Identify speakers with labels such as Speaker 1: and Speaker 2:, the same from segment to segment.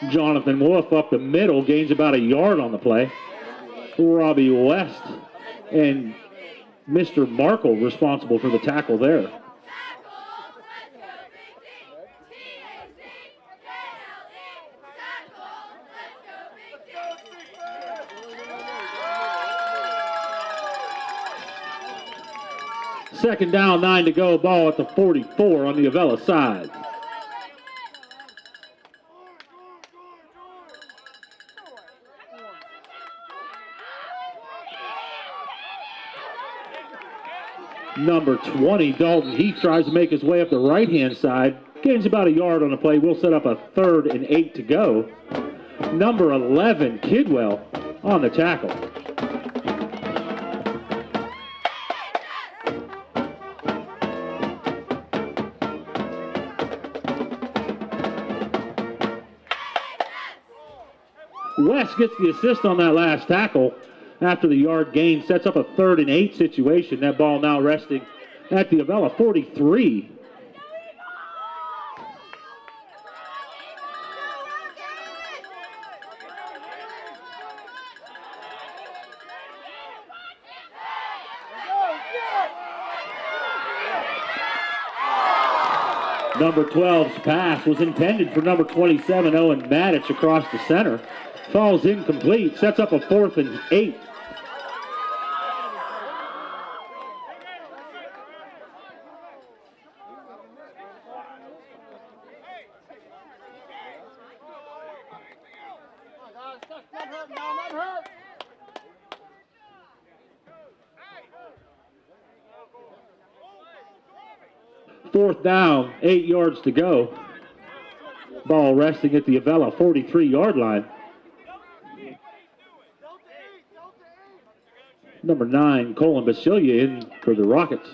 Speaker 1: Jonathan Wolf up the middle, gains about a yard on the play. Robbie West and Mr. Markle responsible for the tackle there. Second down, 9 to go, ball at the 44 on the Avella side. Number 20, Dalton Heath, tries to make his way up the right-hand side. Gains about a yard on the play. We'll set up a 3rd and 8 to go. Number 11, Kidwell, on the tackle. West gets the assist on that last tackle after the yard gain, sets up a 3rd and 8 situation. That ball now resting at the Avella 43. Number 12's pass was intended for number 27, Owen Madich, across the center. Falls incomplete, sets up a 4th and 8. Fourth down, 8 yards to go. Ball resting at the Avella 43-yard line. Number 9, Colin Basilia, in for the Rockets.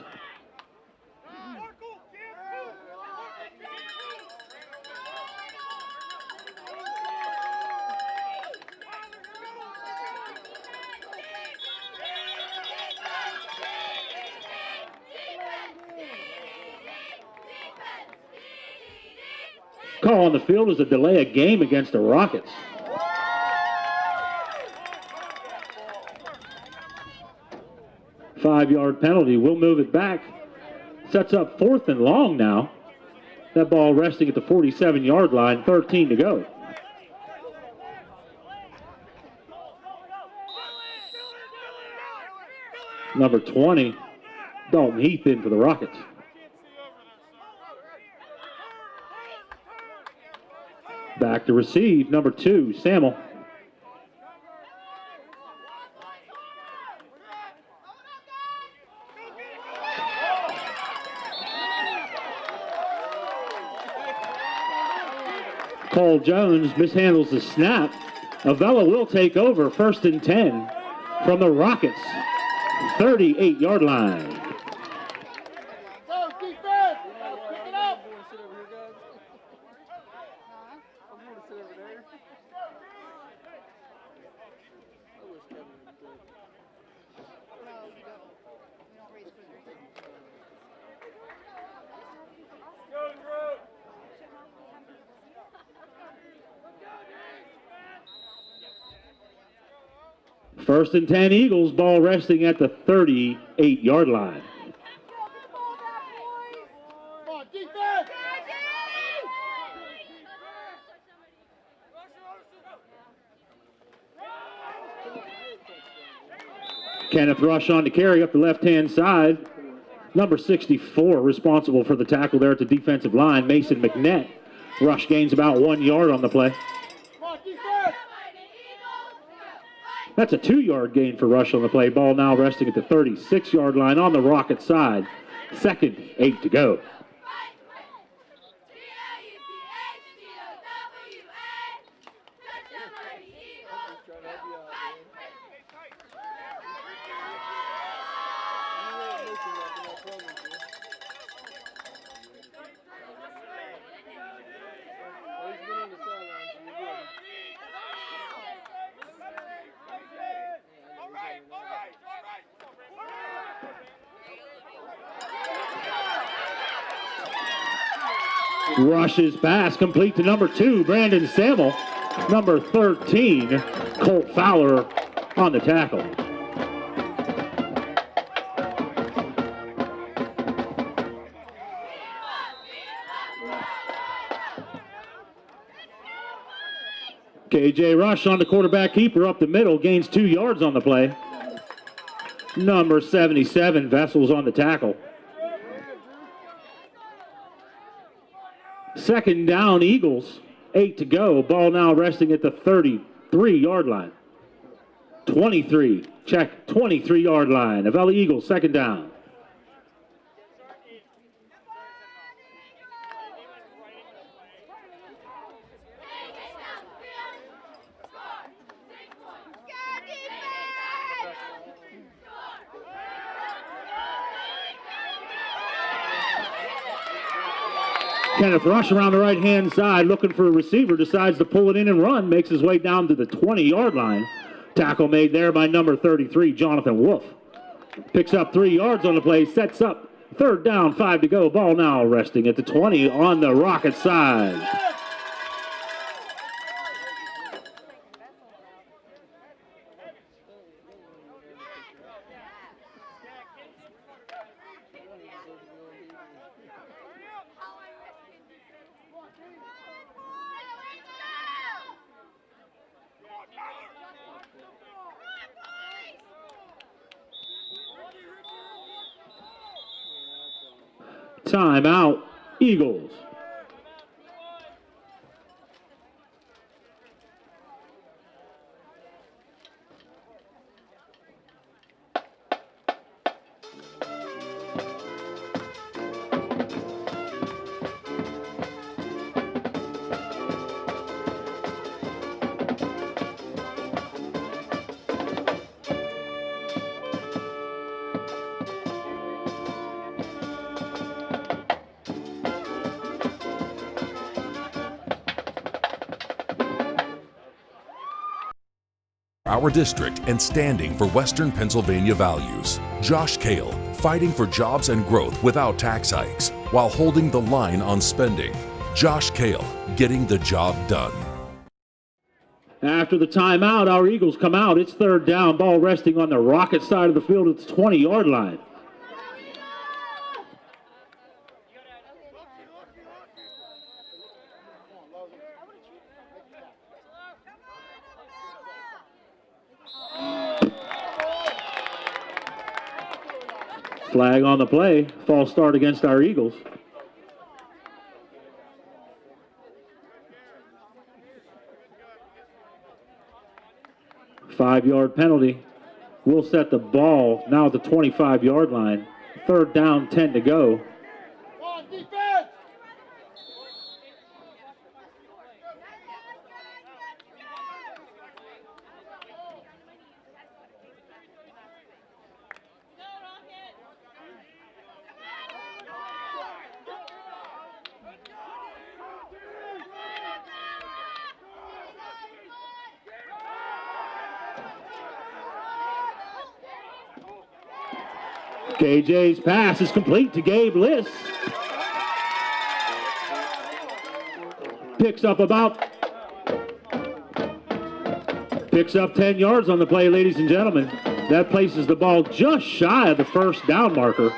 Speaker 1: Call on the field was a delay of game against the Rockets. Five-yard penalty. We'll move it back. Sets up 4th and long now. That ball resting at the 47-yard line, 13 to go. Number 20, Dalton Heath, in for the Rockets. Back to receive, number 2, Samuel. Cole Jones mishandles the snap. Avella will take over, 1st and 10 from the Rockets, 38-yard line. First and 10 Eagles, ball resting at the 38-yard line. Kenneth Rush on to carry up the left-hand side. Number 64 responsible for the tackle there at the defensive line, Mason McNett. Rush gains about 1 yard on the play. That's a 2-yard gain for Rush on the play. Ball now resting at the 36-yard line on the Rocket side. 2nd, 8 to go. Rush's pass complete to number 2, Brandon Samuel. Number 13, Colt Fowler on the tackle. KJ Rush on the quarterback keeper up the middle, gains 2 yards on the play. Number 77, Vessels on the tackle. Second down, Eagles. 8 to go. Ball now resting at the 33-yard line. 23. Check. 23-yard line. Avella Eagles, second down. Kenneth Rush around the right-hand side, looking for a receiver, decides to pull it in and run, makes his way down to the 20-yard line. Tackle made there by number 33, Jonathan Wolf. Picks up 3 yards on the play, sets up. Third down, 5 to go. Ball now resting at the 20 on the Rocket side. Timeout, Eagles.
Speaker 2: Our district and standing for Western Pennsylvania values. Josh Kale, fighting for jobs and growth without tax hikes, while holding the line on spending. Josh Kale, getting the job done.
Speaker 1: After the timeout, our Eagles come out. It's third down, ball resting on the Rocket side of the field at the 20-yard line. Flag on the play. False start against our Eagles. Five-yard penalty. We'll set the ball now at the 25-yard line. Third down, 10 to go. KJ's pass is complete to Gabe Liss. Picks up 10 yards on the play, ladies and gentlemen. That places the ball just shy of the first down marker.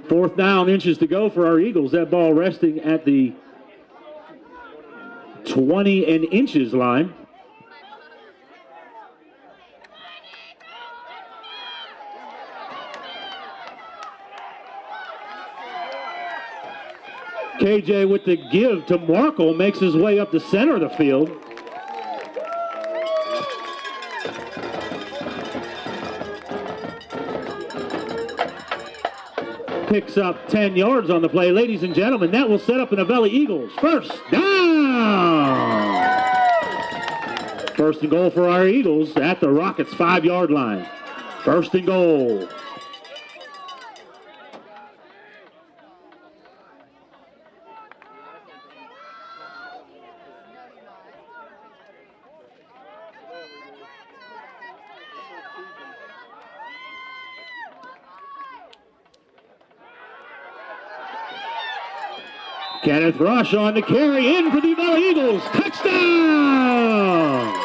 Speaker 1: Fourth down, inches to go for our Eagles. That ball resting at the 20 and inches line. KJ with the give to Markle makes his way up the center of the field. Picks up 10 yards on the play. Ladies and gentlemen, that will set up an Avella Eagles first down. First and goal for our Eagles at the Rockets' 5-yard line. First and goal. Kenneth Rush on the carry in for the Avella Eagles. Touchdown!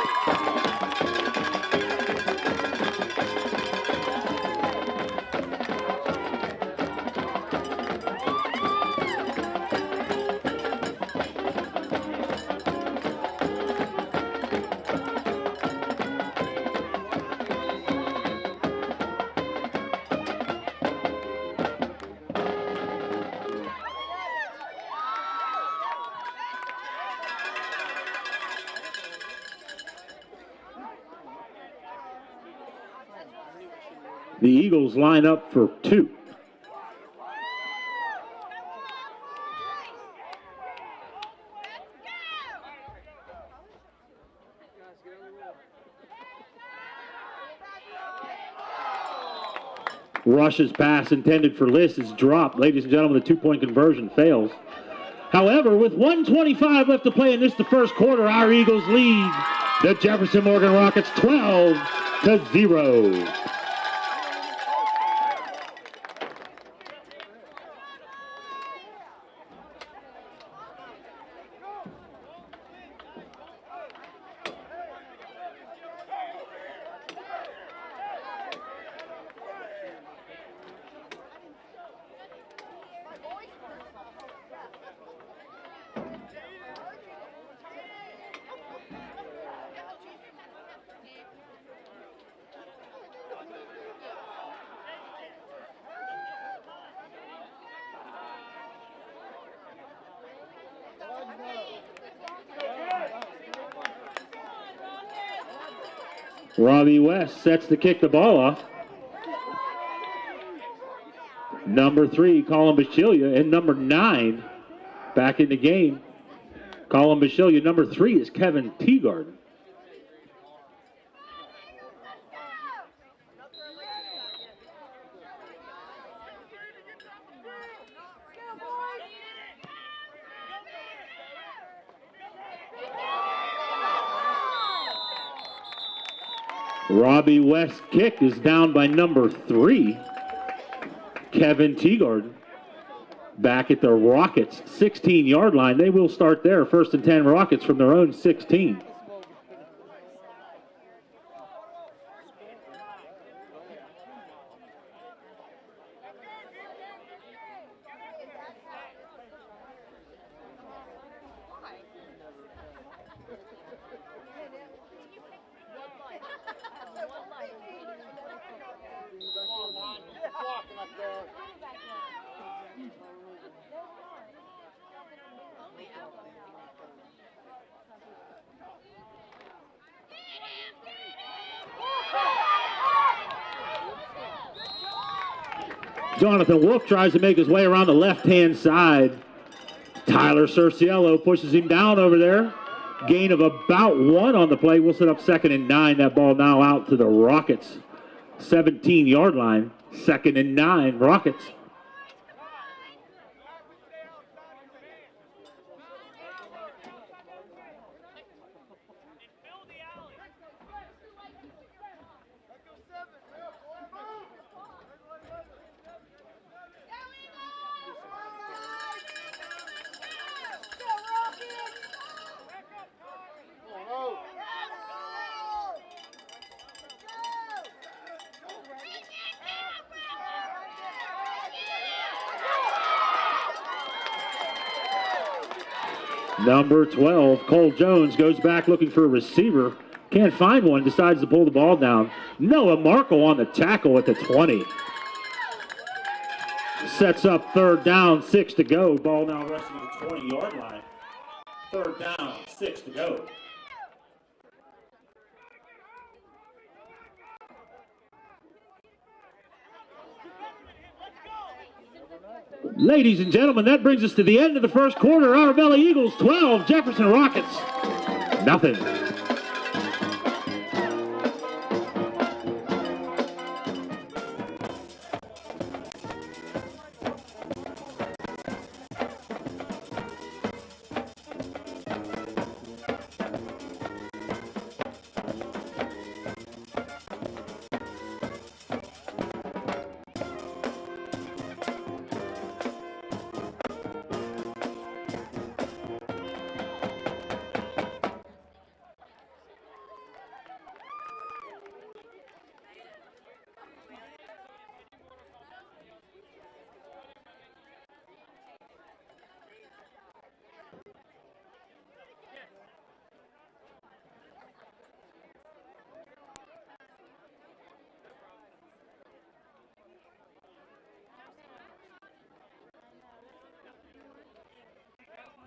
Speaker 1: The Eagles line up for 2. Rush's pass intended for Liss is dropped. Ladies and gentlemen, the 2-point conversion fails. However, with 1:25 left to play in the first quarter, our Eagles lead the Jefferson-Morgan Rockets 12-0. Robbie West sets to kick the ball off. Number 3, Colin Bashilia, and number 9 back in the game. Colin Bashilia. Number 3 is Kevin Teagarden. Robbie West's kick is down by number 3, Kevin Teagarden. Back at the Rockets' 16-yard line. They will start there. 1st and 10 Rockets from their own 16. Jonathan Wolf tries to make his way around the left-hand side. Tyler Cerciello pushes him down over there. Gain of about 1 on the play. We'll set up 2nd and 9. That ball now out to the Rockets' 17-yard line. 2nd and 9, Rockets. Number 12, Cole Jones, goes back looking for a receiver. Can't find one, decides to pull the ball down. Noah Markle on the tackle at the 20. Sets up 3rd down, 6 to go. Ball now resting at the 20-yard line. 3rd down, 6 to go. Ladies and gentlemen, that brings us to the end of the first quarter. Our Avella Eagles 12, Jefferson Rockets nothing.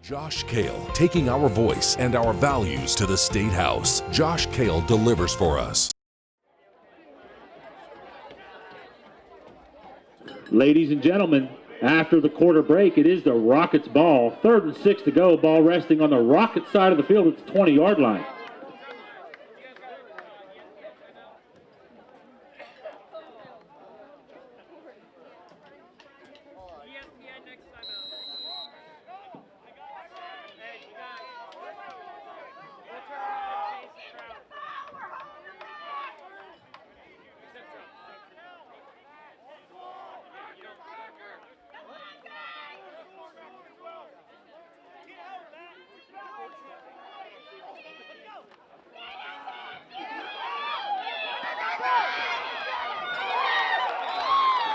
Speaker 2: Josh Kale, taking our voice and our values to the State House. Josh Kale delivers for us.
Speaker 1: Ladies and gentlemen, after the quarter break, it is the Rockets' ball. 3rd and 6 to go. Ball resting on the Rockets side of the field at the 20-yard line.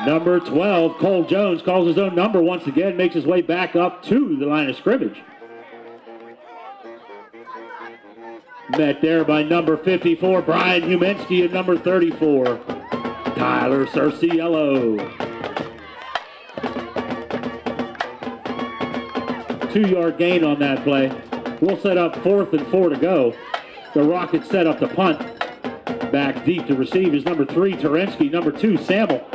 Speaker 1: Number 12, Cole Jones, calls his own number once again, makes his way back up to the line of scrimmage. Met there by number 54, Brian Humensky, and number 34, Tyler Cerciello. 2-yard gain on that play. We'll set up 4th and 4 to go. The Rockets set up the punt. Back deep to receive is number 3, Terensky, number 2, Samuel.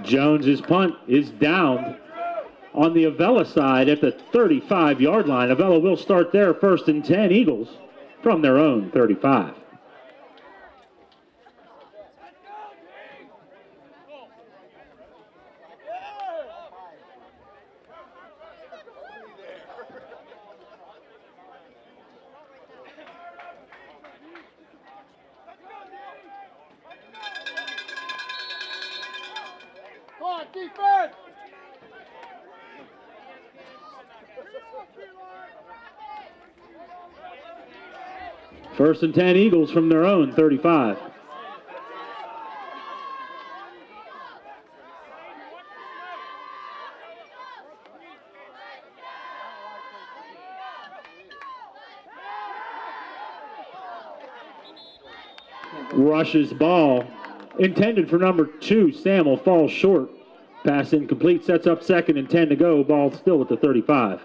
Speaker 1: Jones's punt is down on the Avella side at the 35-yard line. Avella will start there, 1st and 10, Eagles from their own 35.
Speaker 3: Defense!
Speaker 1: 1st and 10, Eagles from their own 35. Rushes ball. Intended for number 2, Samuel, falls short. Pass incomplete, sets up 2nd and 10 to go. Ball still at the 35.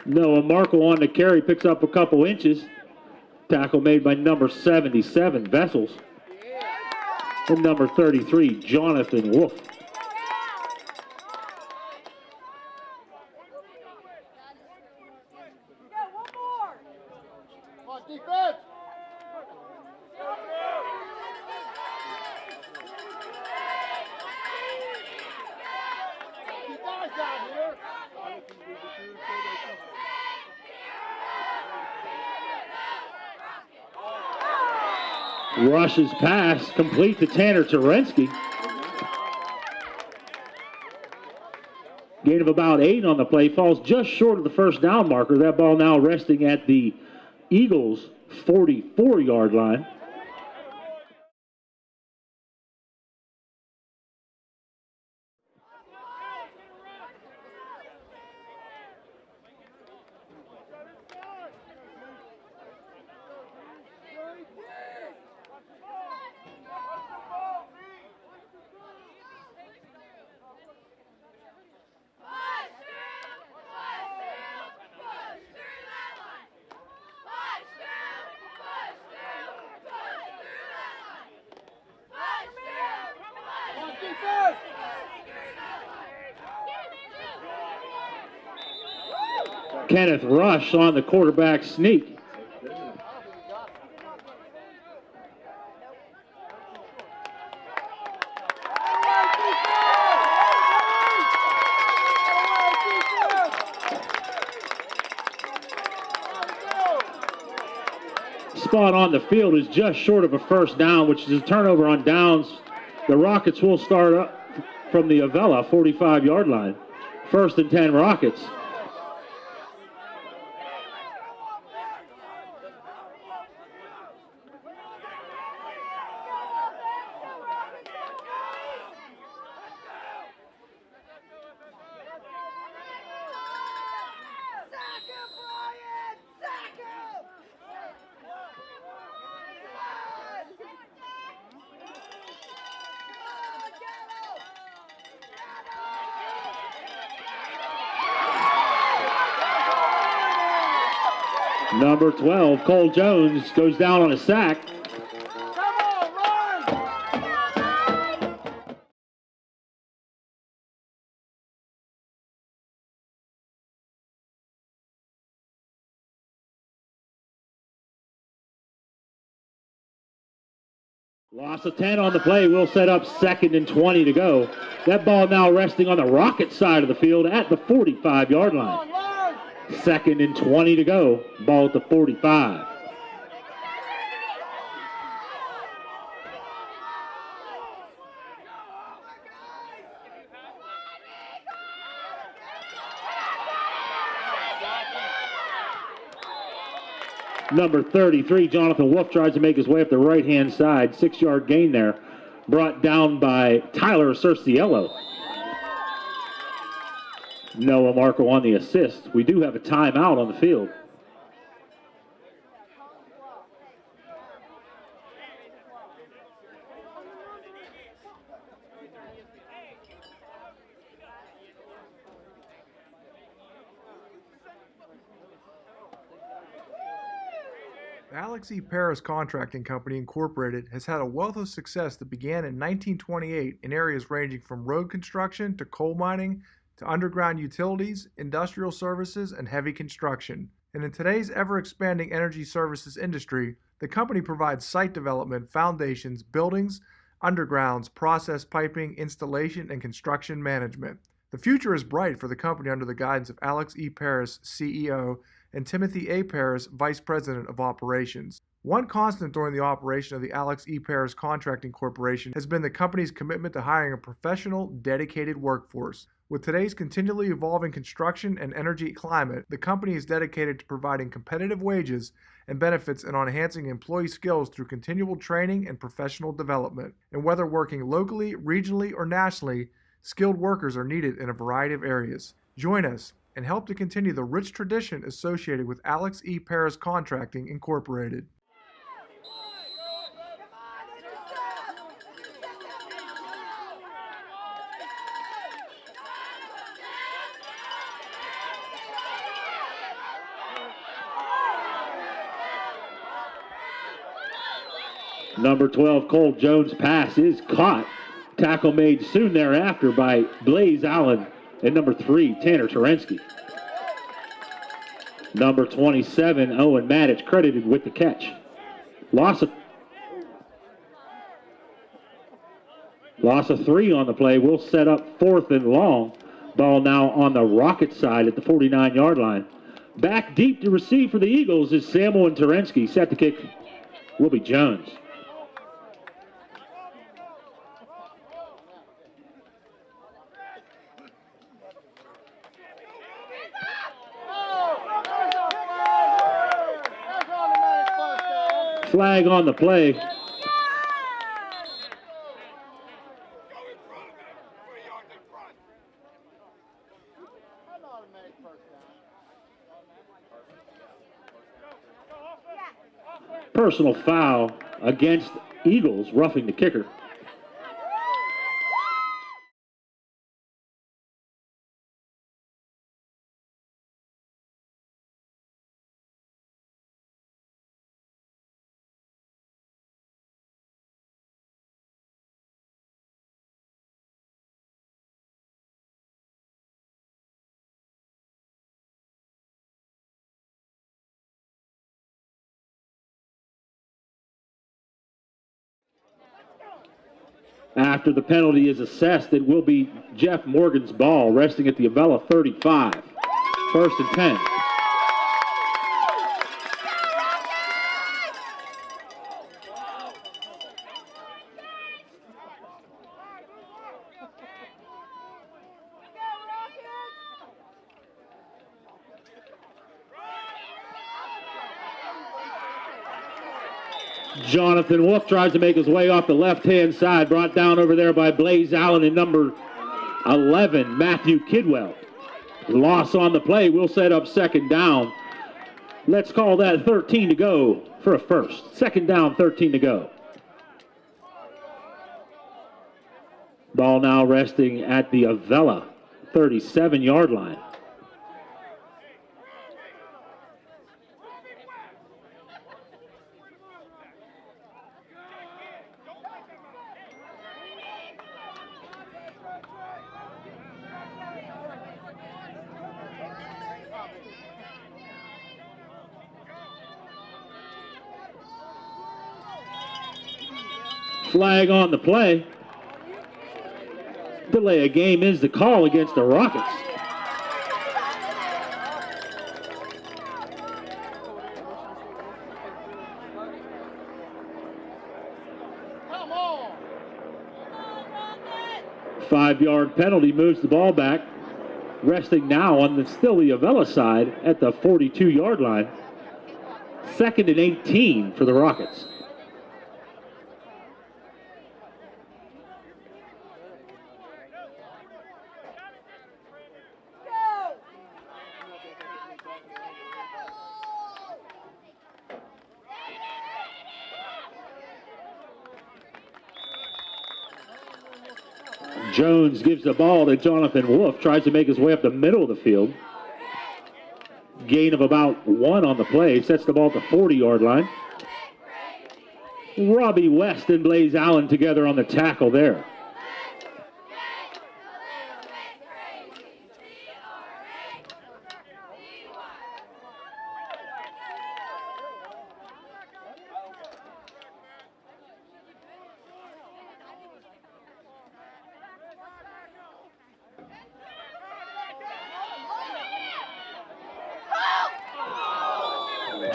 Speaker 1: Noah Markle on the carry, picks up a couple inches. Tackle made by number 77, Vessels. And number 33, Jonathan Wolf.
Speaker 3: Defense!
Speaker 1: Rushes pass, complete to Tanner Terensky. Gain of about 8 on the play, falls just short of the 1st down marker. That ball now resting at the Eagles' 44-yard line. Kenneth Rush on the quarterback sneak. spot on the field is just short of a first down, which is a turnover on downs. The Rockets will start up from the Avella 45-yard line. 1st and 10 Rockets. Number 12, Cole Jones, goes down on a sack. Loss of 10 on the play. We'll set up 2nd and 20 to go. That ball now resting on the Rocket side of the field at the 45-yard line. 2nd and 20 to go. Ball at the 45. Number 33, Jonathan Wolf, tries to make his way up the right-hand side. 6-yard gain there. Brought down by Tyler Cerciello. Noah Marco on the assist. We do have a timeout on the field.
Speaker 4: The Alex E. Paris Contracting Company Incorporated has had a wealth of success that began in 1928 in areas ranging from road construction to coal mining to underground utilities, industrial services, and heavy construction. And in today's ever-expanding energy services industry, the company provides site development, foundations, buildings, undergrounds, process piping, installation, and construction management. The future is bright for the company under the guidance of Alex E. Paris, CEO, and Timothy A. Paris, Vice President of Operations. One constant during the operation of the Alex E. Paris Contracting Corporation has been the company's commitment to hiring a professional, dedicated workforce. With today's continually evolving construction and energy climate, the company is dedicated to providing competitive wages and benefits and on enhancing employee skills through continual training and professional development. And whether working locally, regionally, or nationally, skilled workers are needed in a variety of areas. Join us and help to continue the rich tradition associated with Alex E. Paris Contracting Incorporated.
Speaker 1: Number 12, Cole Jones' pass is caught. Tackle made soon thereafter by Blaze Allen and number 3, Tanner Terensky. Number 27, Owen Maddich, credited with the catch. Loss of 3 on the play. We'll set up 4th and long. Ball now on the Rocket side at the 49-yard line. Back deep to receive for the Eagles is Samuel and Terensky. Set to kick will be Jones. Flag on the play. Personal foul against Eagles, roughing the kicker. After the penalty is assessed, it will be Jeff Morgan's ball, resting at the Avella 35. 1st and 10. Jonathan Wolf tries to make his way off the left-hand side, brought down over there by Blaze Allen and number 11, Matthew Kidwell. Loss on the play will set up second down. Let's call that 13 to go for a first. Second down, 13 to go. Ball now resting at the Avella 37-yard line. Flag on the play. Delay of game is the call against the Rockets.
Speaker 3: Come on.
Speaker 1: 5-yard penalty moves the ball back. Resting now on still the Avella side at the 42-yard line. Second and 18 for the Rockets. Jones gives the ball to Jonathan Wolf, tries to make his way up the middle of the field. Gain of about 1 on the play, sets the ball at the 40-yard line. Robbie West and Blaze Allen together on the tackle there.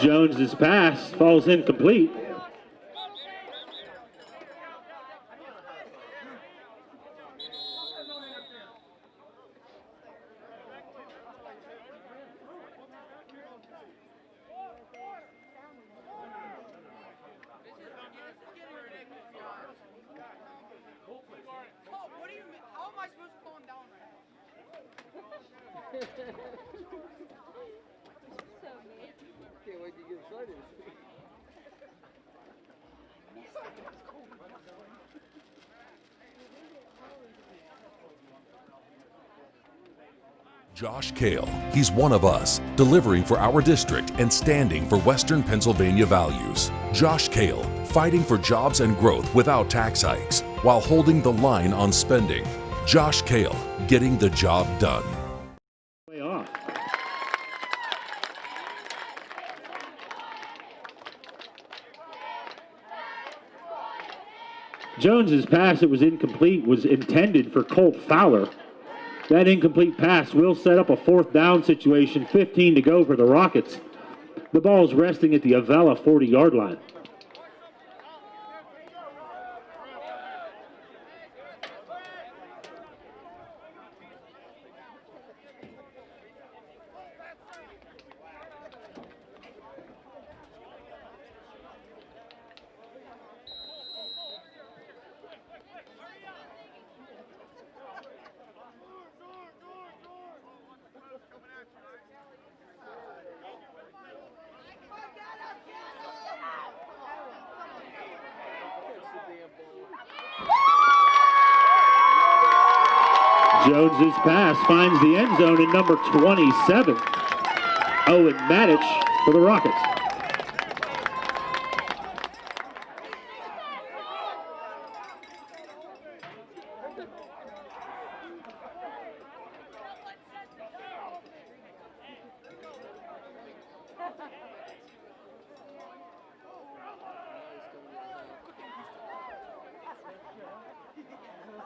Speaker 1: Jones's pass falls incomplete.
Speaker 5: How am I supposed to calm down right now?
Speaker 3: Can't wait to get started.
Speaker 2: Josh Kale, he's one of us, delivering for our district and standing for Western Pennsylvania values. Josh Kale, fighting for jobs and growth without tax hikes, while holding the line on spending. Josh Kale, getting the job done.
Speaker 1: Way off. Jones's pass that was incomplete was intended for Colt Fowler. That incomplete pass will set up a 4th down situation, 15 to go for the Rockets. The ball is resting at the Avella 40-yard line. Jones's pass finds the end zone in number 27, Owen Matic for the Rockets.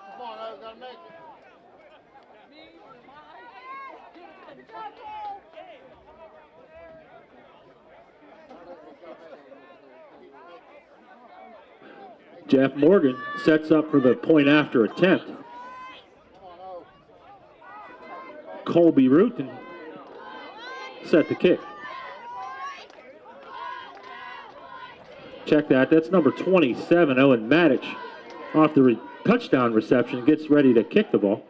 Speaker 3: Come on, I gotta make it.
Speaker 1: Jeff Morgan sets up for the point after attempt. Colby Rutan set the kick. check that. That's number 27, Owen Matic, off the touchdown reception, gets ready to kick the ball.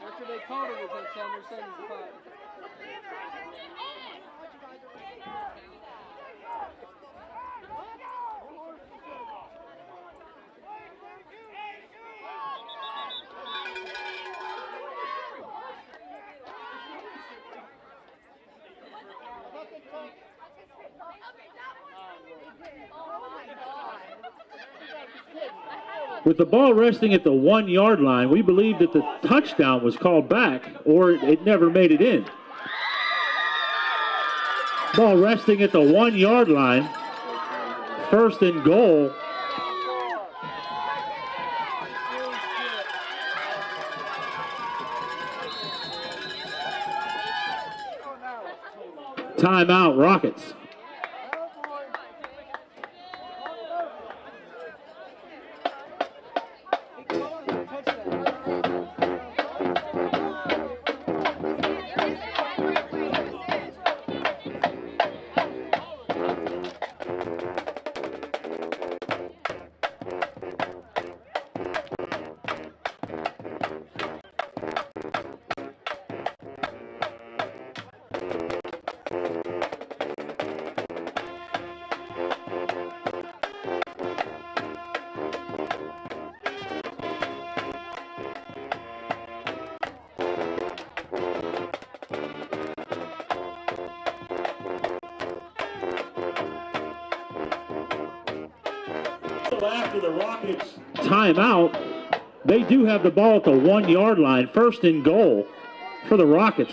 Speaker 3: After they called it was that time, they're saying it's a fight.
Speaker 1: With the ball resting at the 1 yard line, we believe that the touchdown was called back or it never made it in. Ball resting at the 1 yard line. First and goal. Timeout, Rockets. After the Rockets timeout, they do have the ball at the 1 yard line. First and goal for the Rockets.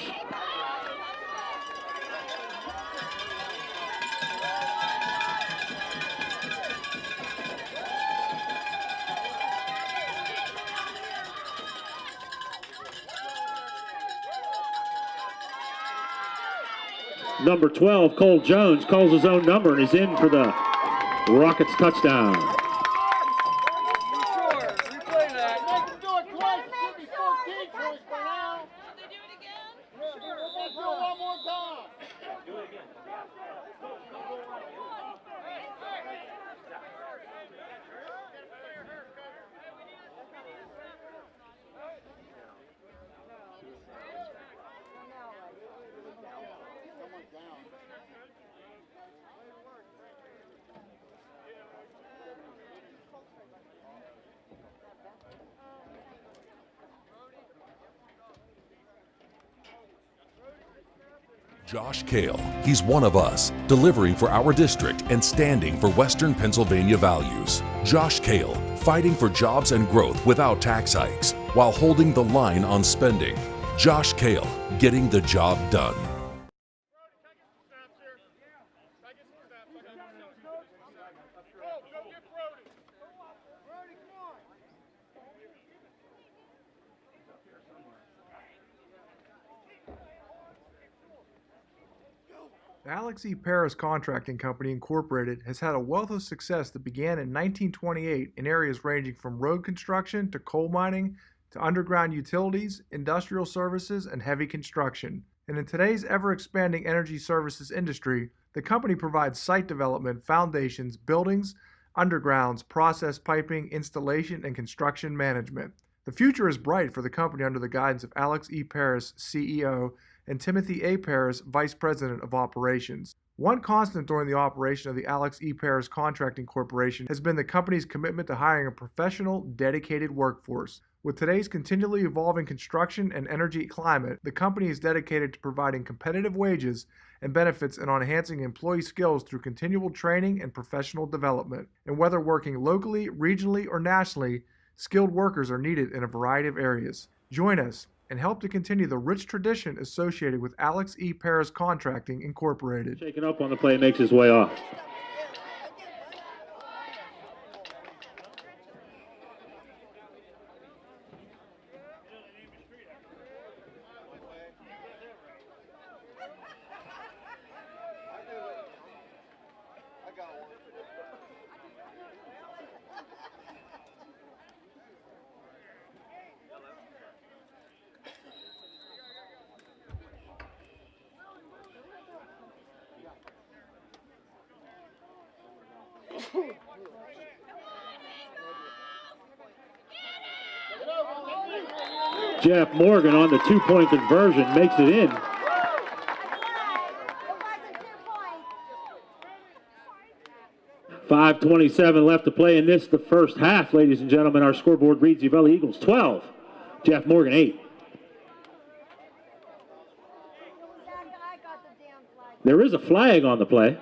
Speaker 1: Number 12, Cole Jones, calls his own number and is in for the Rockets touchdown.
Speaker 2: Josh Kale, he's one of us, delivering for our district and standing for Western Pennsylvania values. Josh Kale, fighting for jobs and growth without tax hikes, while holding the line on spending. Josh Kale, getting the job done.
Speaker 4: The Alex E. Paris Contracting Company Incorporated has had a wealth of success that began in 1928 in areas ranging from road construction to coal mining to underground utilities, industrial services, and heavy construction. And in today's ever-expanding energy services industry, the company provides site development, foundations, buildings, undergrounds, process piping, installation, and construction management. The future is bright for the company under the guidance of Alex E. Paris, CEO, and Timothy A. Paris, Vice President of Operations. One constant during the operation of the Alex E. Paris Contracting Corporation has been the company's commitment to hiring a professional, dedicated workforce. With today's continually evolving construction and energy climate, the company is dedicated to providing competitive wages and benefits and on enhancing employee skills through continual training and professional development. And whether working locally, regionally, or nationally, skilled workers are needed in a variety of areas. Join us and help to continue the rich tradition associated with Alex E. Paris Contracting Incorporated.
Speaker 1: Shaking up on the play, makes his way off. Jeff Morgan on the two-point conversion makes it in. .5:27 left to play in this, the first half, ladies and gentlemen. Our scoreboard reads the Avella Eagles 12, Jeff Morgan 8. There is a flag on the play.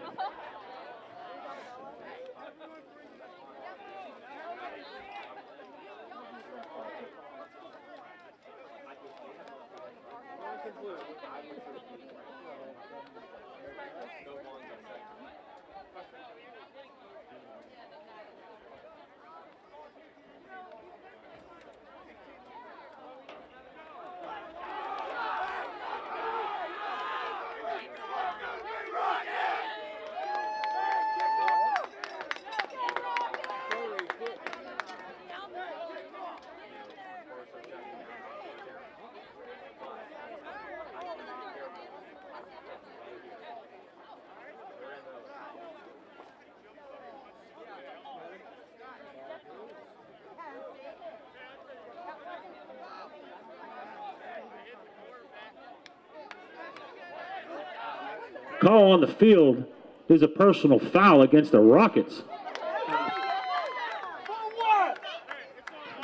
Speaker 1: Call on the field is a personal foul against the Rockets.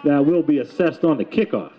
Speaker 1: That will be assessed on the kickoff.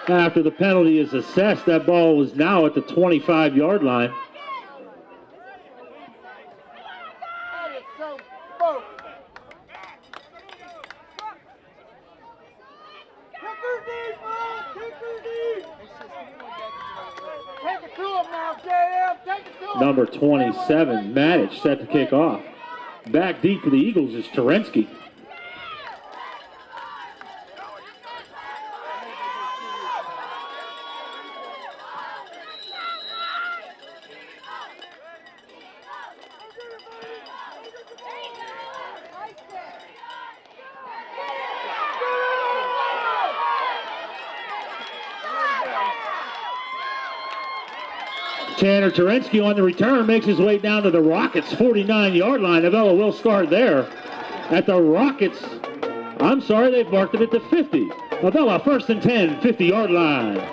Speaker 1: After the penalty is assessed, that ball is now at the 25-yard line. Number 27, Matic, set to kick off. Back deep for the Eagles is Terensky. Tanner Terensky on the return makes his way down to the Rockets' 49-yard line. Avella will start there at the Rockets. I'm sorry, they've marked it at the 50. Avella, 1st and 10, 50-yard line.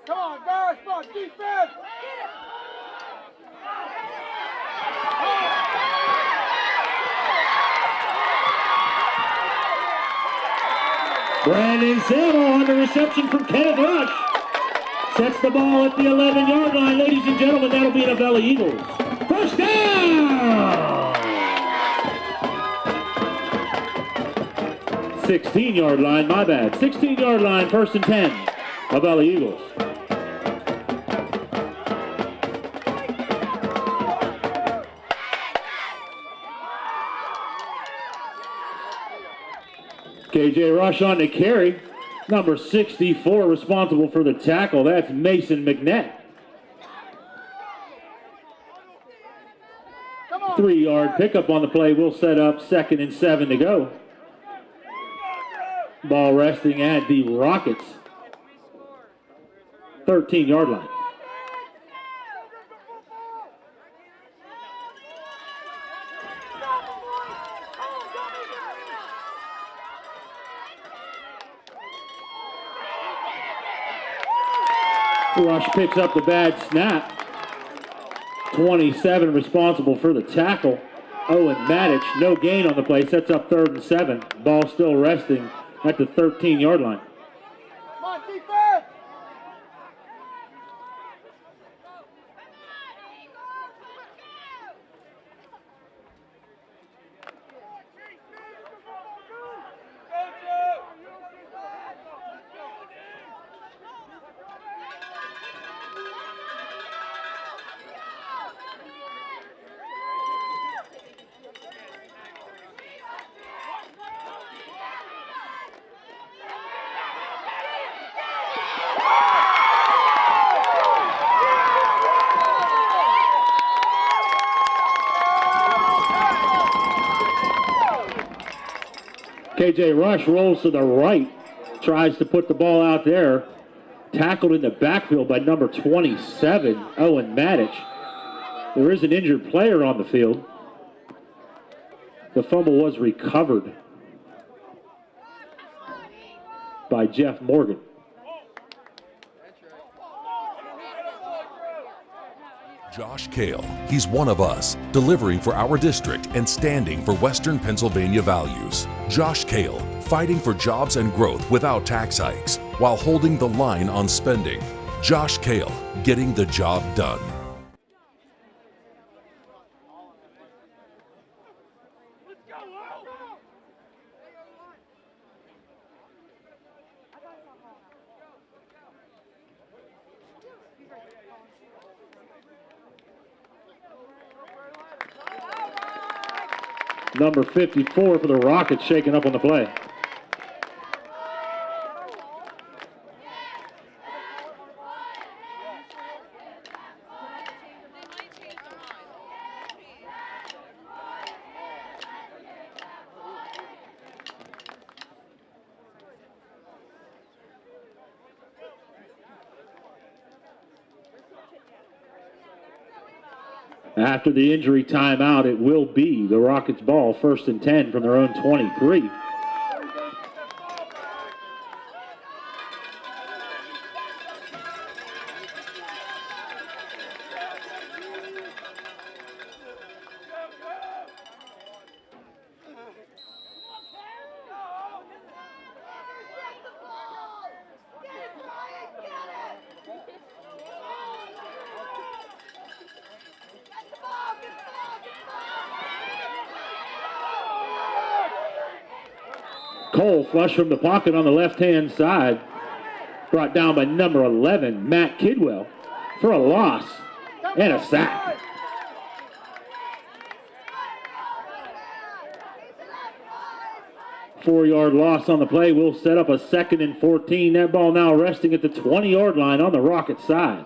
Speaker 3: Come on, guys, come on, defense!
Speaker 1: Brandon Sabo on the reception from Kenneth Rush. Sets the ball at the 11-yard line. Ladies and gentlemen, that'll be an Avella Eagles. First down! 16-yard line, my bad. 16-yard line, 1st and 10. Avella Eagles. KJ Rush on the carry. Number 64 responsible for the tackle. That's Mason McNett. 3-yard pickup on the play. We'll set up 2nd and 7 to go. Ball resting at the Rockets. 13-yard line. Rush picks up the bad snap. 27 responsible for the tackle. Owen Matic, no gain on the play, sets up 3rd and 7. Ball still resting at the 13-yard line.
Speaker 5: Come on, defense!
Speaker 1: KJ Rush rolls to the right, tries to put the ball out there. Tackled in the backfield by number 27, Owen Matic. There is an injured player on the field. The fumble was recovered by Jeff Morgan.
Speaker 2: Josh Kale, he's one of us, delivering for our district and standing for Western Pennsylvania values. Josh Kale, fighting for jobs and growth without tax hikes, while holding the line on spending. Josh Kale, getting the job done.
Speaker 1: Number 54 for the Rockets shaking up on the play. After the injury timeout, it will be the Rockets' ball, 1st and 10 from their own 23. Cole flush from the pocket on the left-hand side. Brought down by number 11, Matt Kidwell, for a loss and a sack. Four-yard loss on the play. We'll set up a 2nd and 14. That ball now resting at the 20-yard line on the Rocket side.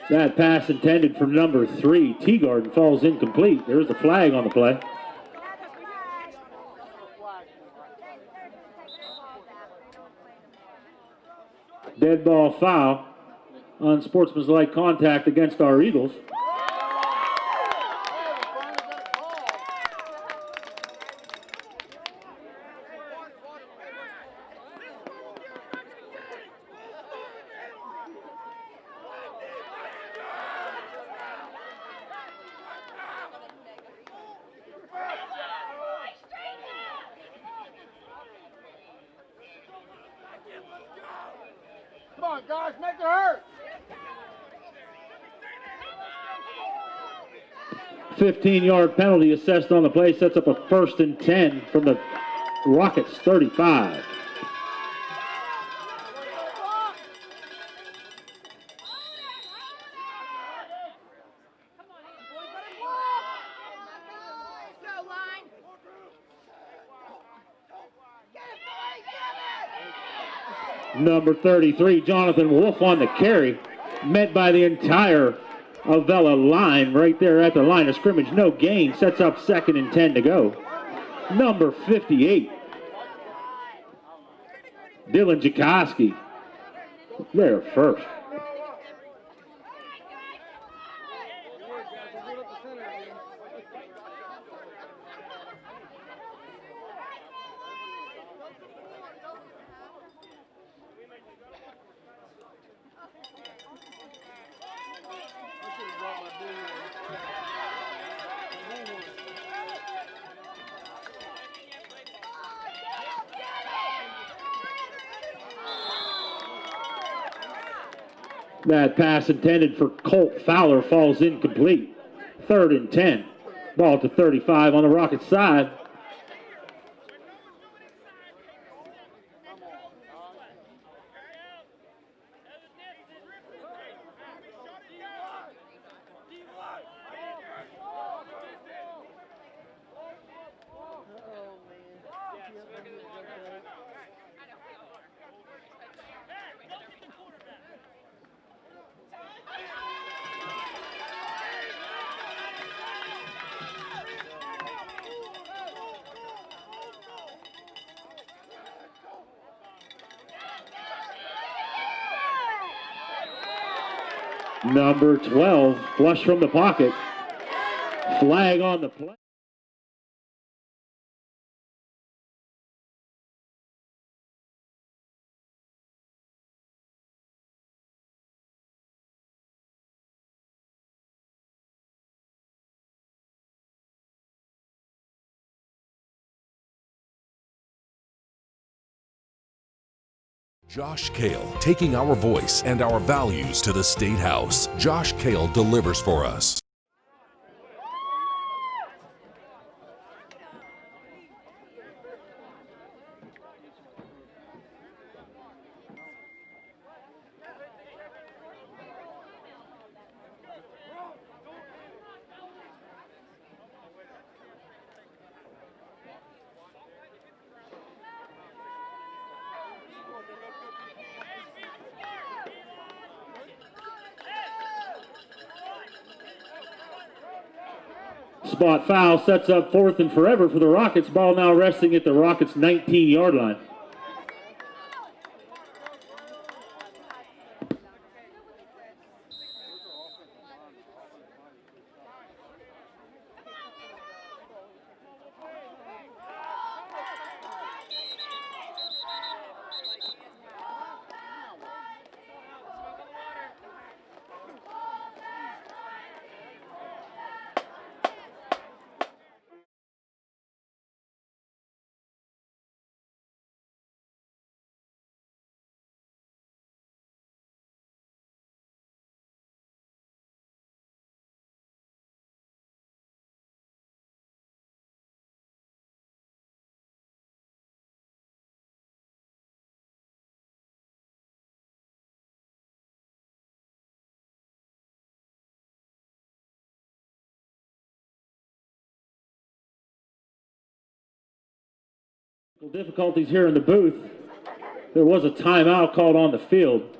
Speaker 1: That pass intended for number 3, Teagarden, falls incomplete. There's a flag on the play. Dead ball foul on sportsmanlike contact against our Eagles.
Speaker 5: on, guys, make it hurt.
Speaker 1: 15-yard penalty assessed on the play, sets up a 1st and 10 from the Rockets 35. Number 33, Jonathan Wolf on the carry, met by the entire Avella line right there at the line of scrimmage. No gain, sets up 2nd and 10 to go. Number 58, Dylan Jakoski, there first. That pass intended for Colt Fowler falls incomplete. 3rd and 10. Ball to 35 on the Rockets side. Number 12, flush from the pocket. Flag on the play.
Speaker 2: Josh Kale, taking our voice and our values to the State House. Josh Kale delivers for us.
Speaker 1: Spot foul sets up 4th and forever for the Rockets. Ball now resting at the Rockets' 19-yard line. Difficulties here in the booth. There was a timeout called on the field.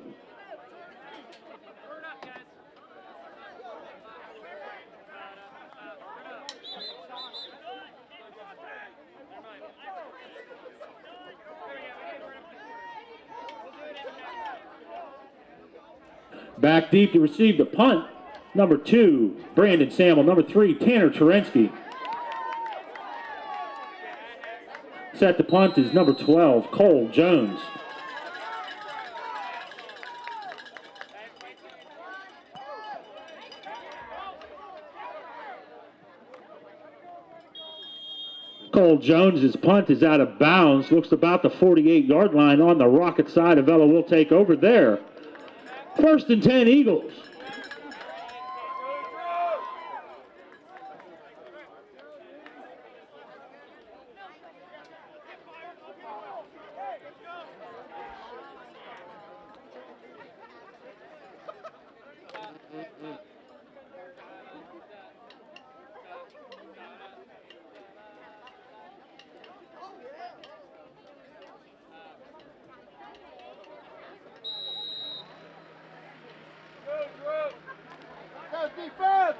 Speaker 1: Back deep to receive the punt. Number 2, Brandon Samuel. Number 3, Tanner Terensky. Set the punt is number 12, Cole Jones. Cole Jones's punt is out of bounds. Looks about the 48-yard line on the Rocket side. Avella will take over there. First and 10 Eagles.
Speaker 5: Go defense!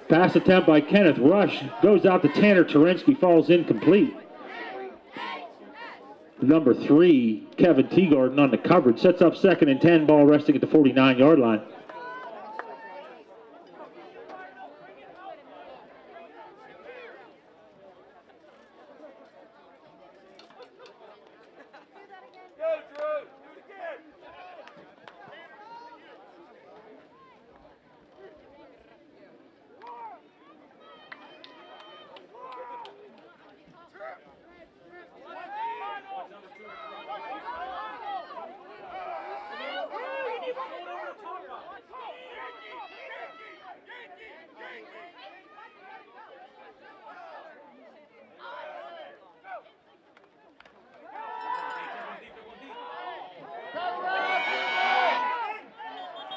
Speaker 1: Pass attempt by Kenneth Rush goes out to Tanner Terensky, falls incomplete. Number 3, Kevin Teagarden on the coverage, sets up second and 10, ball resting at the 49-yard line.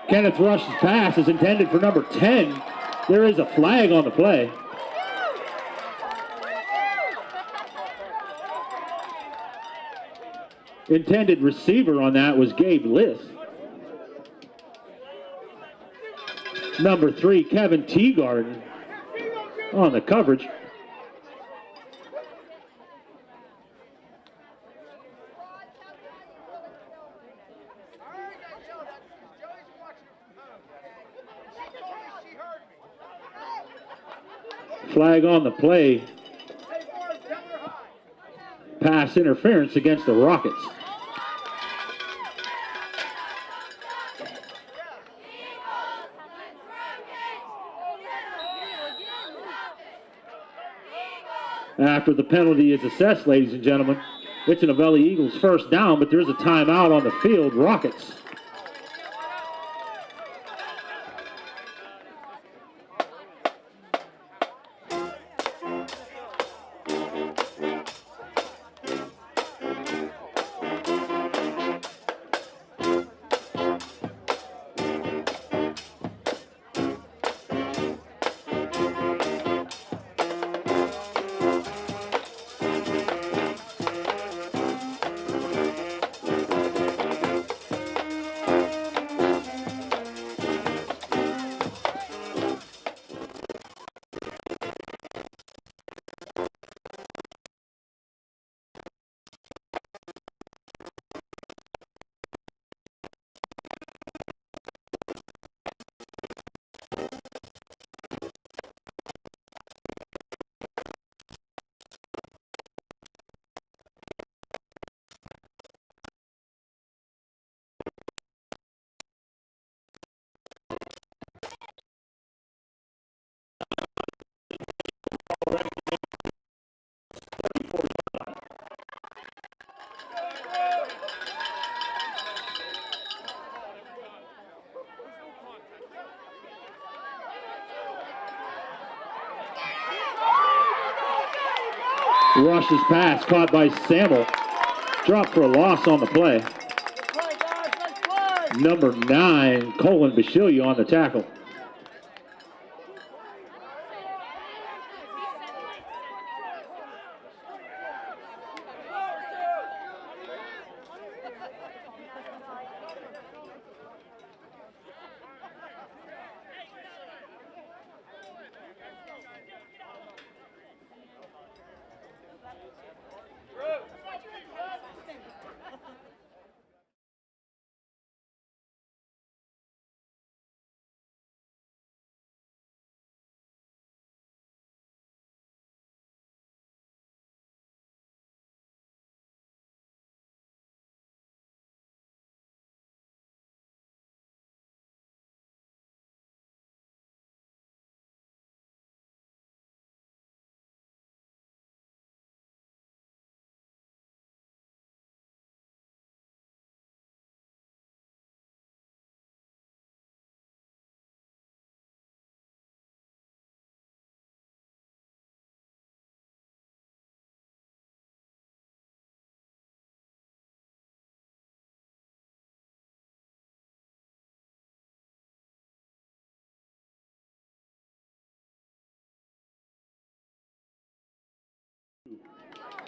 Speaker 1: Kenneth Rush's pass is intended for number 10. There is a flag on the play. Intended receiver on that was Gabe Liss. Number 3, Kevin Teagarden on the coverage. Flag on the play. Pass interference against the Rockets. After the penalty is assessed, ladies and gentlemen, it's an Avella Eagles first down, but there's a timeout on the field. Rockets. Rush's pass caught by Samuel. Dropped for a loss on the play. Number 9, Colin Bashilia on the tackle.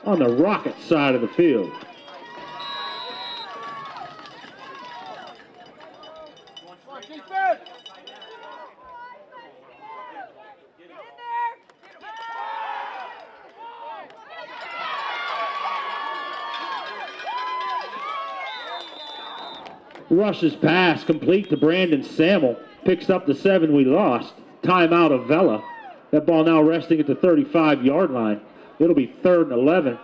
Speaker 1: on the Rocket side of the field.
Speaker 5: Defense!
Speaker 1: Rushes pass complete to Brandon Samuel. Picks up the 7 we lost. Timeout Avella. That ball now resting at the 35-yard line. It'll be 3rd and 11.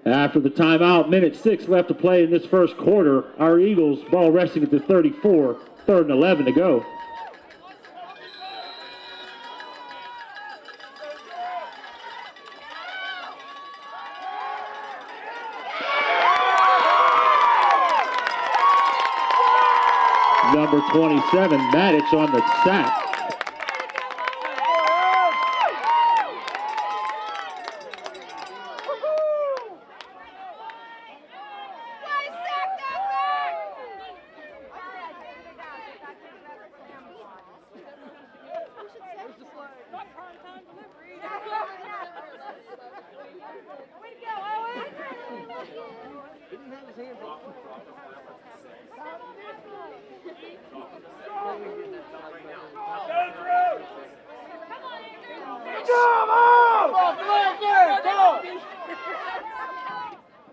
Speaker 1: After the timeout, minute 6 left to play in this first quarter. Our Eagles ball resting at the 34, 3rd and 11 to go. Number 27, Maddox on the sack.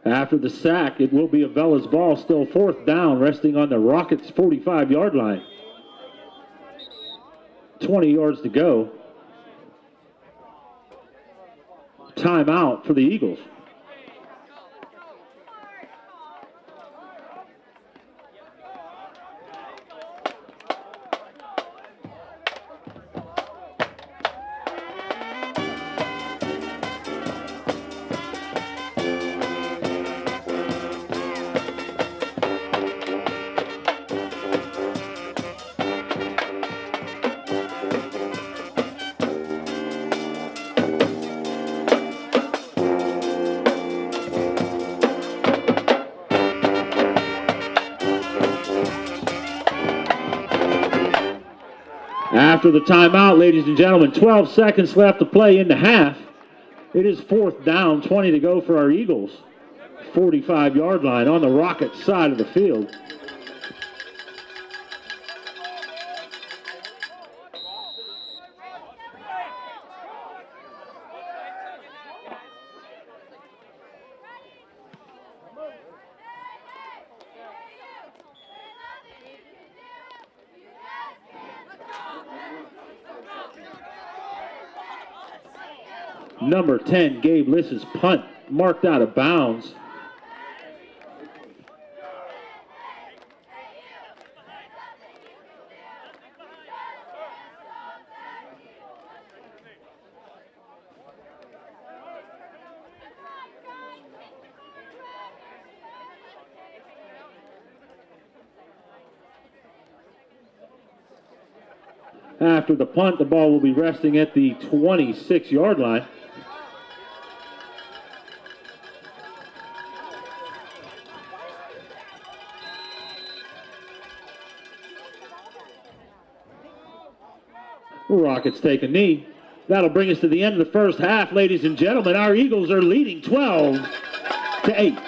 Speaker 1: After the sack, it will be Avella's ball, still 4th down, resting on the Rockets' 45-yard line. 20 yards to go. Timeout for the Eagles. After the timeout, ladies and gentlemen, 12 seconds left to play in the half. It is 4th down, 20 to go for our Eagles. 45-yard line on the Rockets side of the field. Number 10, Gabe Liss's punt, marked out of bounds. After the punt, the ball will be resting at the 26-yard line. Rockets take a knee. That'll bring us to the end of the first half, ladies and gentlemen. Our Eagles are leading 12-8.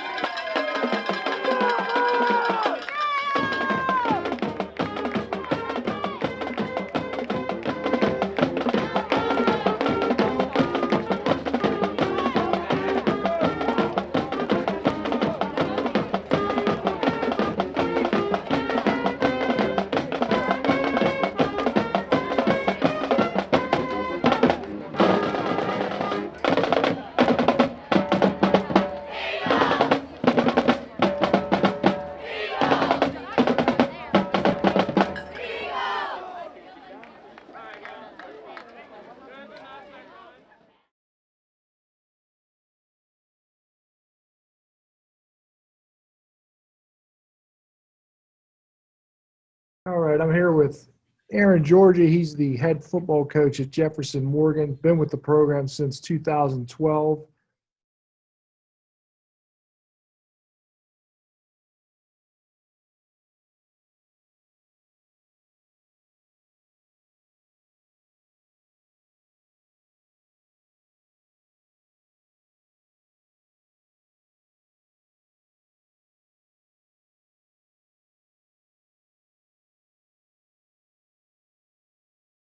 Speaker 4: All right, I'm here with Aaron Georgie. He's the head football coach at Jefferson-Morgan, been with the program since 2012.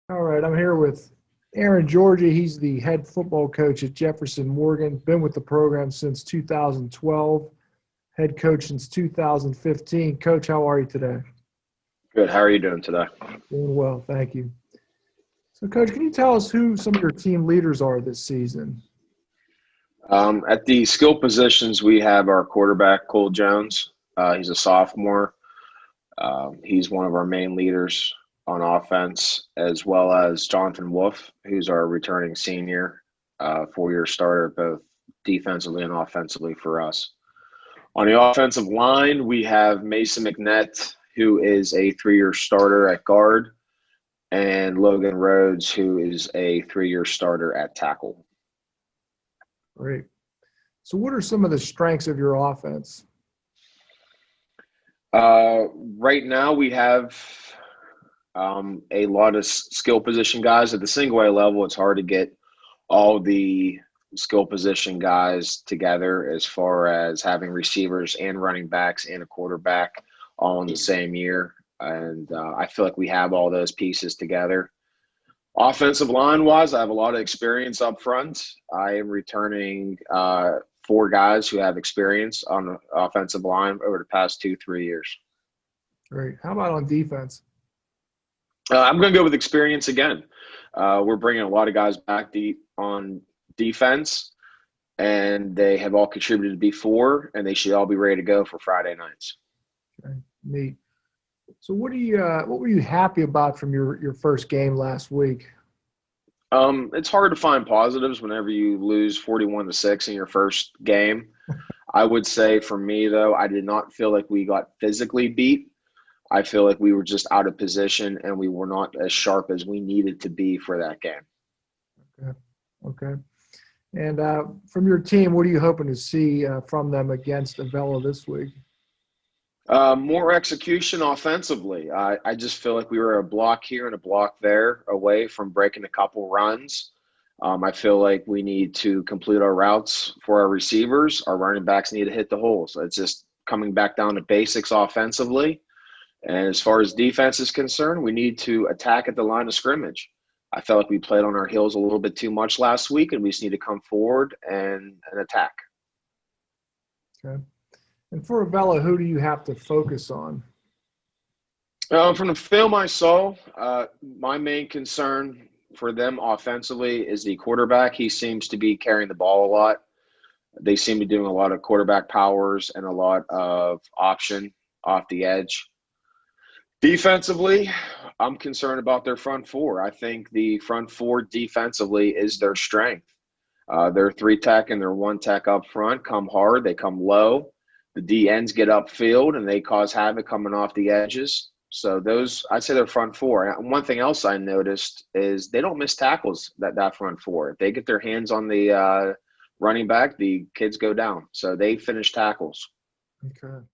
Speaker 4: All right, I'm here with Aaron Georgie. He's the head football coach at Jefferson-Morgan, been with the program since 2012, head coach since 2015. Coach, how are you today?
Speaker 6: Good. How are you doing today?
Speaker 4: Doing well, thank you. So, Coach, can you tell us who some of your team leaders are this season?
Speaker 6: At the skill positions, we have our quarterback, Cole Jones. He's a sophomore. He's one of our main leaders on offense, as well as Jonathan Wolf, who's our returning senior, 4-year starter, both defensively and offensively for us. On the offensive line, we have Mason McNett, who is a 3-year starter at guard, and Logan Rhodes, who is a 3-year starter at tackle.
Speaker 4: Great. So what are some of the strengths of your offense?
Speaker 6: Right now, we have a lot of skill position guys. At the single A level, it's hard to get all the skill position guys together as far as having receivers and running backs and a quarterback all in the same year. And I feel like we have all those pieces together. Offensive line-wise, I have a lot of experience up front. I am returning 4 guys who have experience on the offensive line over the past 2-3 years.
Speaker 4: Great. How about on defense?
Speaker 6: I'm going to go with experience again. We're bringing a lot of guys back on defense, and they have all contributed before, and they should all be ready to go for Friday nights.
Speaker 4: Okay, neat. So what were you happy about from your first game last week?
Speaker 6: It's hard to find positives whenever you lose 41-6 in your first game. I would say for me, though, I did not feel like we got physically beat. I feel like we were just out of position and we were not as sharp as we needed to be for that game.
Speaker 4: Okay. And from your team, what are you hoping to see from them against Avella this week?
Speaker 6: More execution offensively. I just feel like we were a block here and a block there away from breaking a couple runs. I feel like we need to complete our routes for our receivers. Our running backs need to hit the holes. It's just coming back down to basics offensively. And as far as defense is concerned, we need to attack at the line of scrimmage. I felt like we played on our heels a little bit too much last week, and we just need to come forward and attack.
Speaker 4: Okay. And for Avella, who do you have to focus on?
Speaker 6: From the film I saw, my main concern for them offensively is the quarterback. He seems to be carrying the ball a lot. They seem to be doing a lot of quarterback powers and a lot of option off the edge. Defensively, I'm concerned about their front 4. I think the front 4 defensively is their strength. Their 3-tech and their 1-tech up front come hard. They come low. The D ends get upfield, and they cause havoc coming off the edges. So those, I'd say their front 4. And one thing else I noticed is they don't miss tackles, that front 4. If they get their hands on the running back, the kids go down. So they finish tackles.
Speaker 4: Okay.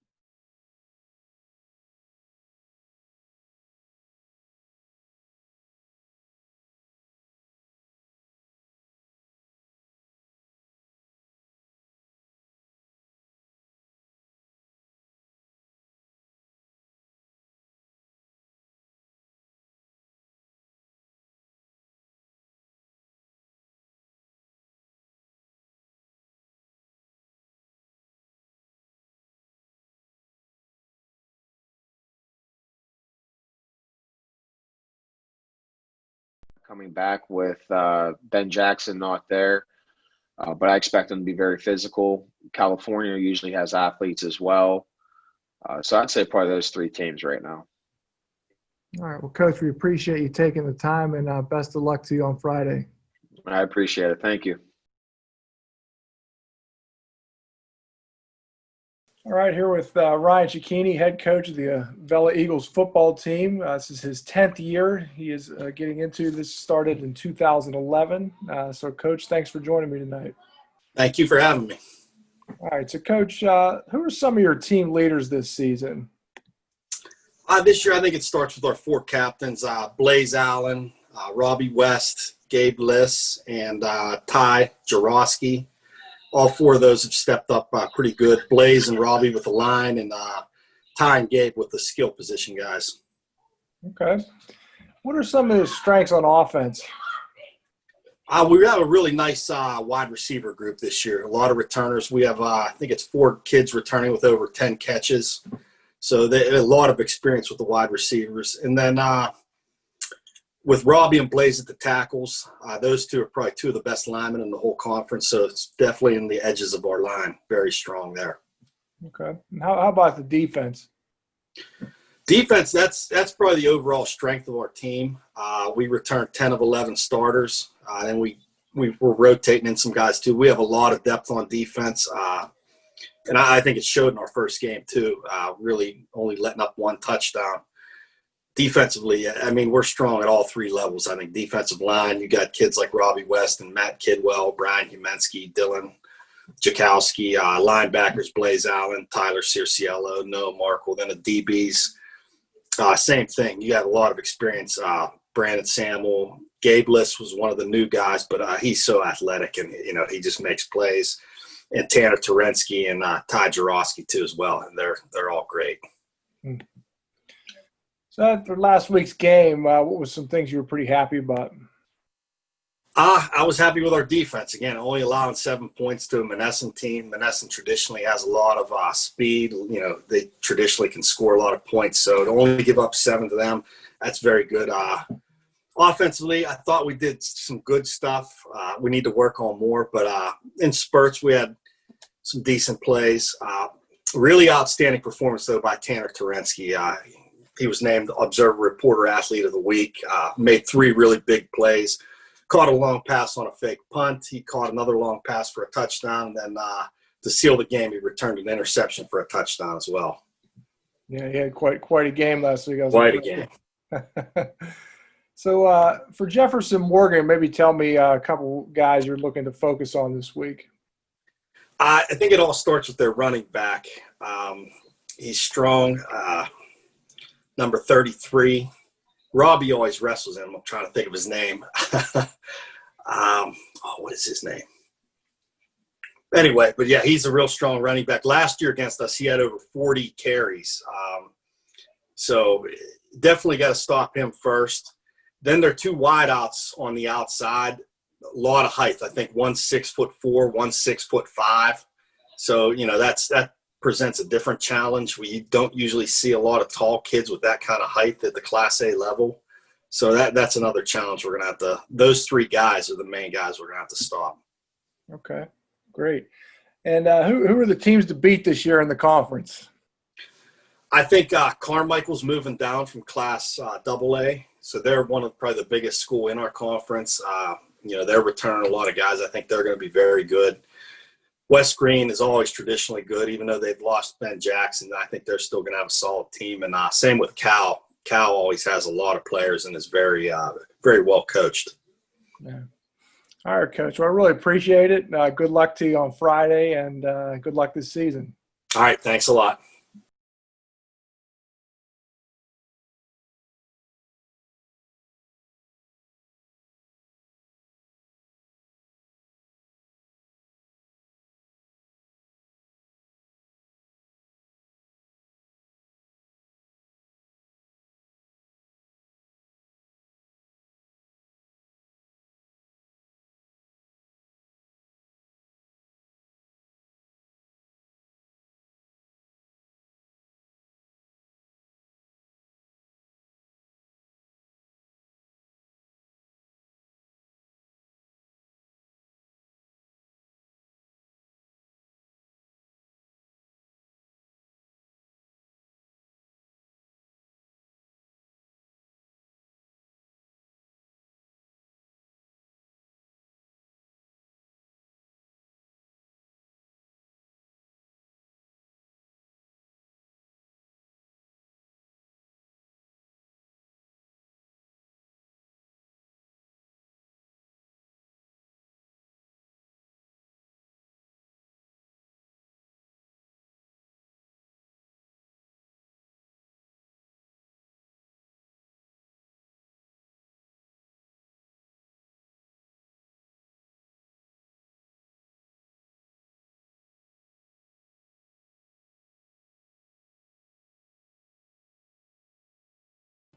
Speaker 6: Coming back with Ben Jackson not there, but I expect them to be very physical. California usually has athletes as well. So I'd say probably those 3 teams right now.
Speaker 4: All right. Well, Coach, we appreciate you taking the time, and best of luck to you on Friday.
Speaker 6: I appreciate it. Thank you.
Speaker 4: All right, here with Ryan Cicchini, head coach of the Avella Eagles football team. This is his 10th year. He is getting into this, started in 2011. So, Coach, thanks for joining me tonight.
Speaker 7: Thank you for having me.
Speaker 4: All right, so, Coach, who are some of your team leaders this season?
Speaker 7: This year, I think it starts with our 4 captains, Blaze Allen, Robbie West, Gabe Liss, and Ty Jarosky. All 4 of those have stepped up pretty good. Blaze and Robbie with the line, and Ty and Gabe with the skill position guys.
Speaker 4: Okay. What are some of the strengths on offense?
Speaker 7: We have a really nice wide receiver group this year. A lot of returners. We have, I think it's 4 kids returning with over 10 catches. So they have a lot of experience with the wide receivers. And then with Robbie and Blaze at the tackles, those 2 are probably 2 of the best linemen in the whole conference. So it's definitely in the edges of our line. Very strong there.
Speaker 4: Okay. And how about the defense?
Speaker 7: Defense, that's probably the overall strength of our team. We returned 10 of 11 starters. And we were rotating in some guys too. We have a lot of depth on defense. And I think it showed in our first game too, really only letting up 1 touchdown. Defensively, I mean, we're strong at all 3 levels. I think defensive line, you got kids like Robbie West and Matt Kidwell, Brian Humensky, Dylan Jakowski, linebackers, Blaze Allen, Tyler Circiello, Noah Markle, then the DBs. Same thing. You got a lot of experience. Brandon Samuel, Gabe Liss was one of the new guys, but he's so athletic and, he just makes plays. And Tanner Terensky and Ty Jarosky too as well. And they're all great.
Speaker 4: So after last week's game, what was some things you were pretty happy about?
Speaker 7: I was happy with our defense. Again, only allowing 7 points to a Monessen team. Monessen traditionally has a lot of speed. They traditionally can score a lot of points. So to only give up 7 to them, that's very good. Offensively, I thought we did some good stuff. We need to work on more. But in spurts, we had some decent plays. Really outstanding performance, though, by Tanner Terensky. He was named Observer Reporter Athlete of the Week, made 3 really big plays, caught a long pass on a fake punt. He caught another long pass for a touchdown. And then to seal the game, he returned an interception for a touchdown as well.
Speaker 4: Yeah, he had quite a game last week.
Speaker 7: Quite a game.
Speaker 4: So for Jefferson-Morgan, maybe tell me a couple guys you're looking to focus on this week.
Speaker 7: I think it all starts with their running back. He's strong. Number 33. Robbie always wrestles him. I'm trying to think of his name. What is his name? Anyway, but yeah, he's a real strong running back. Last year against us, he had over 40 carries. So definitely got to stop him first. Then there are 2 wideouts on the outside. A lot of height. I think one's 6'4", one's 6'5". So, that presents a different challenge. We don't usually see a lot of tall kids with that kind of height at the Class A level. So that's another challenge we're going to have to – those 3 guys are the main guys we're going to have to stop.
Speaker 4: Okay, great. And who are the teams to beat this year in the conference?
Speaker 7: I think Carmichael's moving down from Class AA. So they're one of probably the biggest school in our conference. They're returning a lot of guys. I think they're going to be very good. West Green is always traditionally good, even though they've lost Ben Jackson. I think they're still going to have a solid team. And same with Cal. Cal always has a lot of players and is very, very well coached.
Speaker 4: Yeah. All right, Coach. Well, I really appreciate it. Good luck to you on Friday, and good luck this season.
Speaker 7: All right. Thanks a lot.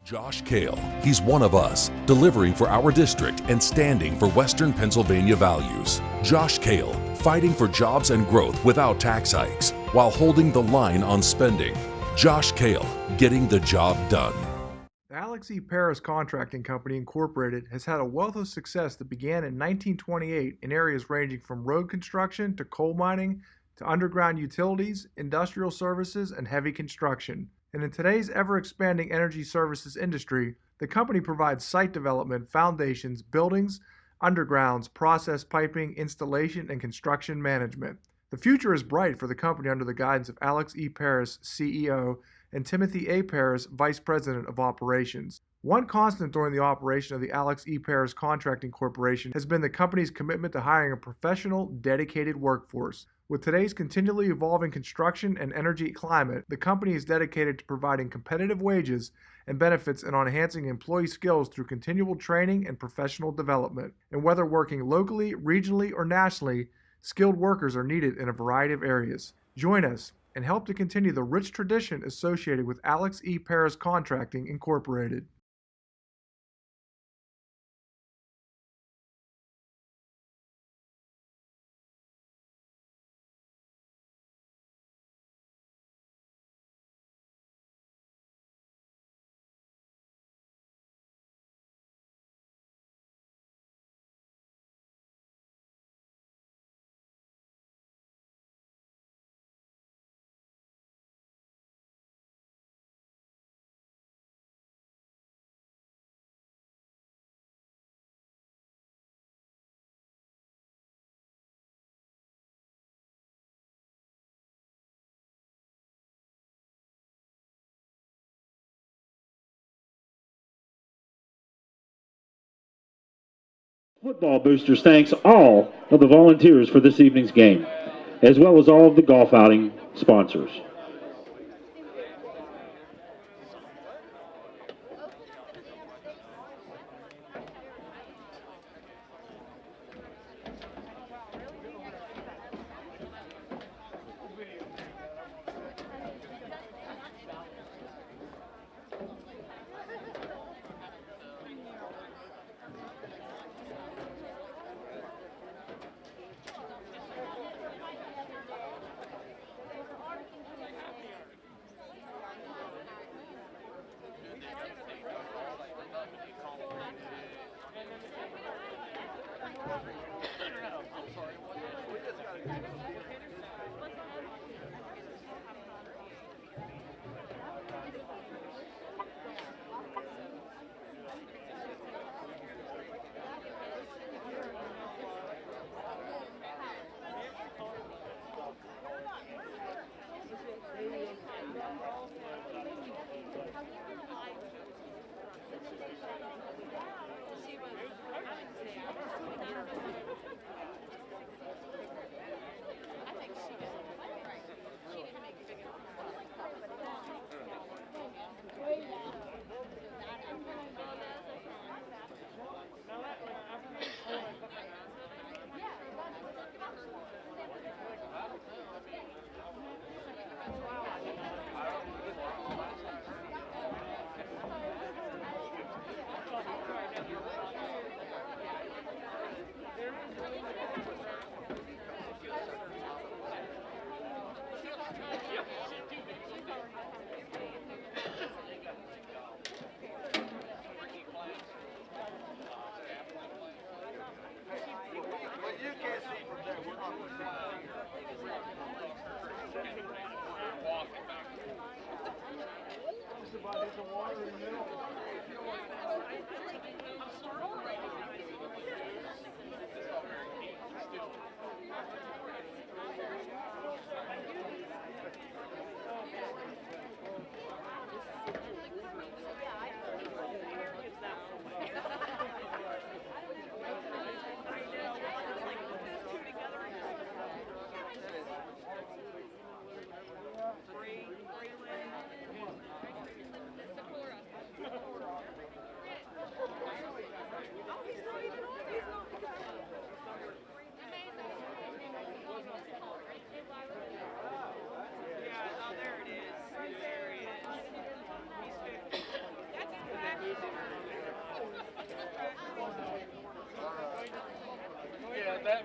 Speaker 2: Josh Kale, he's one of us, delivering for our district and standing for Western Pennsylvania values. Josh Kale, fighting for jobs and growth without tax hikes, while holding the line on spending. Josh Kale, getting the job done.
Speaker 4: The Alex E. Paris Contracting Company Incorporated has had a wealth of success that began in 1928 in areas ranging from road construction to coal mining to underground utilities, industrial services, and heavy construction. And in today's ever-expanding energy services industry, the company provides site development, foundations, buildings, undergrounds, process piping, installation, and construction management. The future is bright for the company under the guidance of Alex E. Paris, CEO, and Timothy A. Paris, Vice President of Operations. One constant during the operation of the Alex E. Paris Contracting Corporation has been the company's commitment to hiring a professional, dedicated workforce. With today's continually evolving construction and energy climate, the company is dedicated to providing competitive wages and benefits and on enhancing employee skills through continual training and professional development. And whether working locally, regionally, or nationally, skilled workers are needed in a variety of areas. Join us and help to continue the rich tradition associated with Alex E. Paris Contracting Incorporated.
Speaker 1: Football Boosters thanks all of the volunteers for this evening's game, as well as all of the golf outing sponsors.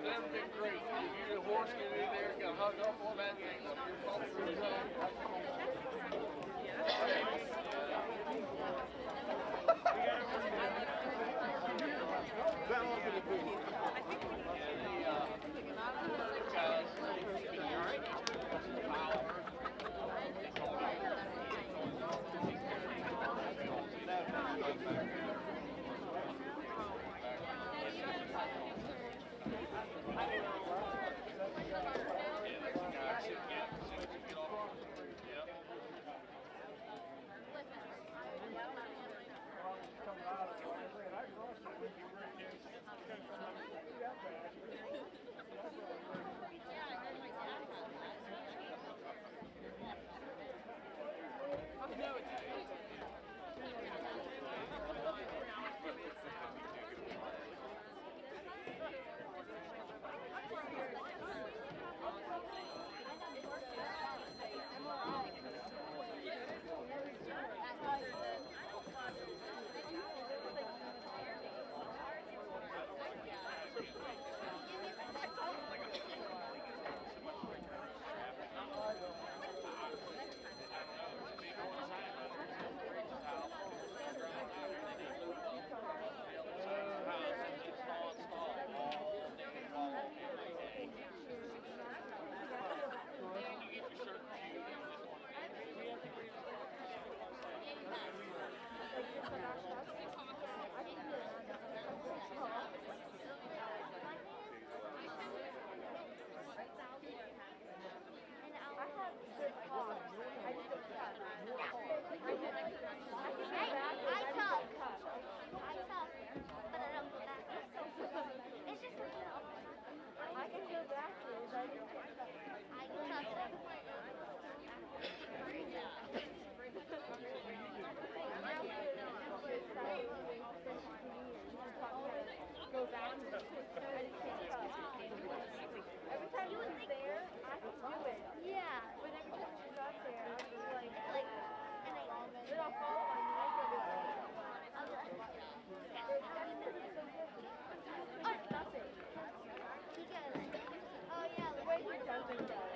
Speaker 3: Never been great. You the horse get in there, got hung up on that thing. You're both through the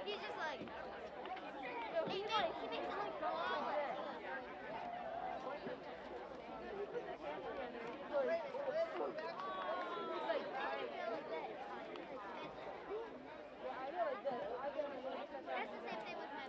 Speaker 8: He's just like, he makes it like flawless. That's the same thing with my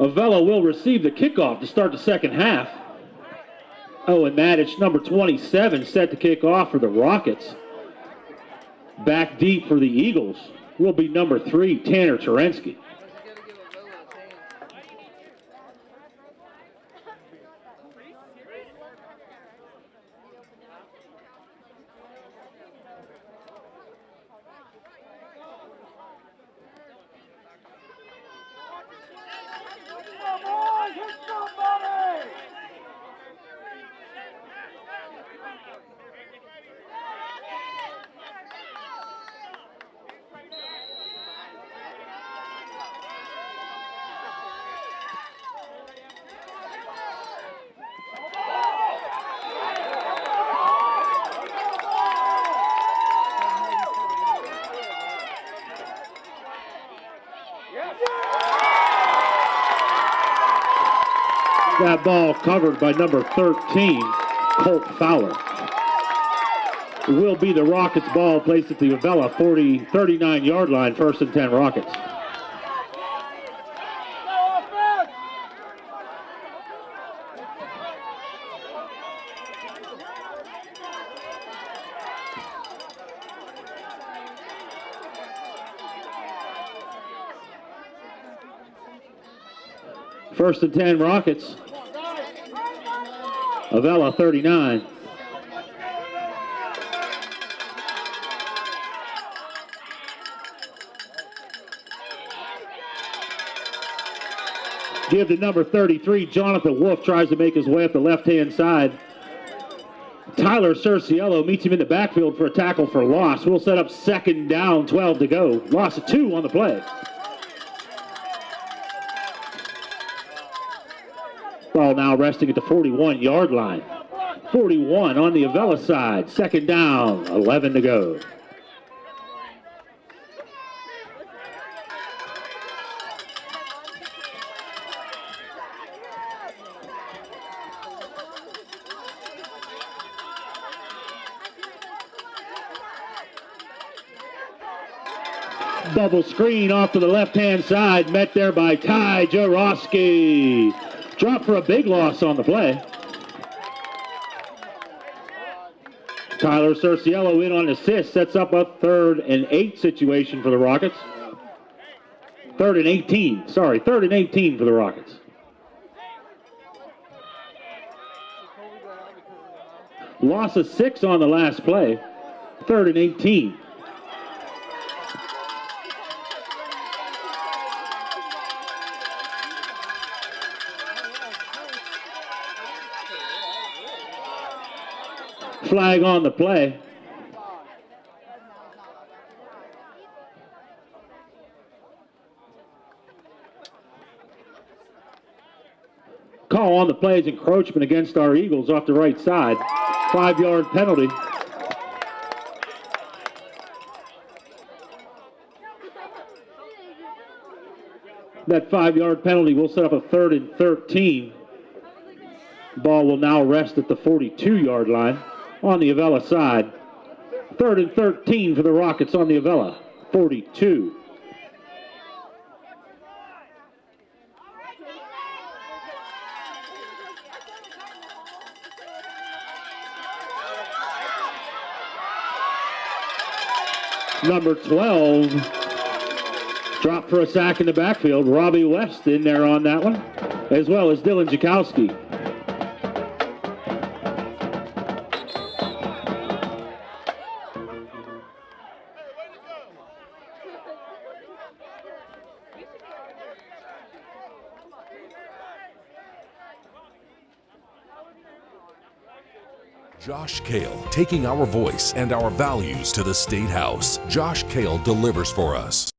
Speaker 1: Avella will receive the kickoff to start the second half. Owen Maddich, number 27, set to kick off for the Rockets. Back deep for the Eagles will be number 3, Tanner Terensky. That ball covered by number 13, Colt Fowler. It will be the Rockets ball placed at the Avella 39-yard line, 1st and 10 Rockets. First and 10 Rockets. Avella 39. Give to number 33, Jonathan Wolf tries to make his way up the left-hand side. Tyler Cerciello meets him in the backfield for a tackle for loss. We'll set up second down, 12 to go. Loss of 2 on the play. Ball now resting at the 41-yard line. 41 on the Avella side. Second down, 11 to go. Double screen off to the left-hand side, met there by Ty Jarosky. Drop for a big loss on the play. Tyler Cerciello in on assist, sets up a 3rd and 8 situation for the Rockets. 3rd and 18 for the Rockets. Loss of 6 on the last play. 3rd and 18. Flag on the play. Call on the play is encroachment against our Eagles off the right side. 5-yard penalty. That 5-yard penalty will set up a 3rd and 13. Ball will now rest at the 42-yard line on the Avella side. 3rd and 13 for the Rockets on the Avella 42. Number 12 dropped for a sack in the backfield. Robbie West in there on that one, as well as Dylan Jakowski.
Speaker 2: Josh Kale, taking our voice and our values to the State House. Josh Kale delivers for us.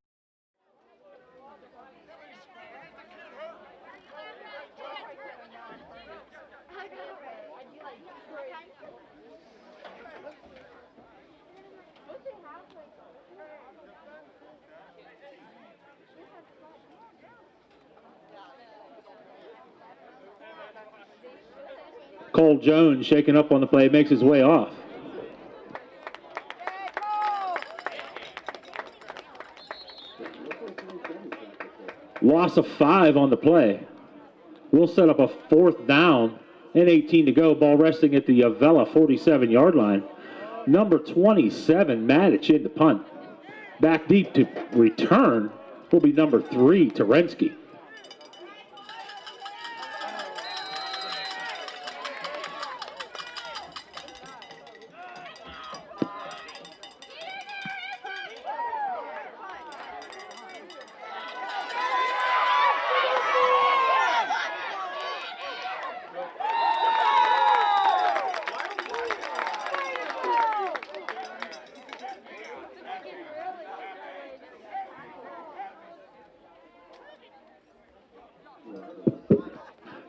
Speaker 1: Cole Jones shaking up on the play, makes his way off. Loss of 5 on the play. We'll set up a 4th down and 18 to go. Ball resting at the Avella 47-yard line. Number 27, Matic in the punt. Back deep to return will be number 3, Terensky.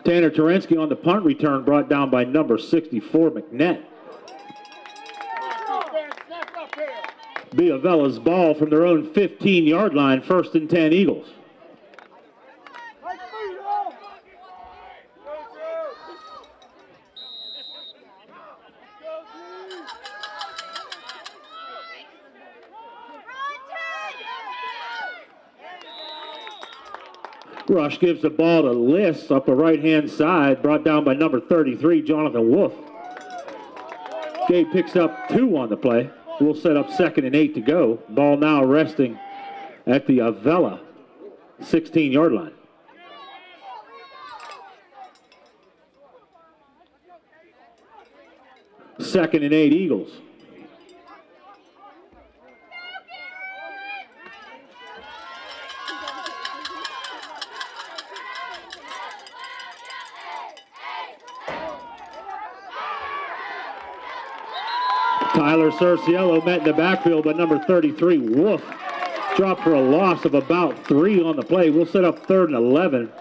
Speaker 1: Tanner Terensky on the punt return, brought down by number 64, McNett. Be Avella's ball from their own 15-yard line, 1st and 10 Eagles. Rush gives the ball to Liss up the right-hand side, brought down by number 33, Jonathan Wolf. Gabe picks up 2 on the play. We'll set up 2nd and 8 to go. Ball now resting at the Avella 16-yard line. Second and 8 Eagles. Tyler Cerciello met in the backfield by number 33, Wolf. Dropped for a loss of about 3 on the play. We'll set up 3rd and 11.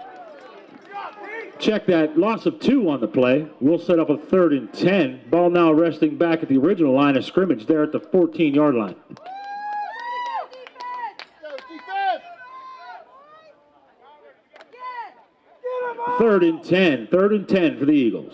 Speaker 1: Check that, loss of 2 on the play. We'll set up a 3rd and 10. Ball now resting back at the original line of scrimmage there at the 14-yard line. Third and 10 for the Eagles.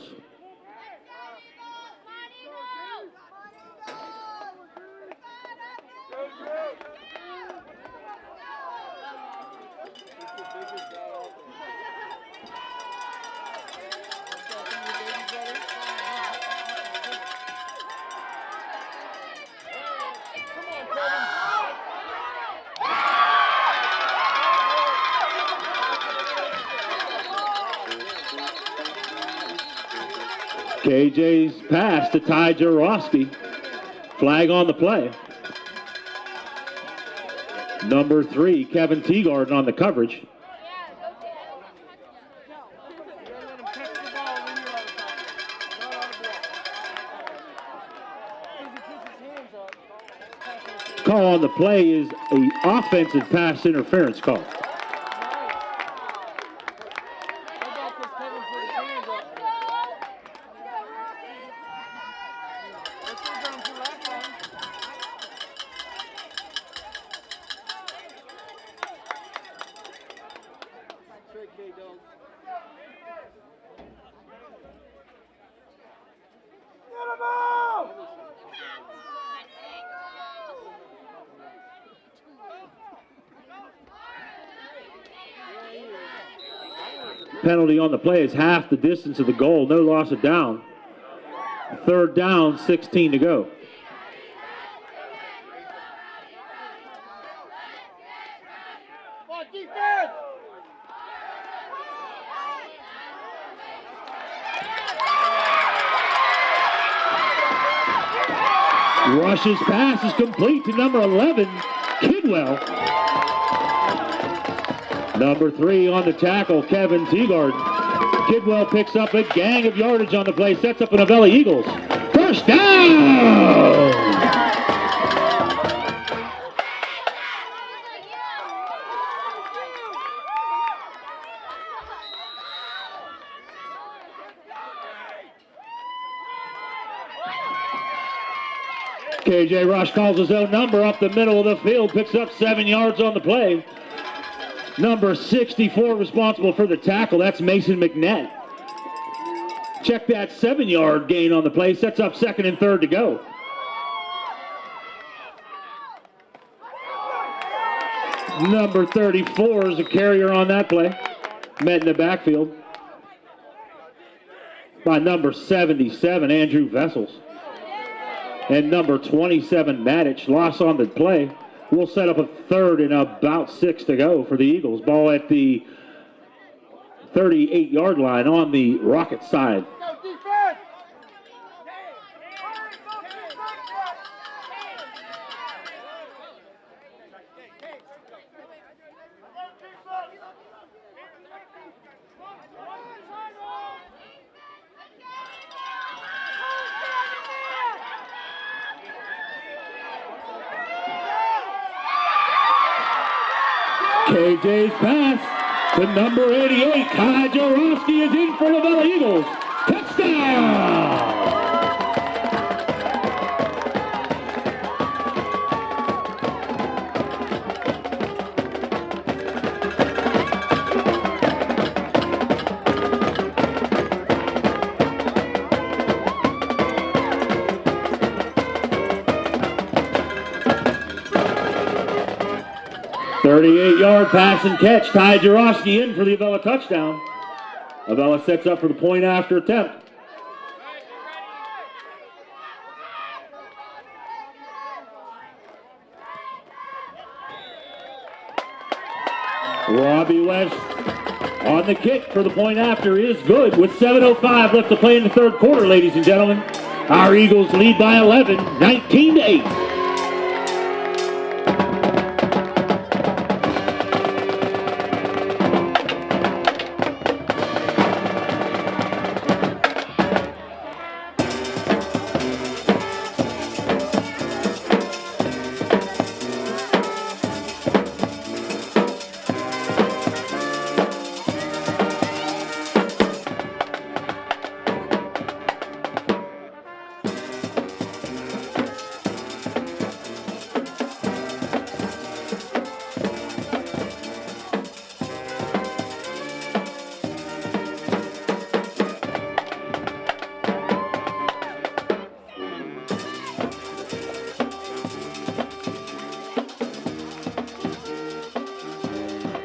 Speaker 1: KJ's pass to Ty Jarowski. Flag on the play. Number 3, Kevin Teagarden on the coverage. Call on the play is an offensive pass interference call. Penalty on the play is half the distance of the goal. No loss of down. 3rd down, 16 to go. Rush's pass is complete to number 11, Kidwell. Number 3 on the tackle, Kevin Teagarden. Kidwell picks up a gang of yardage on the play, sets up an Avella Eagles. First down! KJ Rush calls his own number up the middle of the field, picks up 7 yards on the play. Number 64 responsible for the tackle, that's Mason McNett. Check that 7-yard gain on the play, sets up 2nd and 3rd to go. Number 34 is a carrier on that play. Met in the backfield. by number 77, Andrew Vessels. And number 27, Matic. Loss on the play. We'll set up a third and about 6 to go for the Eagles. Ball at the 38-yard line on the Rocket side.
Speaker 5: Go defense!
Speaker 1: KJ's pass to number 88. Kai Jarowski is in for the Avella Eagles. Touchdown! 38-yard pass and catch. Ty Jarowski in for the Avella touchdown. Avella sets up for the point after attempt. Robbie West on the kick for the point after is good with 7:05 left to play in the third quarter, ladies and gentlemen. Our Eagles lead by 11, 19-8.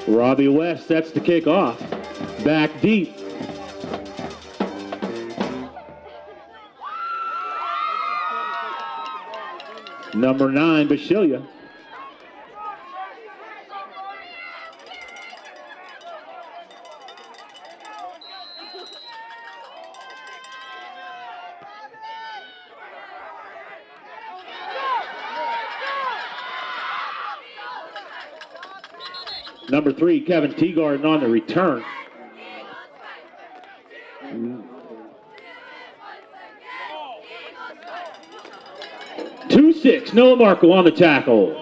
Speaker 1: Robbie West sets the kick off. Back deep. Number 9, Bashilia. Number 3, Kevin Teagarden on the return. Two 6, Noah Marco on the tackle.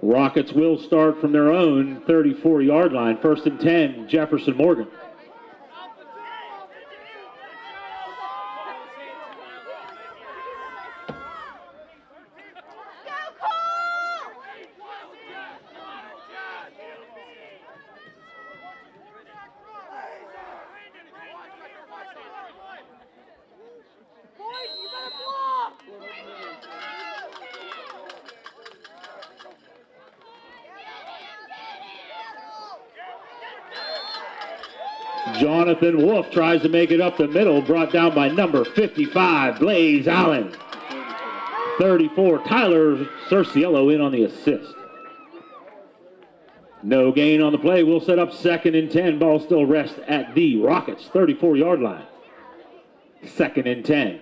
Speaker 1: Rockets will start from their own 34-yard line. 1st and 10, Jefferson-Morgan. Jonathan Wolf tries to make it up the middle, brought down by number 55, Blaze Allen. 34, Tyler Cerciello in on the assist. No gain on the play. We'll set up 2nd and 10. Ball still rests at the Rockets' 34-yard line. 2nd and 10.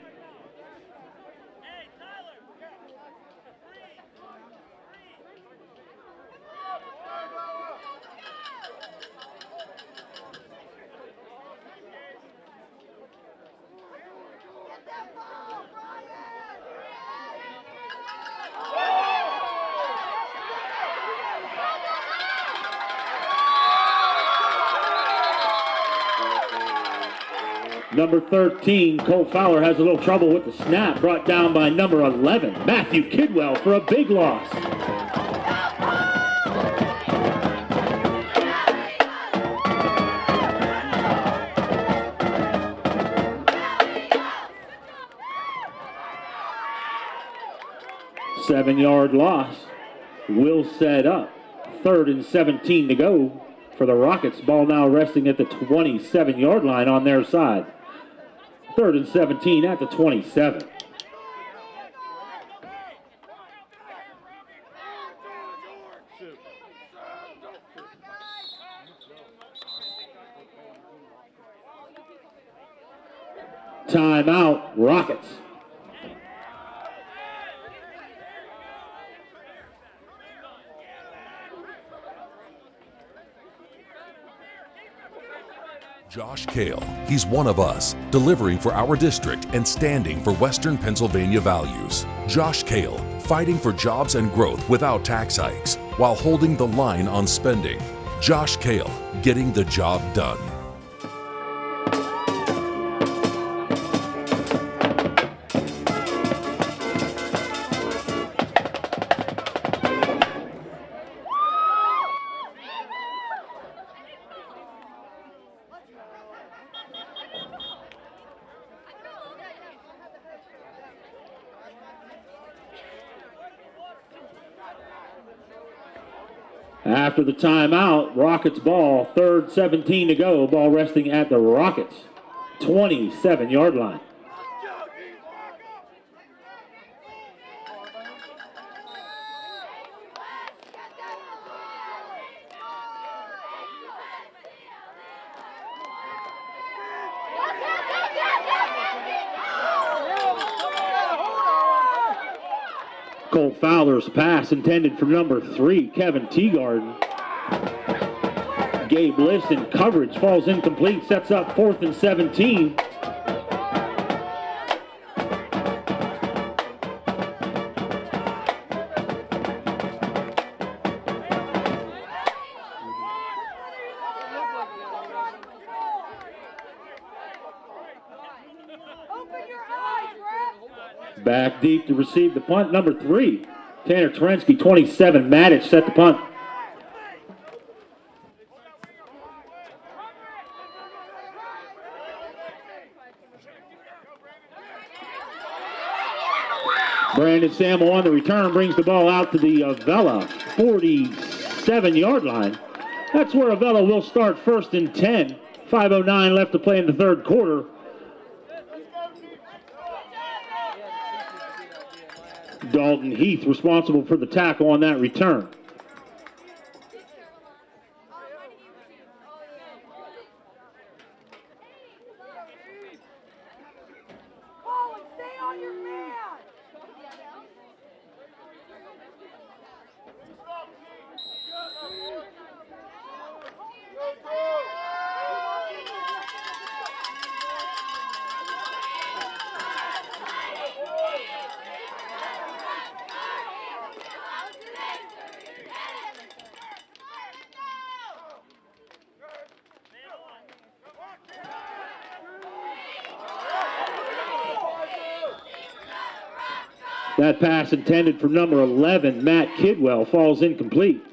Speaker 1: Number 13, Cole Fowler has a little trouble with the snap, brought down by number 11, Matthew Kidwell, for a big loss. Seven-yard loss will set up. 3rd and 17 to go for the Rockets. Ball now resting at the 27-yard line on their side. 3rd and 17 at the 27. Timeout, Rockets.
Speaker 2: Josh Kale, he's one of us, delivering for our district and standing for Western Pennsylvania values. Josh Kale, fighting for jobs and growth without tax hikes, while holding the line on spending. Josh Kale, getting the job done.
Speaker 1: After the timeout, Rockets ball, 3rd, 17 to go. Ball resting at the Rockets, 27-yard line. Colt Fowler's pass intended for number 3, Kevin Teagarden. Gabe Liss in coverage, falls incomplete, sets up 4th and 17. Back deep to receive the punt, number 3. Tanner Terensky, 27. Matic set the punt. Brandon Sammo on the return brings the ball out to the Avella 47-yard line. That's where Avella will start 1st and 10. 5:09 left to play in the 3rd quarter. Dalton Heath responsible for the tackle on that return. That pass intended for number 11, Matt Kidwell, falls incomplete.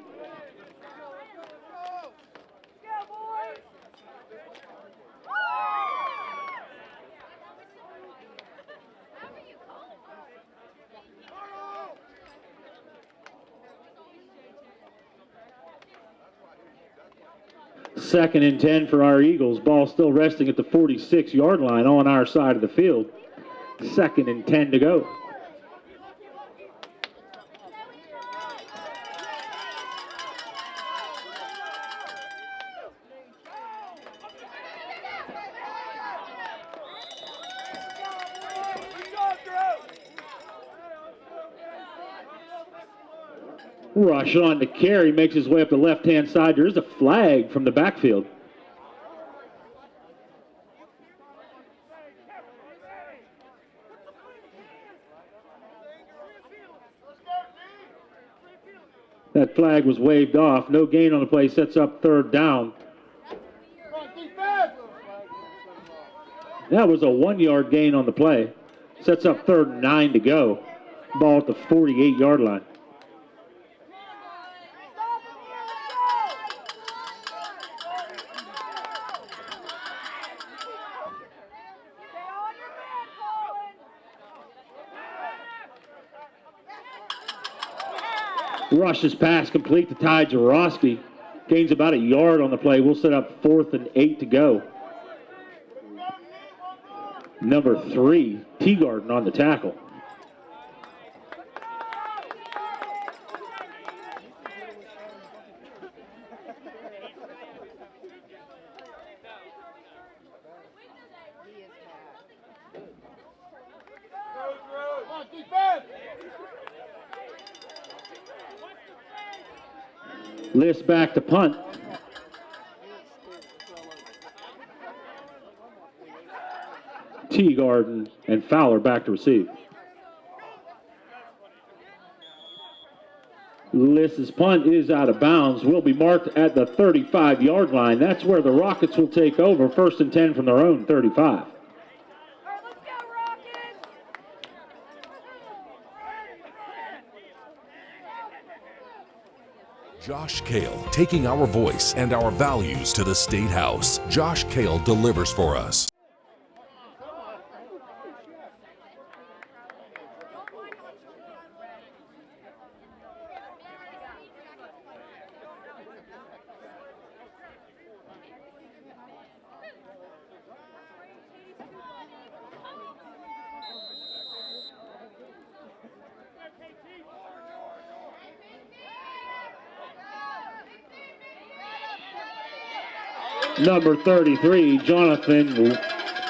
Speaker 1: Second and 10 for our Eagles. Ball still resting at the 46-yard line on our side of the field. 2nd and 10 to go. Rush on to carry, makes his way up the left-hand side. There is a flag from the backfield. That flag was waved off. No gain on the play, sets up 3rd down. That was a 1-yard gain on the play. Sets up 3rd and 9 to go. Ball at the 48-yard line. Rush's pass complete to Ty Jarosky. Gains about a yard on the play. We'll set up 4th and 8 to go. Number 3, Teagarden on the tackle. List back to punt. Teagarden and Fowler back to receive. List's punt is out of bounds. Will be marked at the 35-yard line. That's where the Rockets will take over. 1st and 10 from their own 35.
Speaker 2: Josh Kale, taking our voice and our values to the State House. Josh Kale delivers for us.
Speaker 1: Number 33, Jonathan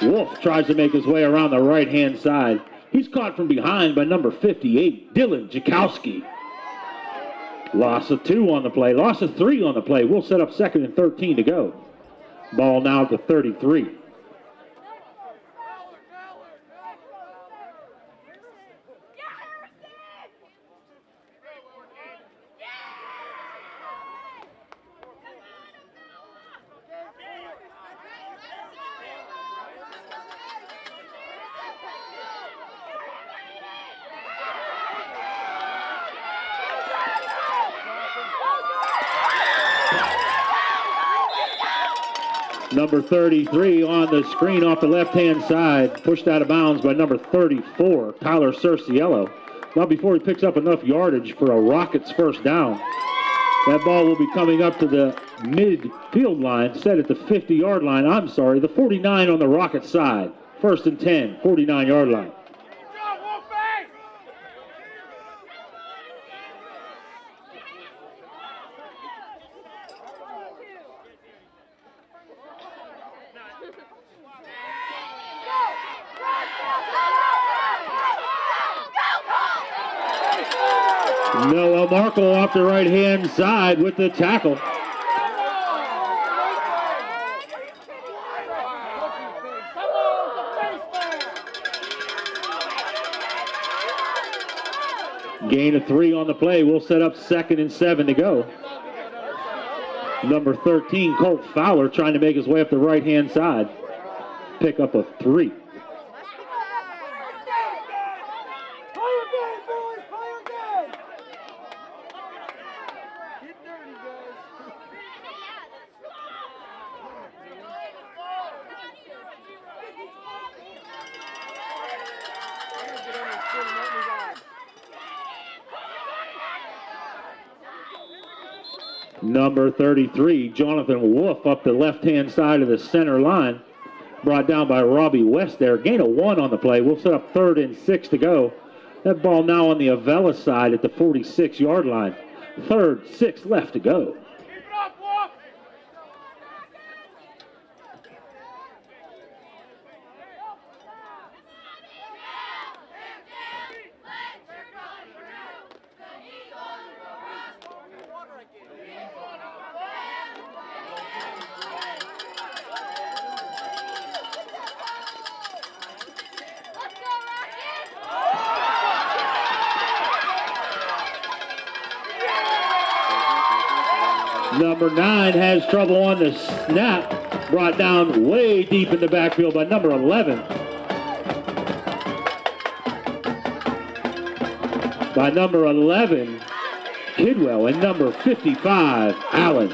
Speaker 1: Wolf, tries to make his way around the right-hand side. He's caught from behind by number 58, Dylan Jakowski. Loss of 2 on the play, loss of 3 on the play. We'll set up 2nd and 13 to go. Ball now at the 33. Number 33 on the screen off the left-hand side, pushed out of bounds by number 34, Tyler Cerciello. Not before he picks up enough yardage for a Rockets first down. That ball will be coming up to the midfield line, set at the 50-yard line. I'm sorry, the 49 on the Rockets side. 1st and 10, 49-yard line. Noah Markle off the right-hand side with the tackle. Gain of 3 on the play. We'll set up 2nd and 7 to go. Number 13, Colt Fowler, trying to make his way up the right-hand side. Pick up a 3. Number 33, Jonathan Wolf, up the left-hand side of the center line. Brought down by Robbie West there. Gain of 1 on the play. We'll set up 3rd and 6 to go. That ball now on the Avella side at the 46-yard line. 3rd, 6 left to go. Number 9 has trouble on the snap. Brought down way deep in the backfield by number 11. By number 11, Kidwell, and number 55, Allen.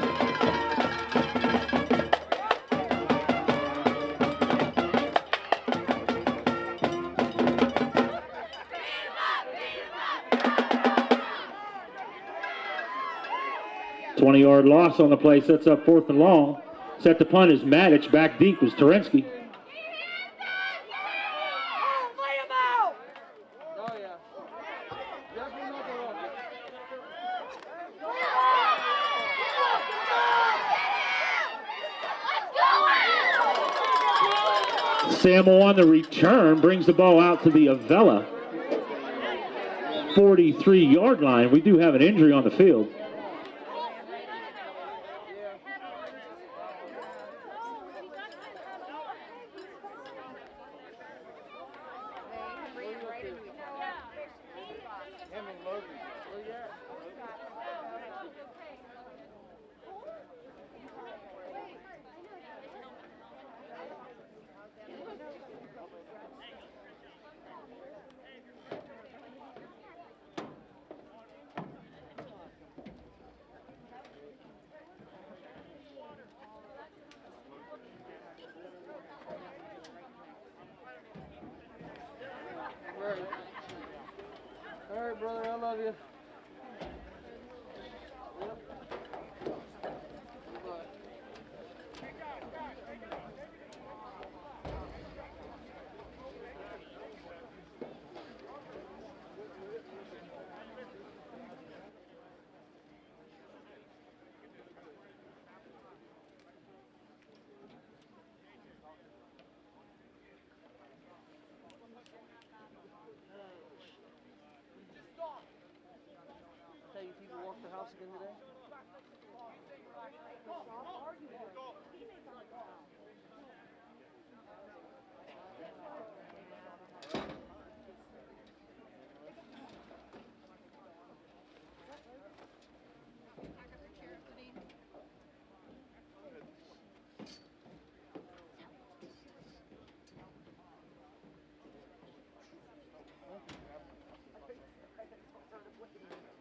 Speaker 1: 20-yard loss on the play, sets up 4th and long. Set to punt is Matic. Back deep is Terensky.
Speaker 3: Oh, yeah. Definitely not the wrong.
Speaker 1: Samuel on the return brings the ball out to the Avella 43-yard line. We do have an injury on the field.
Speaker 3: All right, brother, I love you. Tell you people walk the house again today?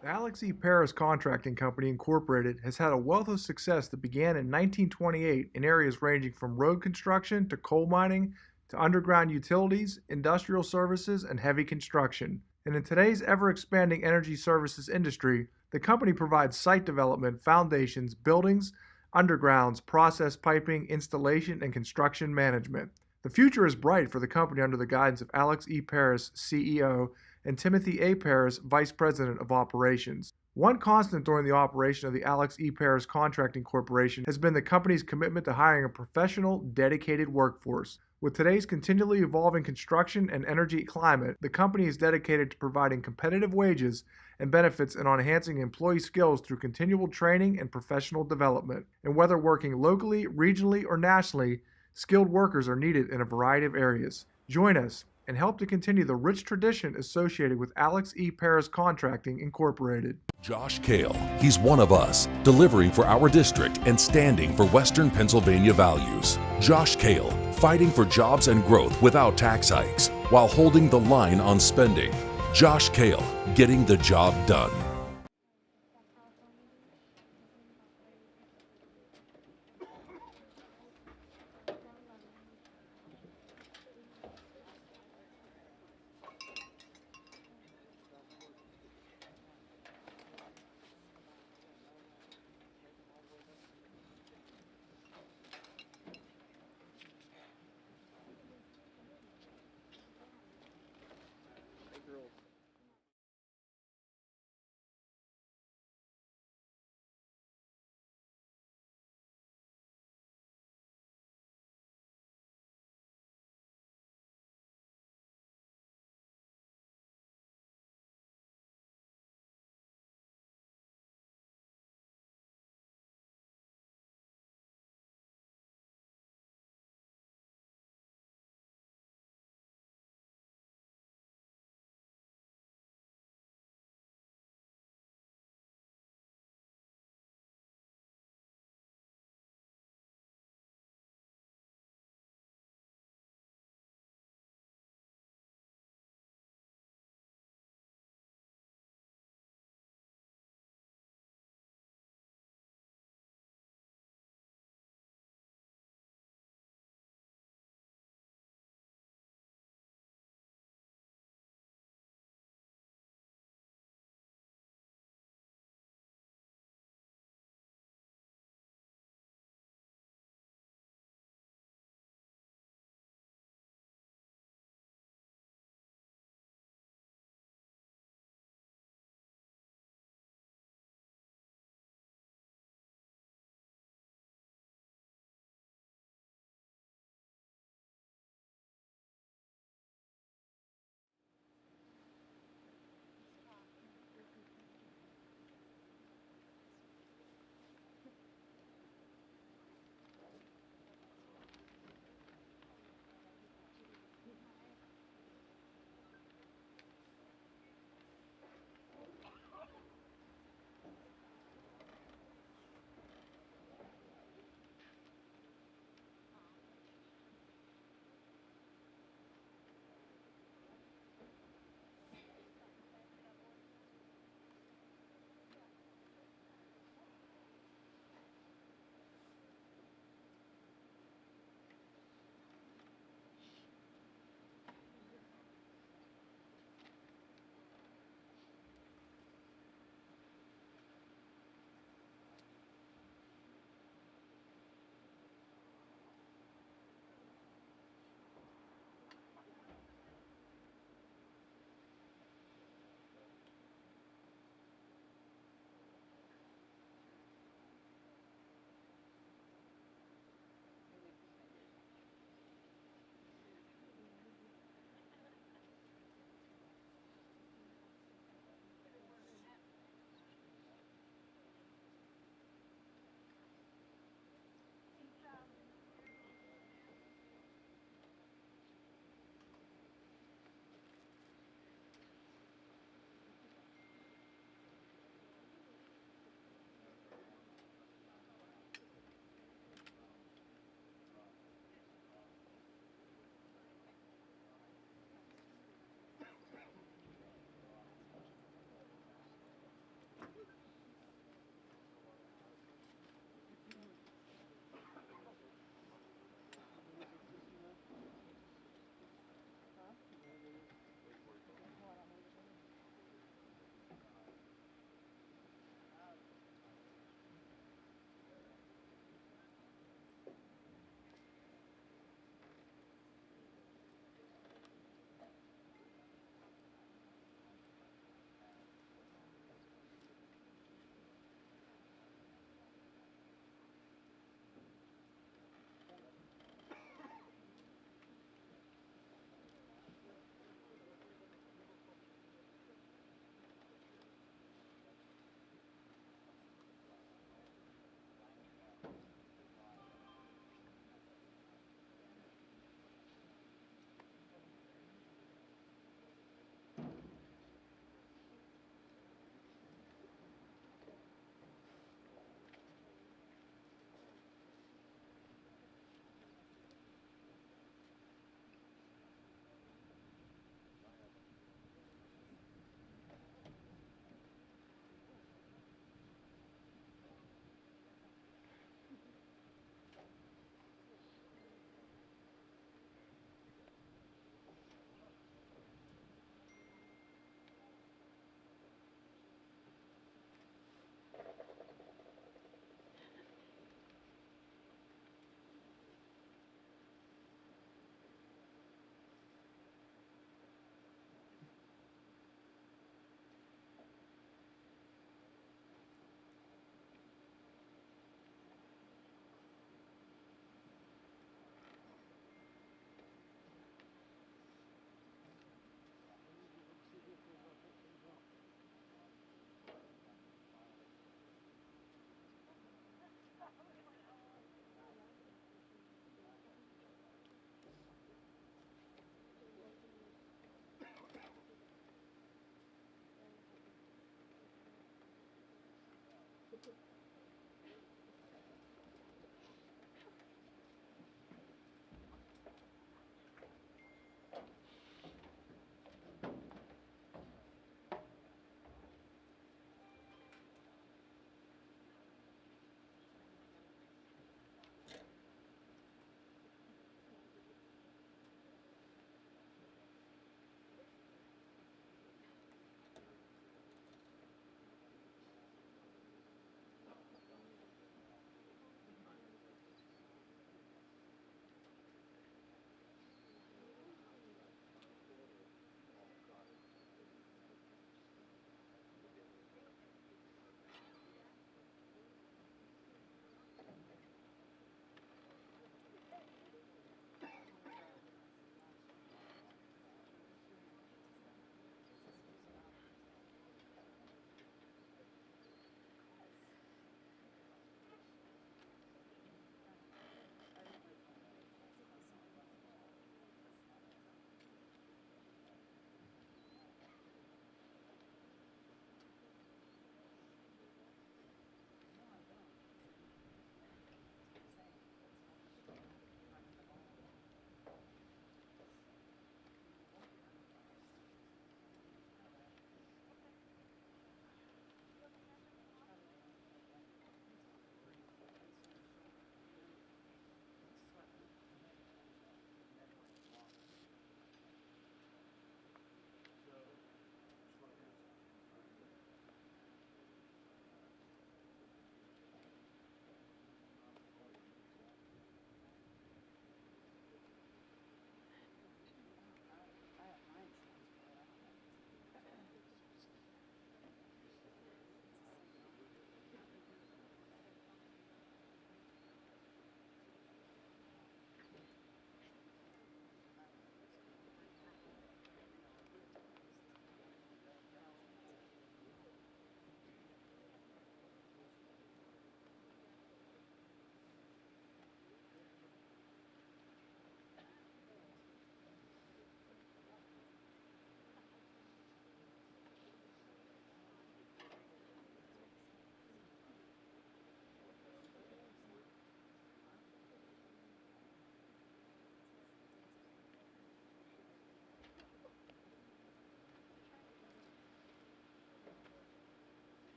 Speaker 4: The Alex E. Paris Contracting Company Incorporated has had a wealth of success that began in 1928 in areas ranging from road construction to coal mining to underground utilities, industrial services, and heavy construction. And in today's ever-expanding energy services industry, the company provides site development, foundations, buildings, undergrounds, process piping, installation, and construction management. The future is bright for the company under the guidance of Alex E. Paris, CEO, and Timothy A. Paris, Vice President of Operations. One constant during the operation of the Alex E. Paris Contracting Corporation has been the company's commitment to hiring a professional, dedicated workforce. With today's continually evolving construction and energy climate, the company is dedicated to providing competitive wages and benefits and on enhancing employee skills through continual training and professional development. And whether working locally, regionally, or nationally, skilled workers are needed in a variety of areas. Join us and help to continue the rich tradition associated with Alex E. Paris Contracting Incorporated.
Speaker 2: Josh Kale, he's one of us, delivering for our district and standing for Western Pennsylvania values. Josh Kale, fighting for jobs and growth without tax hikes, while holding the line on spending. Josh Kale, getting the job done.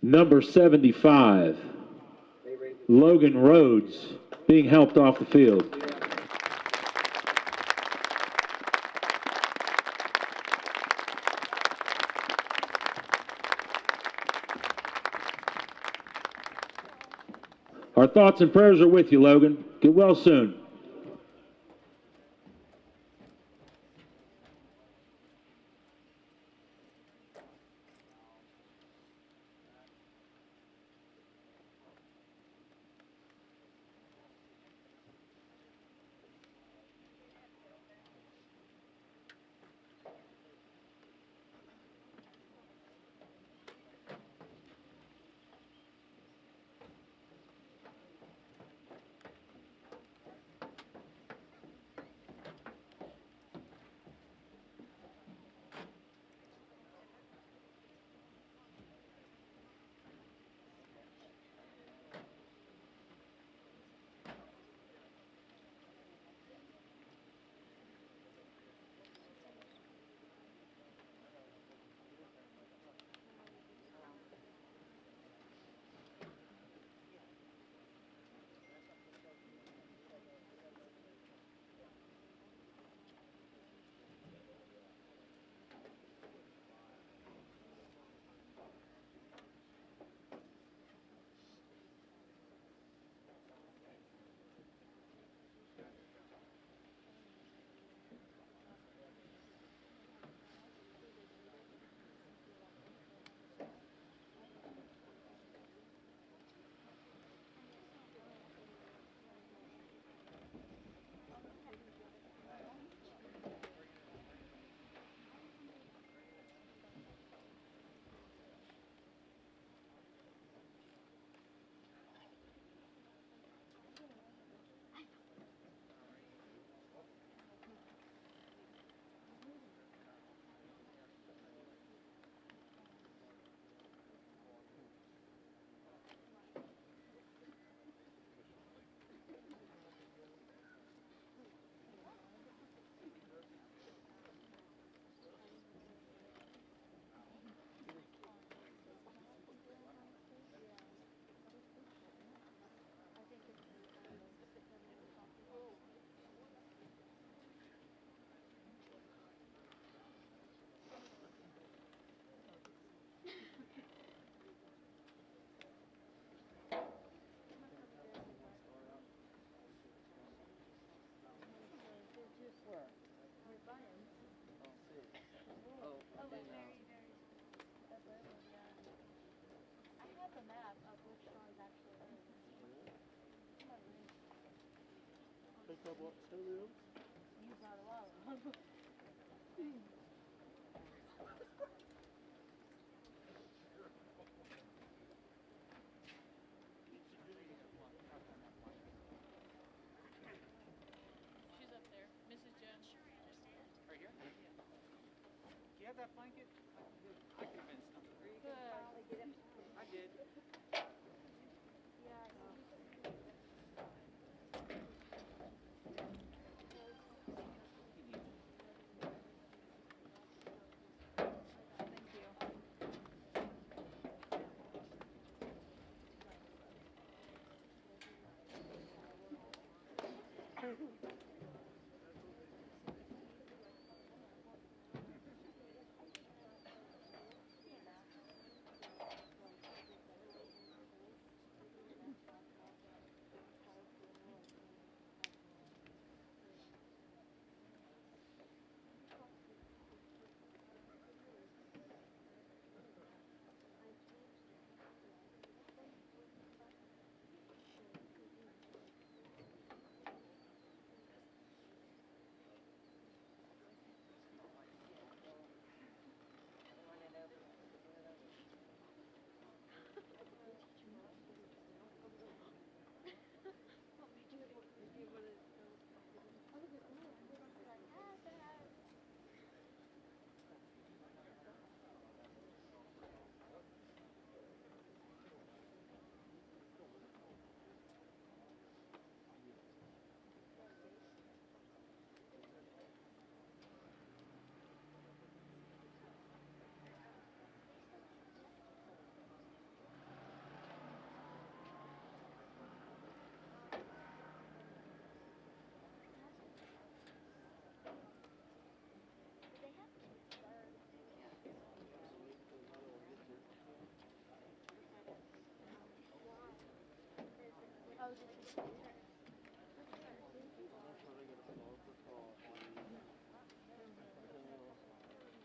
Speaker 1: Number 75, Logan Rhodes, being helped off the field. Our thoughts and prayers are with you, Logan. Get well soon.
Speaker 9: She's up there. Mrs. Jones.
Speaker 3: Right here? Do you have that blanket? I convinced them.
Speaker 9: Good.
Speaker 3: I did.
Speaker 9: Thank you.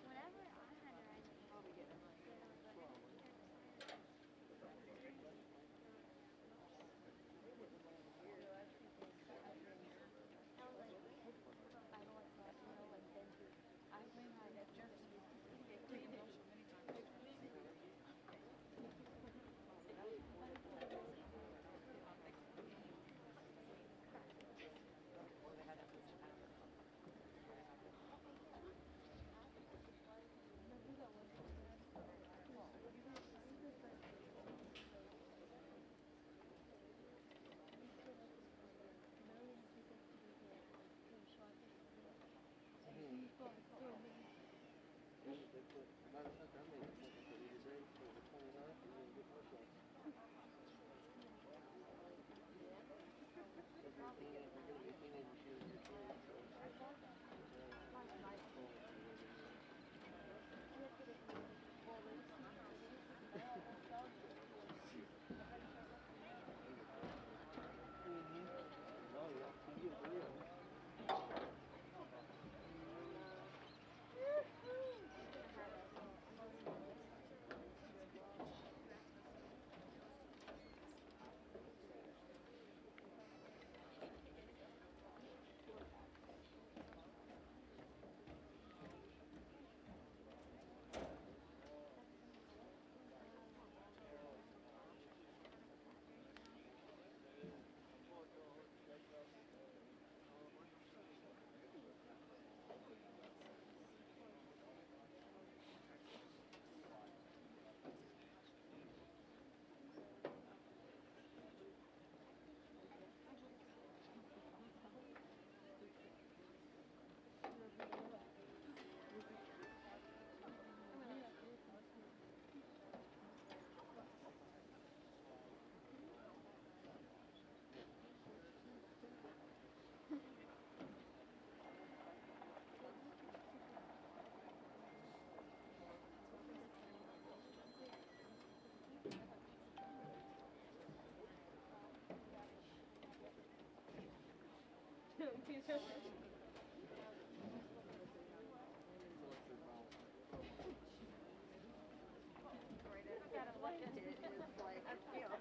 Speaker 8: Whenever I had to ride
Speaker 9: I've been at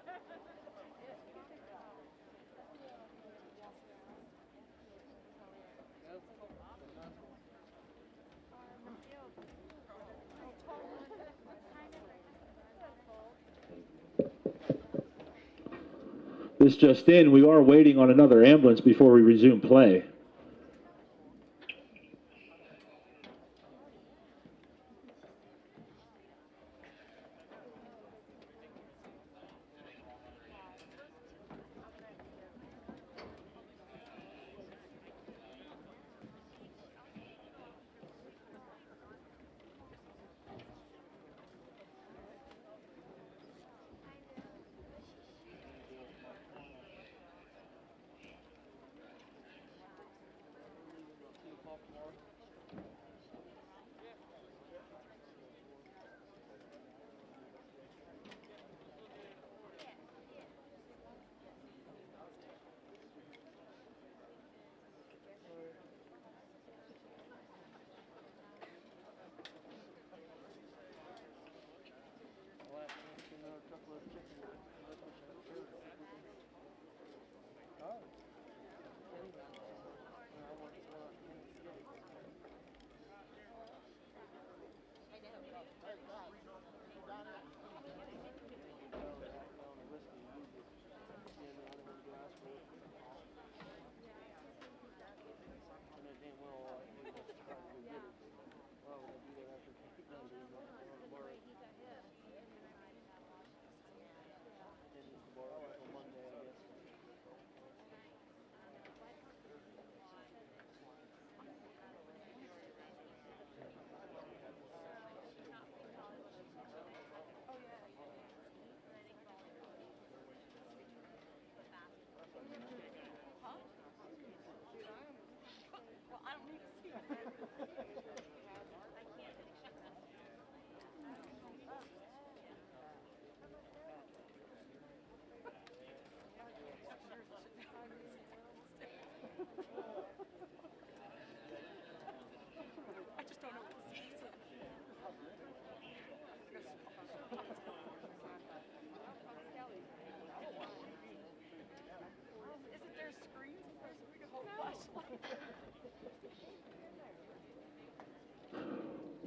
Speaker 9: Jefferson-Morgan.
Speaker 1: This just in, we are waiting on another ambulance before we resume play.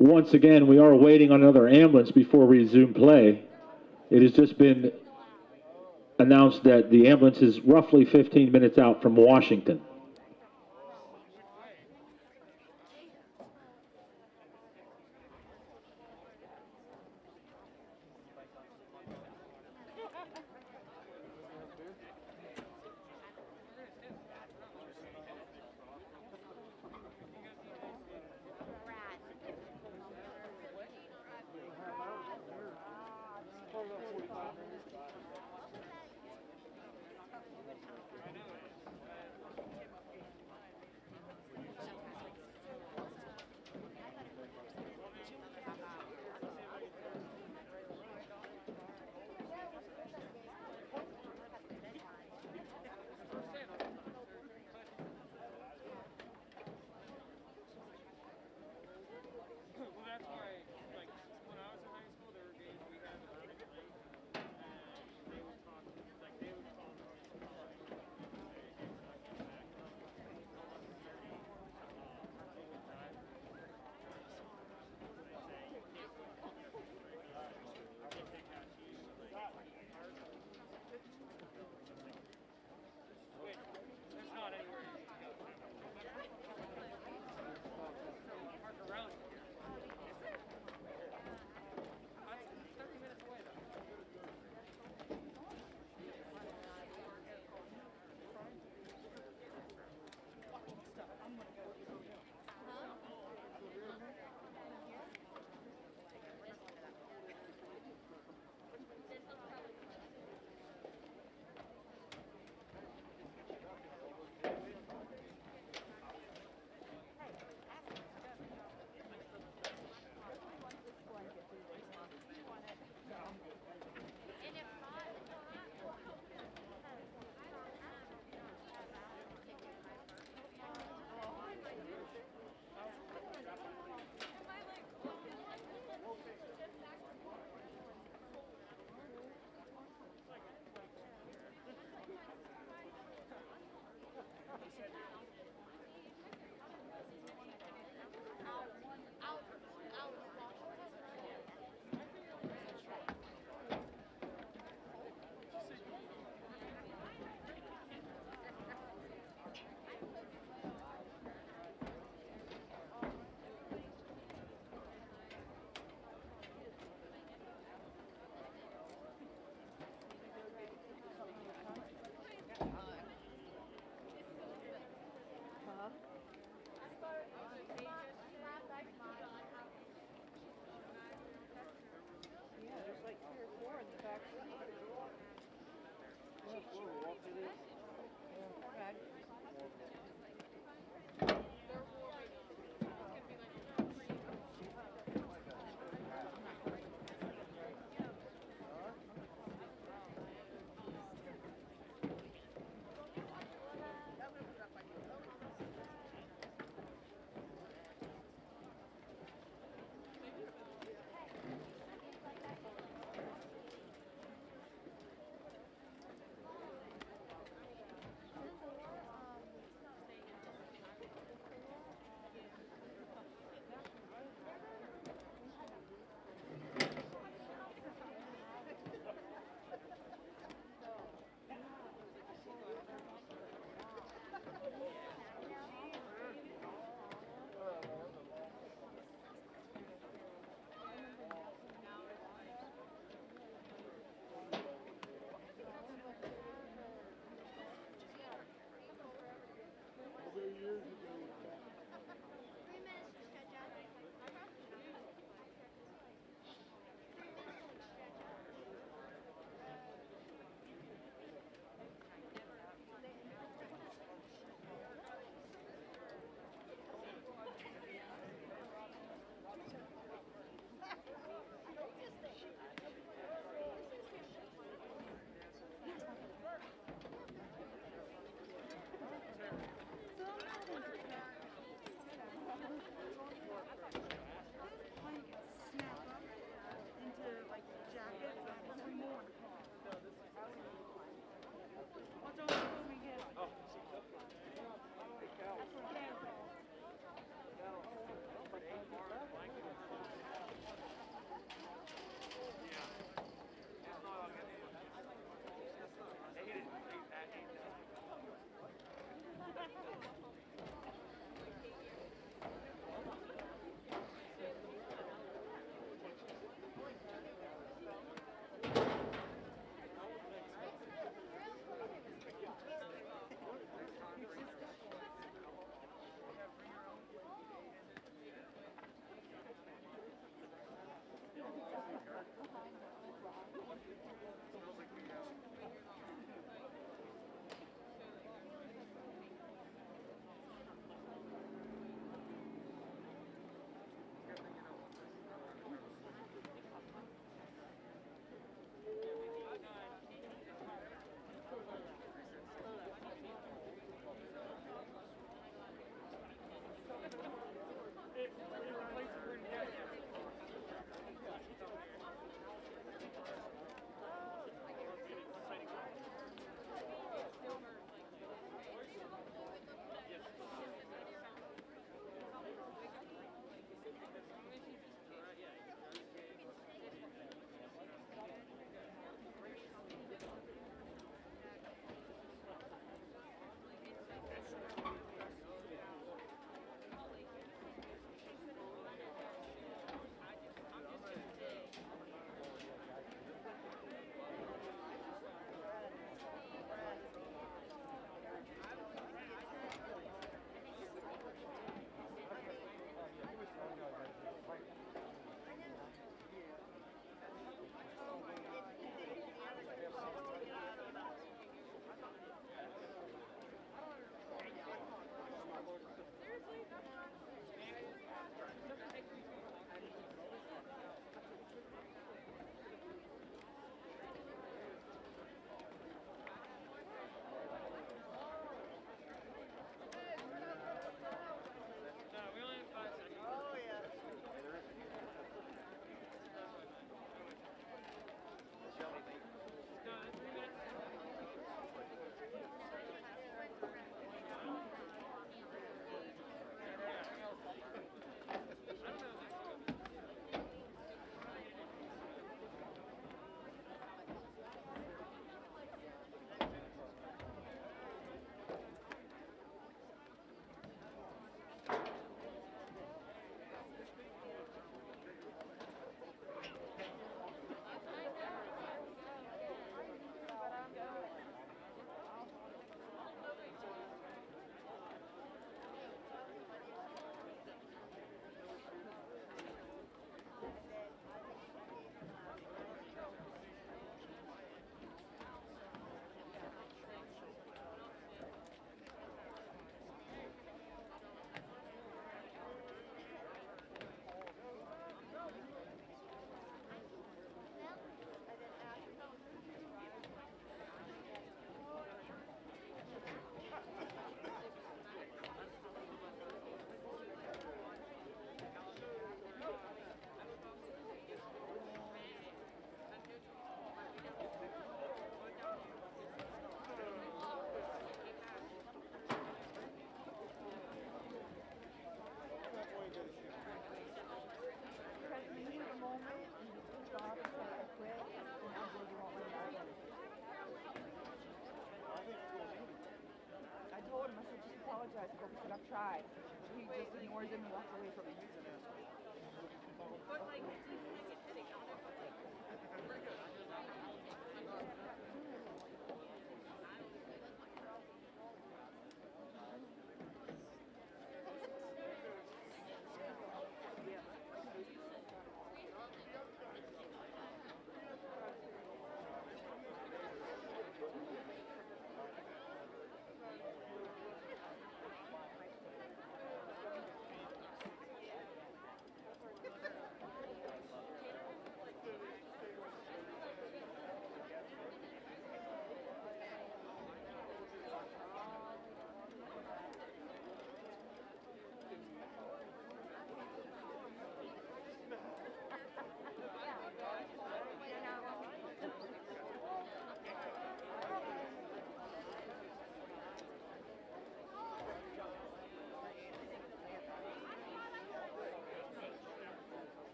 Speaker 1: Once again, we are waiting on another ambulance before we resume play. It has just been announced that the ambulance is roughly 15 minutes out from Washington.
Speaker 9: tries to focus it. I've tried. He just ignores him and walks away from him.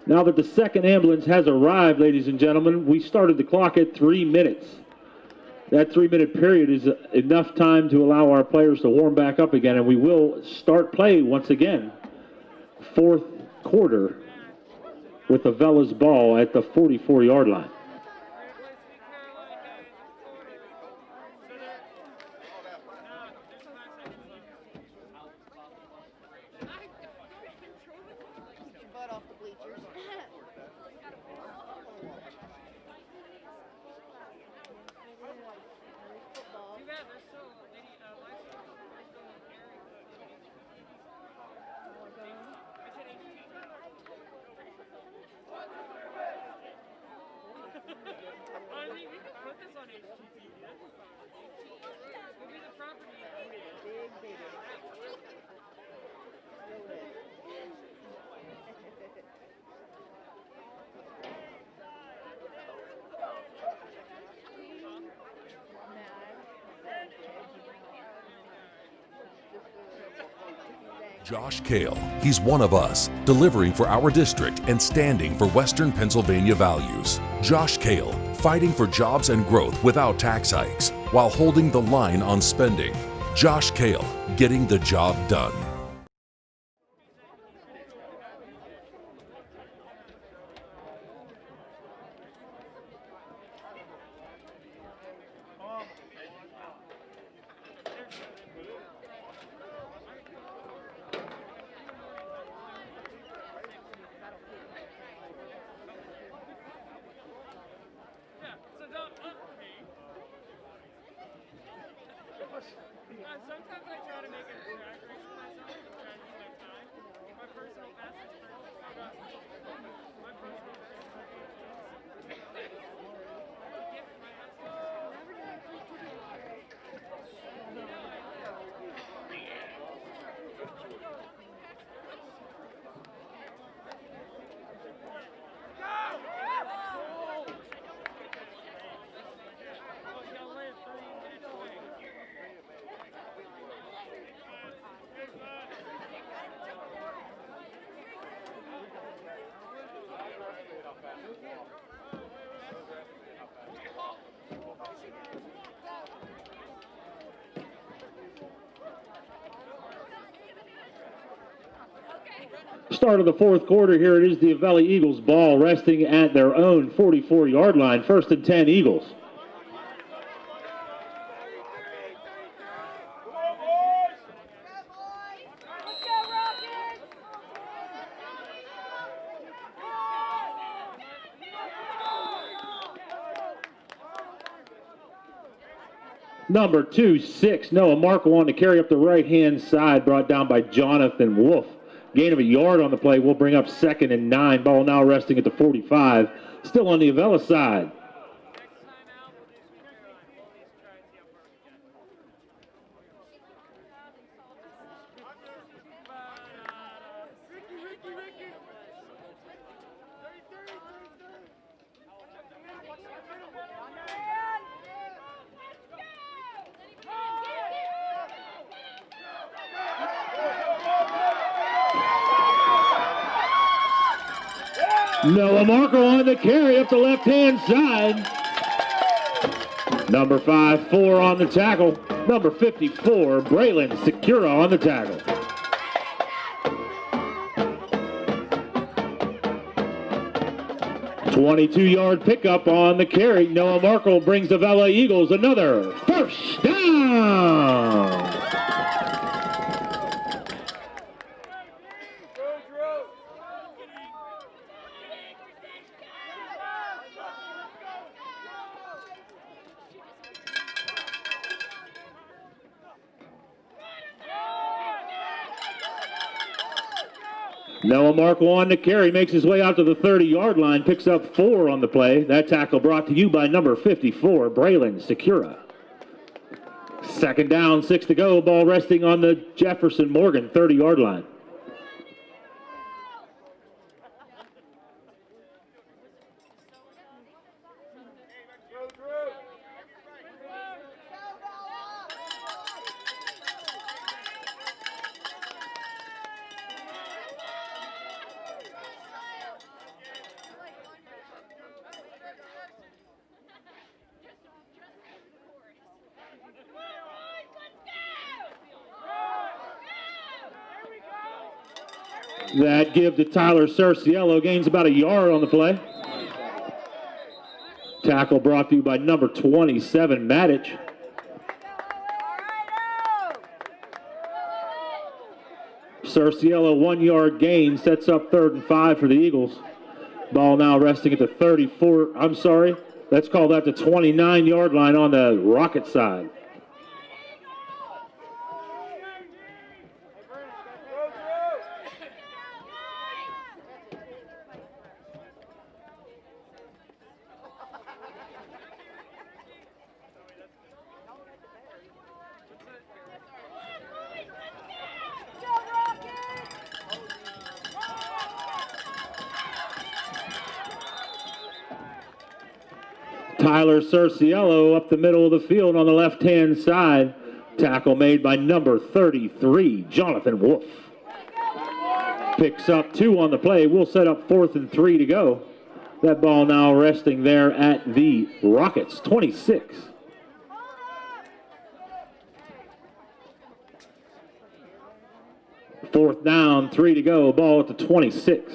Speaker 1: Now that the second ambulance has arrived, ladies and gentlemen, we started the clock at 3 minutes. That 3-minute period is enough time to allow our players to warm back up again, and we will start play once again. Fourth quarter with Avella's ball at the 44-yard line.
Speaker 2: Josh Kale, he's one of us, delivering for our district and standing for Western Pennsylvania values. Josh Kale, fighting for jobs and growth without tax hikes, while holding the line on spending. Josh Kale, getting the job done.
Speaker 3: Sometimes I try to make it a track race with myself and try to use my time. My personal best is my personal
Speaker 1: Start of the fourth quarter here. It is the Avella Eagles ball resting at their own 44-yard line. 1st and 10 Eagles. Number 2-6, Noah Markle on to carry up the right-hand side, brought down by Jonathan Wolf. Gain of a yard on the play will bring up 2nd and 9. Ball now resting at the 45. Still on the Avella side. Noah Markle on the carry up the left-hand side. Number 5-4 on the tackle. Number 54, Braylon Secura on the tackle. "22-yard pickup on the carry. Noah Markle brings the Avella Eagles another first down. Noah Markle on the carry, makes his way out to the 30-yard line, picks up 4 on the play. That tackle brought to you by number 54, Braylon Secura. 2nd down, 6 to go. Ball resting on the Jefferson-Morgan 30-yard line. That give to Tyler Cerciello, gains about a yard on the play. Tackle brought to you by number 27, Matic. Cerciello, 1-yard gain, sets up 3rd and 5 for the Eagles. Ball now resting at the 34, let's call that the 29-yard line on the Rocket side. Tyler Cerciello up the middle of the field on the left-hand side. Tackle made by number 33, Jonathan Wolf. Picks up 2 on the play. We'll set up 4th and 3 to go. That ball now resting there at the Rockets, 26. Fourth down, 3 to go. Ball at the 26.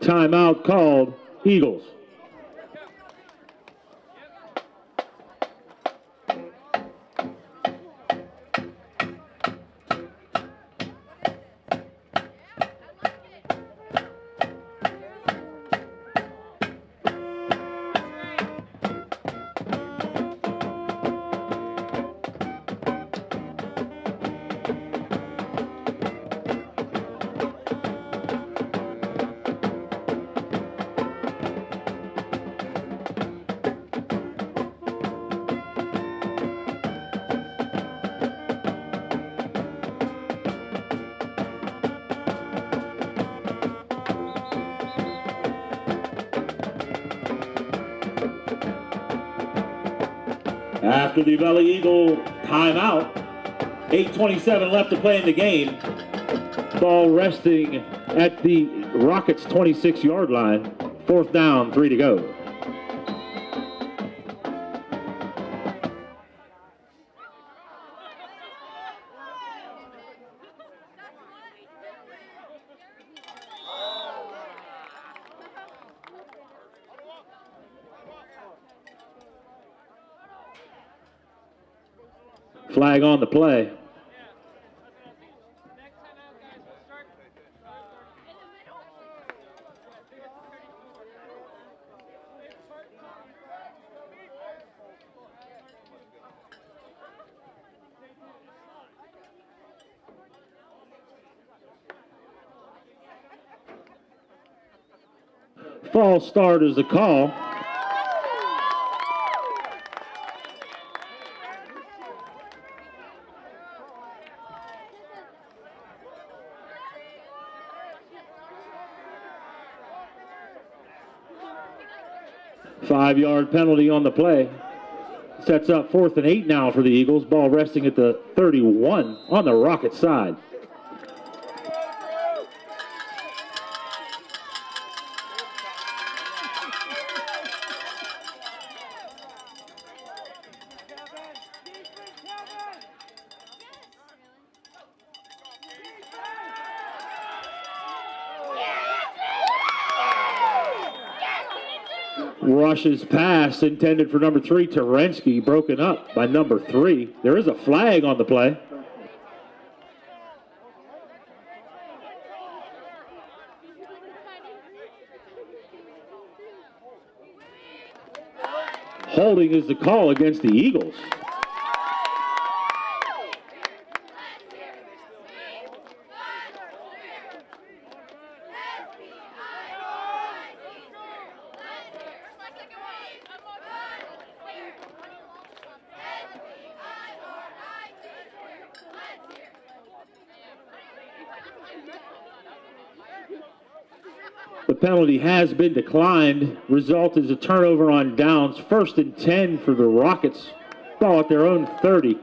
Speaker 1: Timeout called, Eagles. After the Avella Eagle timeout, 8:27 left to play in the game. Ball resting at the Rockets' 26-yard line. 4th down, 3 to go. Flag on the play. False start is the call. Five-yard penalty on the play. Sets up 4th and 8 now for the Eagles. Ball resting at the 31 on the Rocket side. Rush's pass intended for number 3, Terensky, broken up by number 3. There is a flag on the play. Holding is the call against the Eagles. The penalty has been declined. Result is a turnover on downs. 1st and 10 for the Rockets. Ball at their own 30.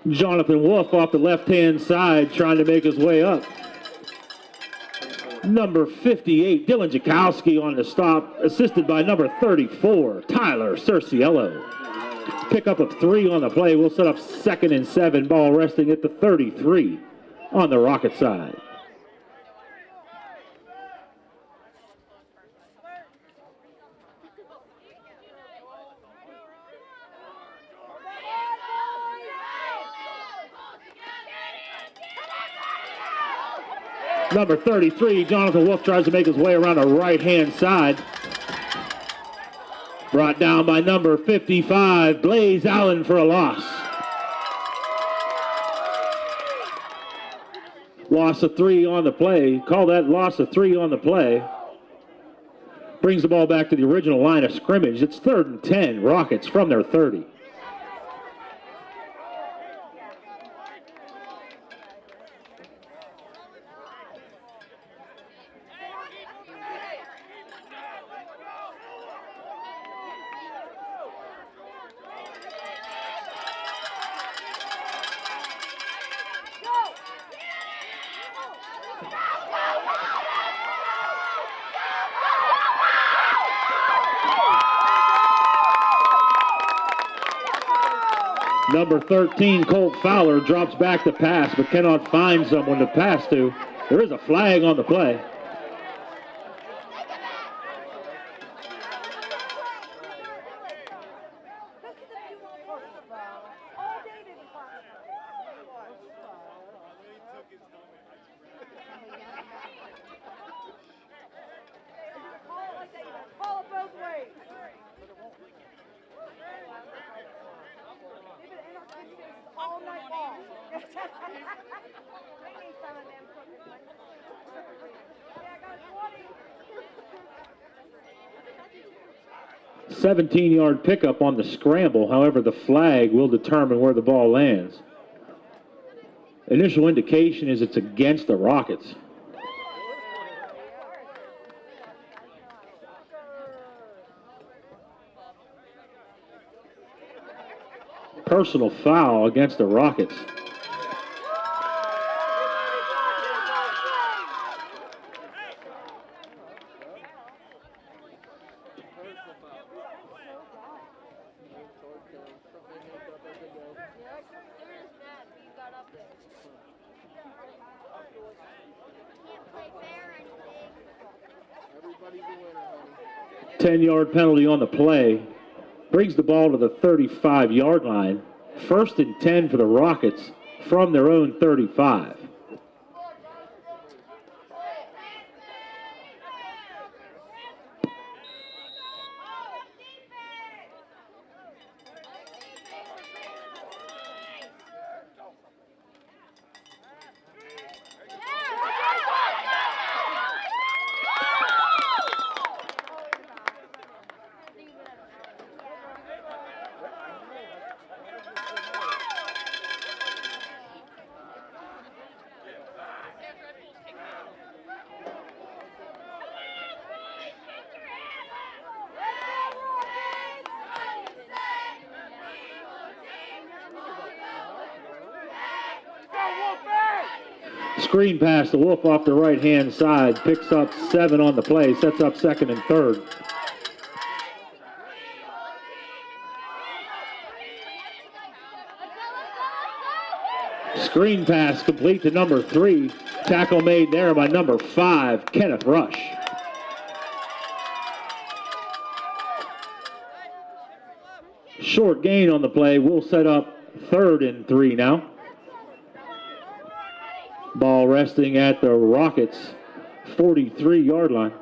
Speaker 1: Jonathan Wolf off the left-hand side trying to make his way up. Number 58, Dylan Jakowski on the stop, assisted by number 34, Tyler Cerciello. Pickup of 3 on the play. We'll set up 2nd and 7. Ball resting at the 33 on the Rocket side. Number 33, Jonathan Wolf tries to make his way around the right-hand side. Brought down by number 55, Blaze Allen, for a loss. Loss of 3 on the play. Call that loss of 3 on the play. Brings the ball back to the original line of scrimmage. It's 3rd and 10, Rockets from their 30. Number 13, Colt Fowler, drops back to pass, but cannot find someone to pass to. There is a flag on the play.
Speaker 9: Call it both ways. All night long. We need some of them cooking ones. Yeah, I got 20.
Speaker 1: 17-yard pickup on the scramble. However, the flag will determine where the ball lands. Initial indication is it's against the Rockets. Personal foul against the Rockets.
Speaker 8: got up there. Can't play fair or anything.
Speaker 5: Everybody's a winner, honey.
Speaker 1: 10-yard penalty on the play. Brings the ball to the 35-yard line. 1st and 10 for the Rockets from their own 35. Screen pass to Wolf off the right-hand side. Picks up 7 on the play. Sets up 2nd and 3rd. Screen pass complete to number 3. Tackle made there by number 5, Kenneth Rush. Short gain on the play. We'll set up 3rd and 3 now. Ball resting at the Rockets' 43-yard line.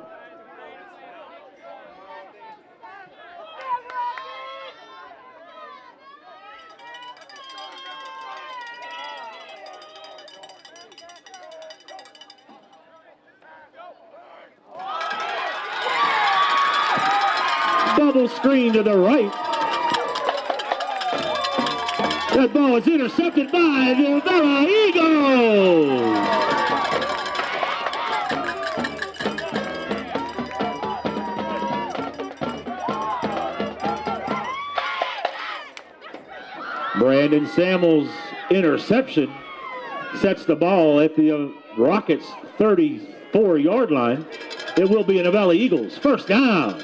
Speaker 1: Double screen to the right. That ball is intercepted by the Avella Eagles. Brandon Samuels' interception sets the ball at the Rockets' 34-yard line. It will be an Avella Eagles first down.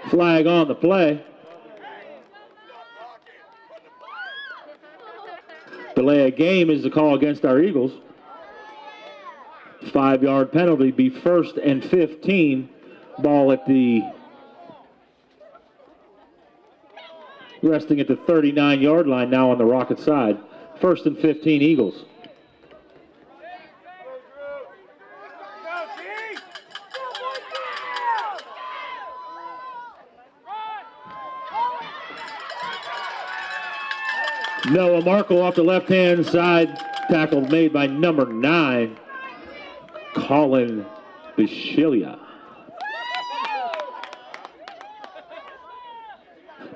Speaker 1: Flag on the play. Delay of game is the call against our Eagles. 5-yard penalty, be 1st and 15. Ball at the, resting at the 39-yard line now on the Rocket side. 1st and 15 Eagles. Noah Markle off the left-hand side. Tackle made by number 9, Colin Bishilia.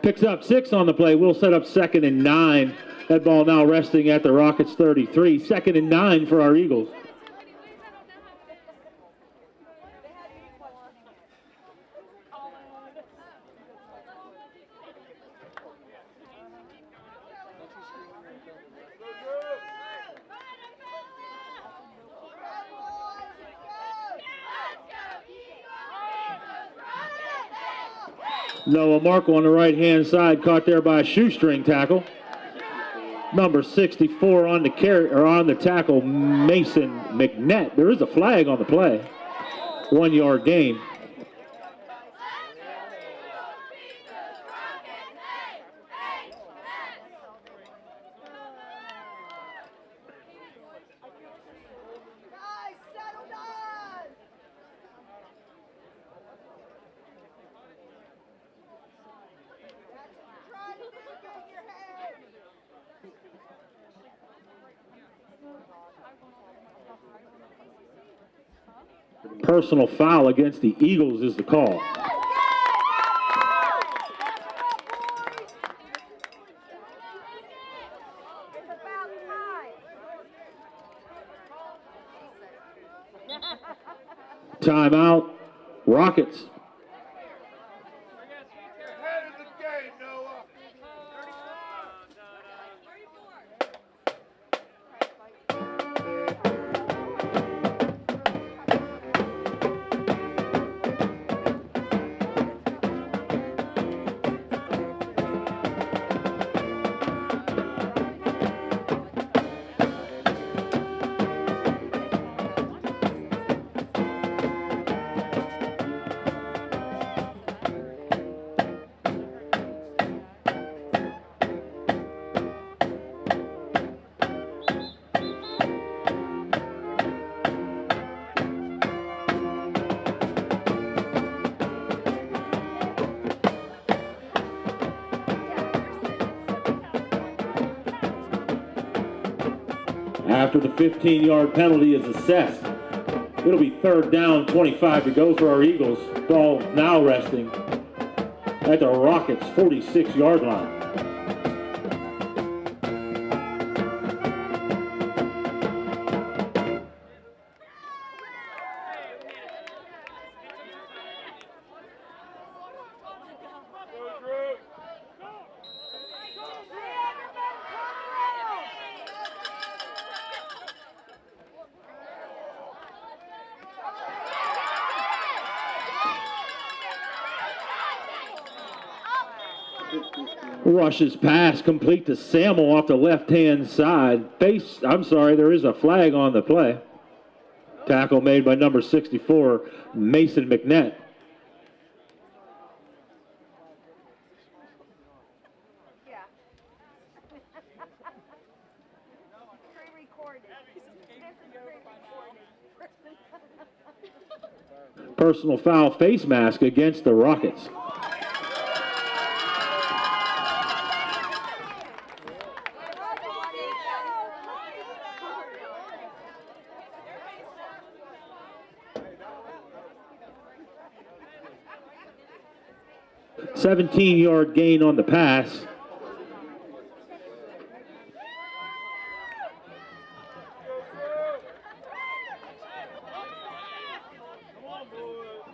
Speaker 1: Picks up 6 on the play. We'll set up 2nd and 9. That ball now resting at the Rockets 33. 2nd and 9 for our Eagles. Noah Markle on the right-hand side, caught there by a shoestring tackle. Number 64 on the tackle, Mason McNett. There is a flag on the play. 1-yard gain. Personal foul against the Eagles is the call. Timeout, Rockets. After the 15-yard penalty is assessed, it'll be 3rd down, 25 to go for our Eagles. Ball now resting at the Rockets' 46-yard line. Rushes pass complete to Samuel off the left-hand side. There is a flag on the play. Tackle made by number 64, Mason McNett. Personal foul face mask against the Rockets. $17-yard gain on the pass.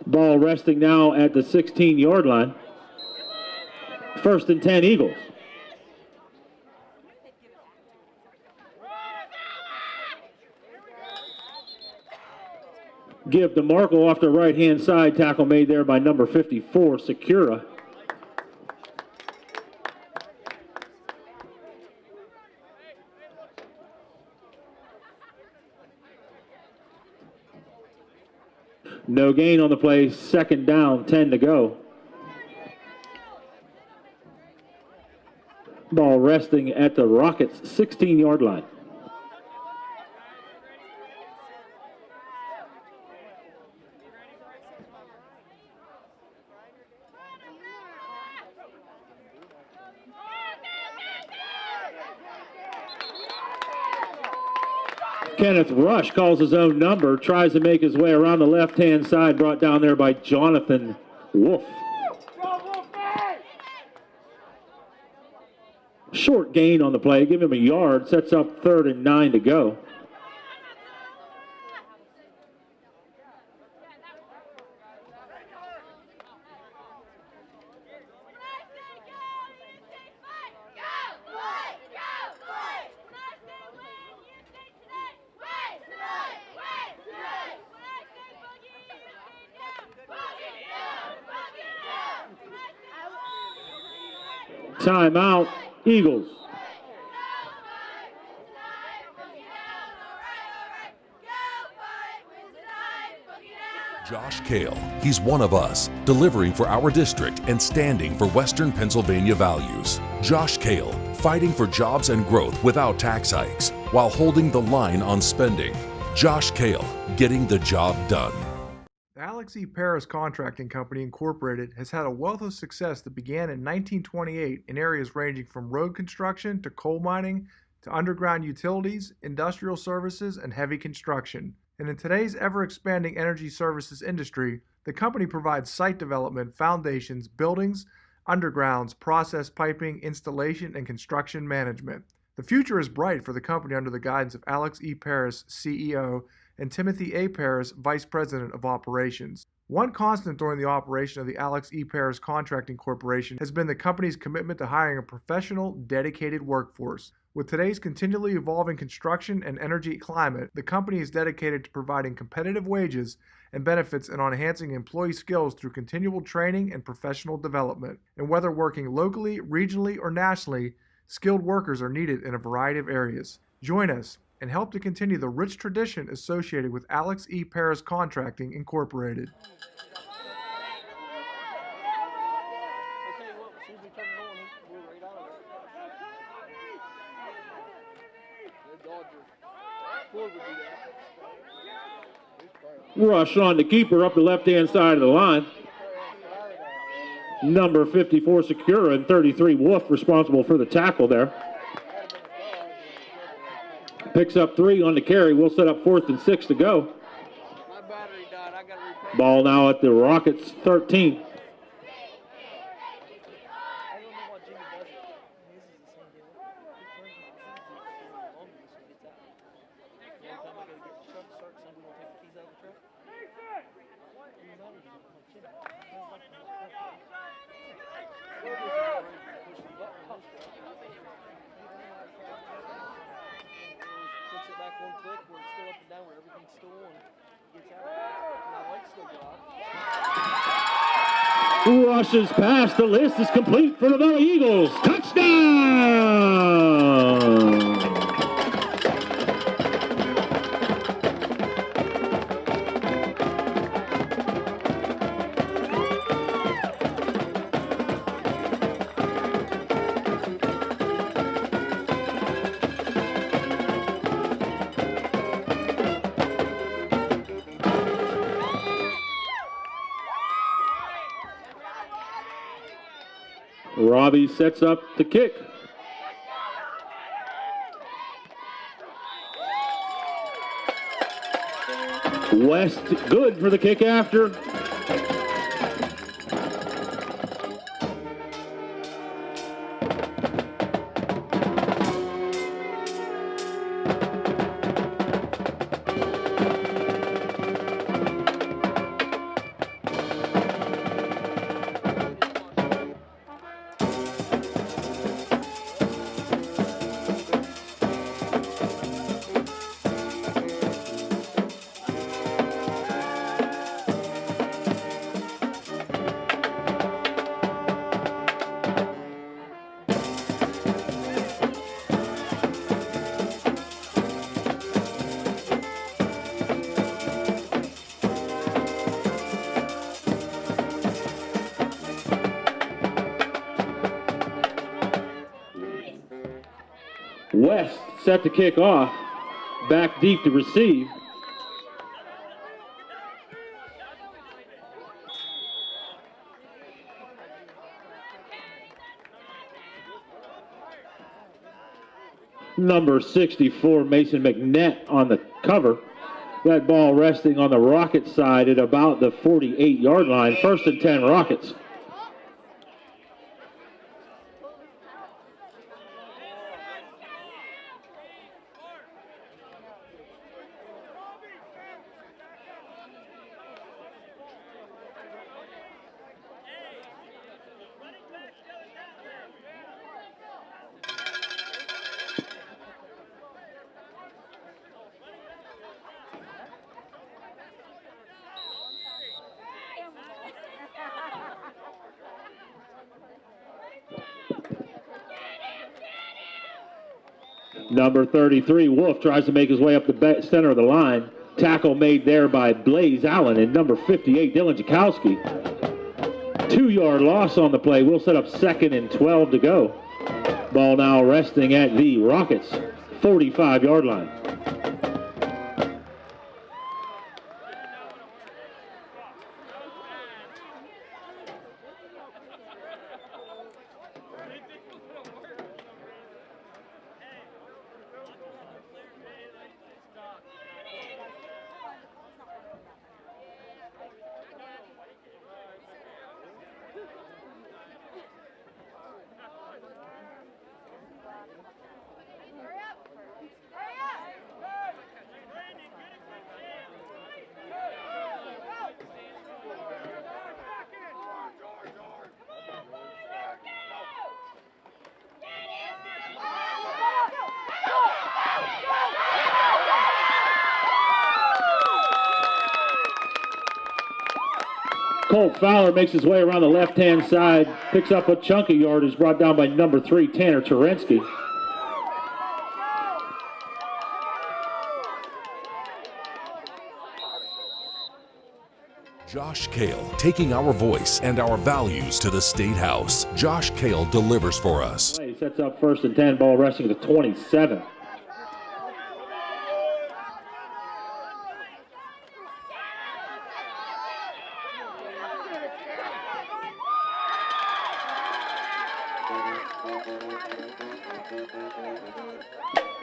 Speaker 1: Ball resting now at the 16-yard line. 1st and 10 Eagles. Give to Markle off the right-hand side. Tackle made there by number 54, Secura. No gain on the play. Second down, 10 to go. Ball resting at the Rockets' 16-yard line. Kenneth Rush calls his own number, tries to make his way around the left-hand side, brought down there by Jonathan Wolf. Short gain on the play, give him a yard, sets up 3rd and 9 to go. Timeout, Eagles.
Speaker 2: Josh Kale, he's one of us, delivering for our district and standing for Western Pennsylvania values. Josh Kale, fighting for jobs and growth without tax hikes, while holding the line on spending. Josh Kale, getting the job done.
Speaker 4: The Alex E. Paris Contracting Company Incorporated has had a wealth of success that began in 1928 in areas ranging from road construction to coal mining to underground utilities, industrial services, and heavy construction. And in today's ever-expanding energy services industry, the company provides site development, foundations, buildings, undergrounds, process piping, installation, and construction management. The future is bright for the company under the guidance of Alex E. Paris, CEO, and Timothy A. Paris, Vice President of Operations. One constant during the operation of the Alex E. Paris Contracting Corporation has been the company's commitment to hiring a professional, dedicated workforce. With today's continually evolving construction and energy climate, the company is dedicated to providing competitive wages and benefits and on enhancing employee skills through continual training and professional development. And whether working locally, regionally, or nationally, skilled workers are needed in a variety of areas. Join us and help to continue the rich tradition associated with Alex E. Paris Contracting Incorporated.
Speaker 1: Rush on the keeper up the left-hand side of the line. Number 54, Secura, and 33, Wolf, responsible for the tackle there. Picks up 3 on the carry. We'll set up 4th and 6 to go. Ball now at the Rockets' 13. Rushes past. The list is complete for the Avella Eagles. Touchdown! Robbie sets up the kick. West good for the kick after. West set to kick off. Back deep to receive. Number 64, Mason McNett on the cover. That ball resting on the Rockets side at about the 48-yard line. 1st and 10 Rockets. Number 33, Wolf tries to make his way up the center of the line. Tackle made there by Blaze Allen, and number 58, Dylan Jakowski. 2-yard loss on the play. We'll set up 2nd and 12 to go. Ball now resting at the Rockets' 45-yard line. Colt Fowler makes his way around the left-hand side, picks up a chunk of yardage, brought down by number 3, Tanner Terensky.
Speaker 2: Josh Kale, taking our voice and our values to the State House. Josh Kale delivers for us.
Speaker 1: He sets up 1st and 10, ball resting at the 27.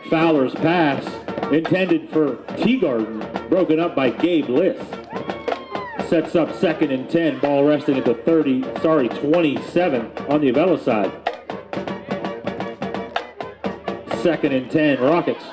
Speaker 1: Fowler's pass, intended for Teagarden, broken up by Gabe Liss. Sets up 2nd and 10, ball resting at the 27 on the Avella side. 2nd and 10, Rockets.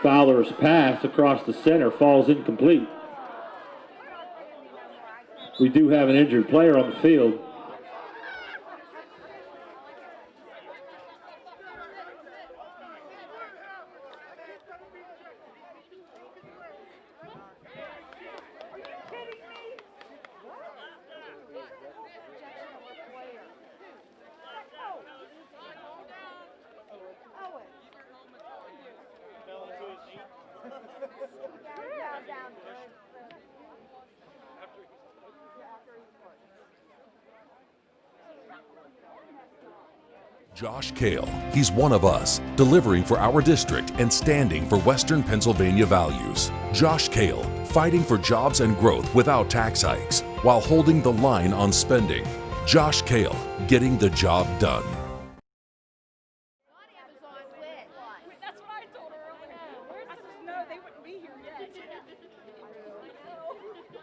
Speaker 1: Fowler's pass across the center falls incomplete. We do have an injured player on the field.
Speaker 2: Josh Kale, he's one of us, delivering for our district and standing for Western Pennsylvania values. Josh Kale, fighting for jobs and growth without tax hikes, while holding the line on spending. Josh Kale, getting the job done.
Speaker 3: That's what I told her earlier. I said, no, they wouldn't be here yet.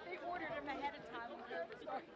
Speaker 3: They ordered them ahead of time when they started.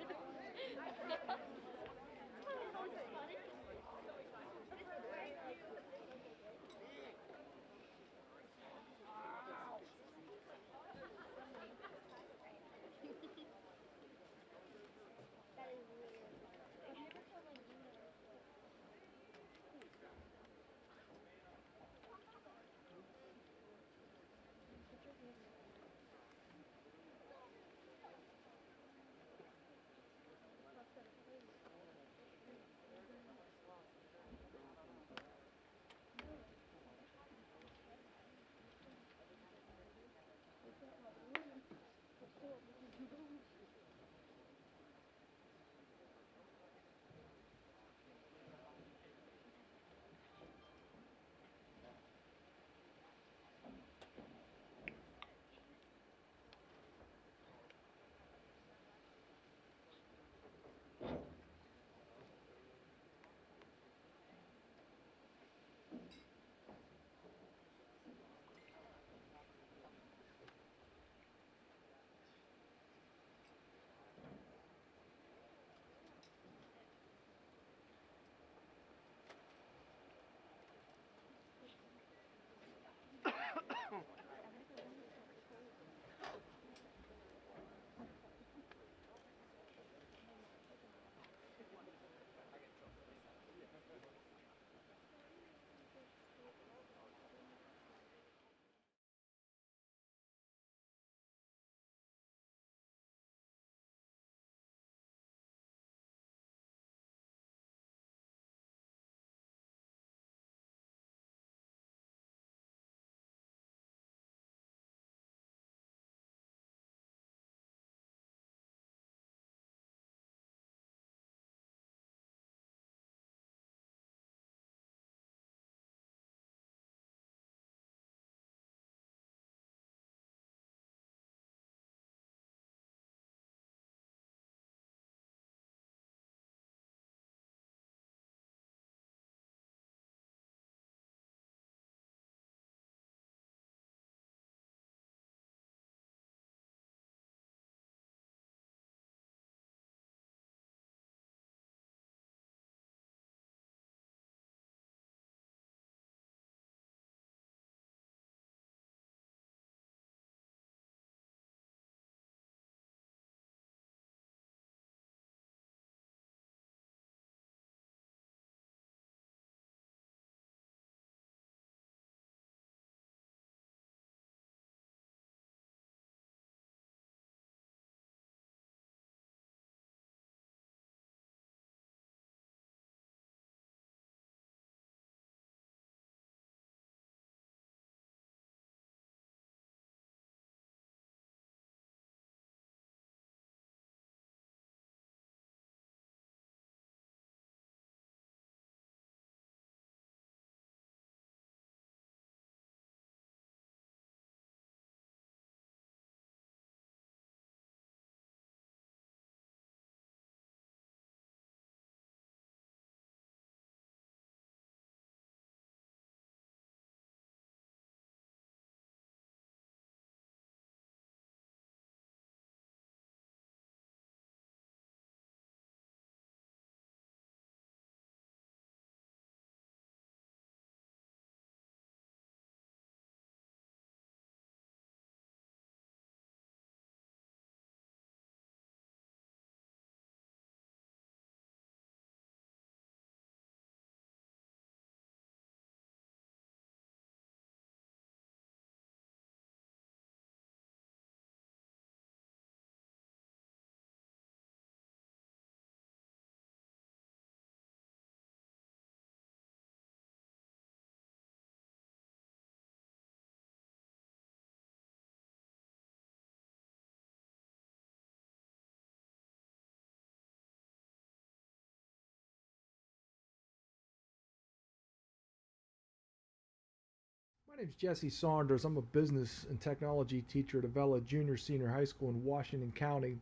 Speaker 4: My name's Jesse Saunders. I'm a business and technology teacher at Avella Junior Senior High School in Washington County.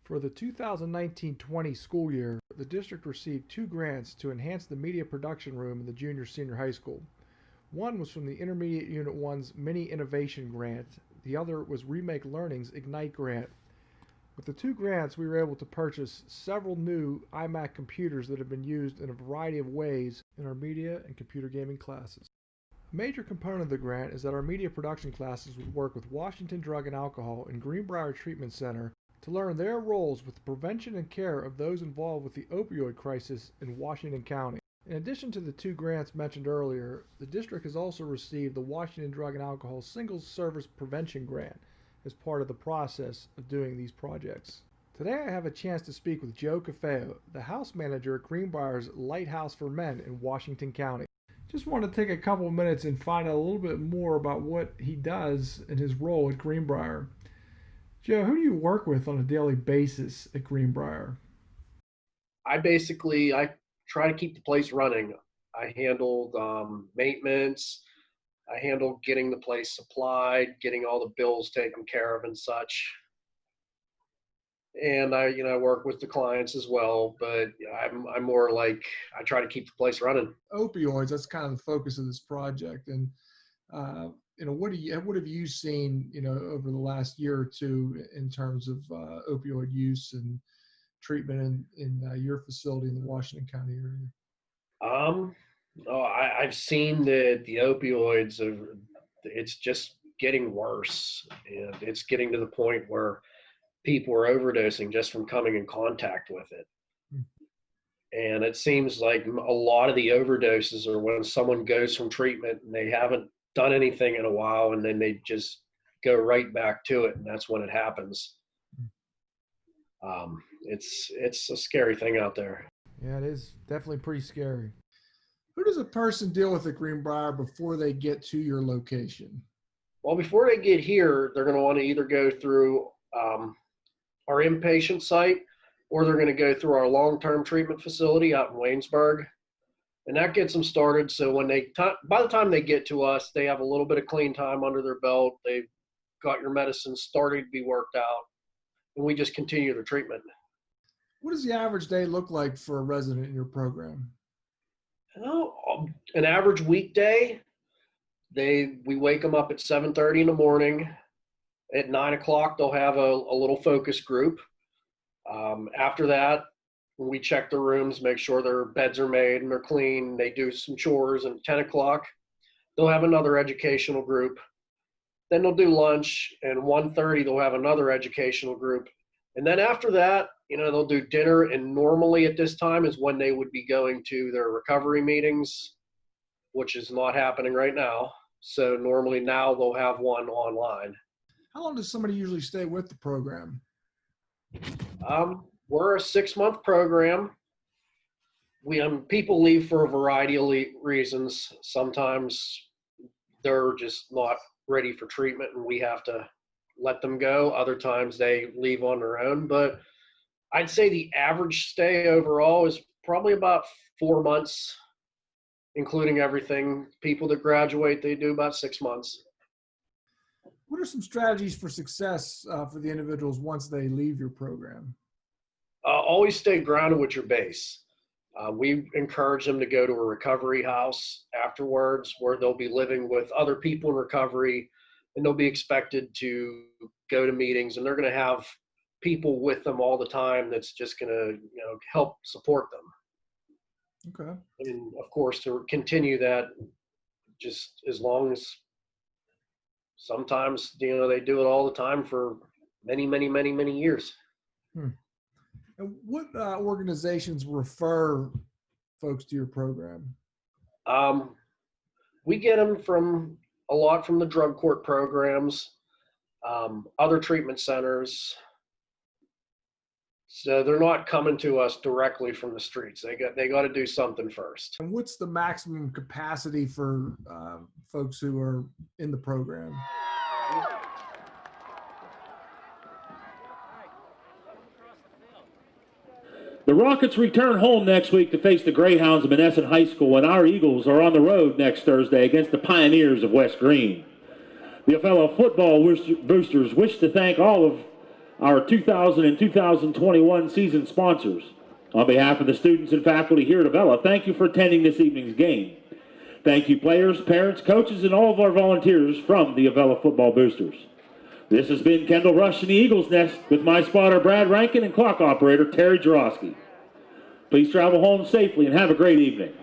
Speaker 4: For the 2019-20 school year, the district received 2 grants to enhance the media production room in the junior senior high school. One was from the Intermediate Unit 1's Mini Innovation Grant. The other was Remake Learning's Ignite Grant. With the 2 grants, we were able to purchase several new iMac computers that have been used in a variety of ways in our media and computer gaming classes. A major component of the grant is that our media production classes would work with Washington Drug and Alcohol and Greenbrier Treatment Center to learn their roles with the prevention and care of those involved with the opioid crisis in Washington County. In addition to the 2 grants mentioned earlier, the district has also received the Washington Drug and Alcohol Single Service Prevention Grant as part of the process of doing these projects. Today I have a chance to speak with Joe Caffeo, the house manager at Greenbrier's Lighthouse for Men in Washington County. Just want to take a couple of minutes and find out a little bit more about what he does in his role at Greenbrier. Joe, who do you work with on a daily basis at Greenbrier?
Speaker 5: I try to keep the place running. I handled maintenance. I handle getting the place supplied, getting all the bills taken care of and such. And I work with the clients as well, but I'm more like I try to keep the place running.
Speaker 4: Opioids, that's kind of the focus of this project. And what have you seen, over the last year or two in terms of opioid use and treatment in your facility in the Washington County area?
Speaker 5: I've seen that the opioids it's just getting worse, and it's getting to the point where people are overdosing just from coming in contact with it. And it seems like a lot of the overdoses are when someone goes from treatment and they haven't done anything in a while, and then they just go right back to it, and that's when it happens. It's a scary thing out there.
Speaker 4: Yeah, it is definitely pretty scary. Who does a person deal with at Greenbrier before they get to your location?
Speaker 5: Well, before they get here, they're going to want to either go through our inpatient site, or they're going to go through our long-term treatment facility out in Waynesburg. And that gets them started. So when by the time they get to us, they have a little bit of clean time under their belt. They've got your medicine starting to be worked out, and we just continue the treatment.
Speaker 4: What does the average day look like for a resident in your program?
Speaker 5: An average weekday, we wake them up at 7:30 in the morning. At 9 o'clock, they'll have a little focus group. After that, we check the rooms, make sure their beds are made and they're clean. They do some chores, and 10 o'clock, they'll have another educational group. Then they'll do lunch, and 1:30, they'll have another educational group. And then after that, they'll do dinner, and normally at this time is when they would be going to their recovery meetings, which is not happening right now. So normally now they'll have one online.
Speaker 4: How long does somebody usually stay with the program?
Speaker 5: We're a 6-month program. People leave for a variety of reasons. Sometimes they're just not ready for treatment and we have to let them go. Other times they leave on their own. But I'd say the average stay overall is probably about 4 months, including everything. People that graduate, they do about 6 months.
Speaker 4: What are some strategies for success for the individuals once they leave your program?
Speaker 5: Always stay grounded with your base. We encourage them to go to a recovery house afterwards, where they'll be living with other people in recovery, and they'll be expected to go to meetings, and they're going to have people with them all the time that's just going to help support them.
Speaker 4: Okay.
Speaker 5: And of course, to continue that just as long as sometimes they do it all the time for many, many, many, many years.
Speaker 4: And what organizations refer folks to your program?
Speaker 5: We get them from a lot from the drug court programs, other treatment centers. So they're not coming to us directly from the streets. They got to do something first.
Speaker 4: And what's the maximum capacity for folks who are in the program?
Speaker 1: The Rockets return home next week to face the Greyhounds of Menneson High School, and our Eagles are on the road next Thursday against the Pioneers of West Green. The Avella football boosters wish to thank all of our 2000 and 2021 season sponsors. On behalf of the students and faculty here at Avella, thank you for attending this evening's game. Thank you players, parents, coaches, and all of our volunteers from the Avella football boosters. This has been Kendall Rush in the Eagles Nest with my spotter Brad Rankin and clock operator Terry Jarosky. Please travel home safely and have a great evening.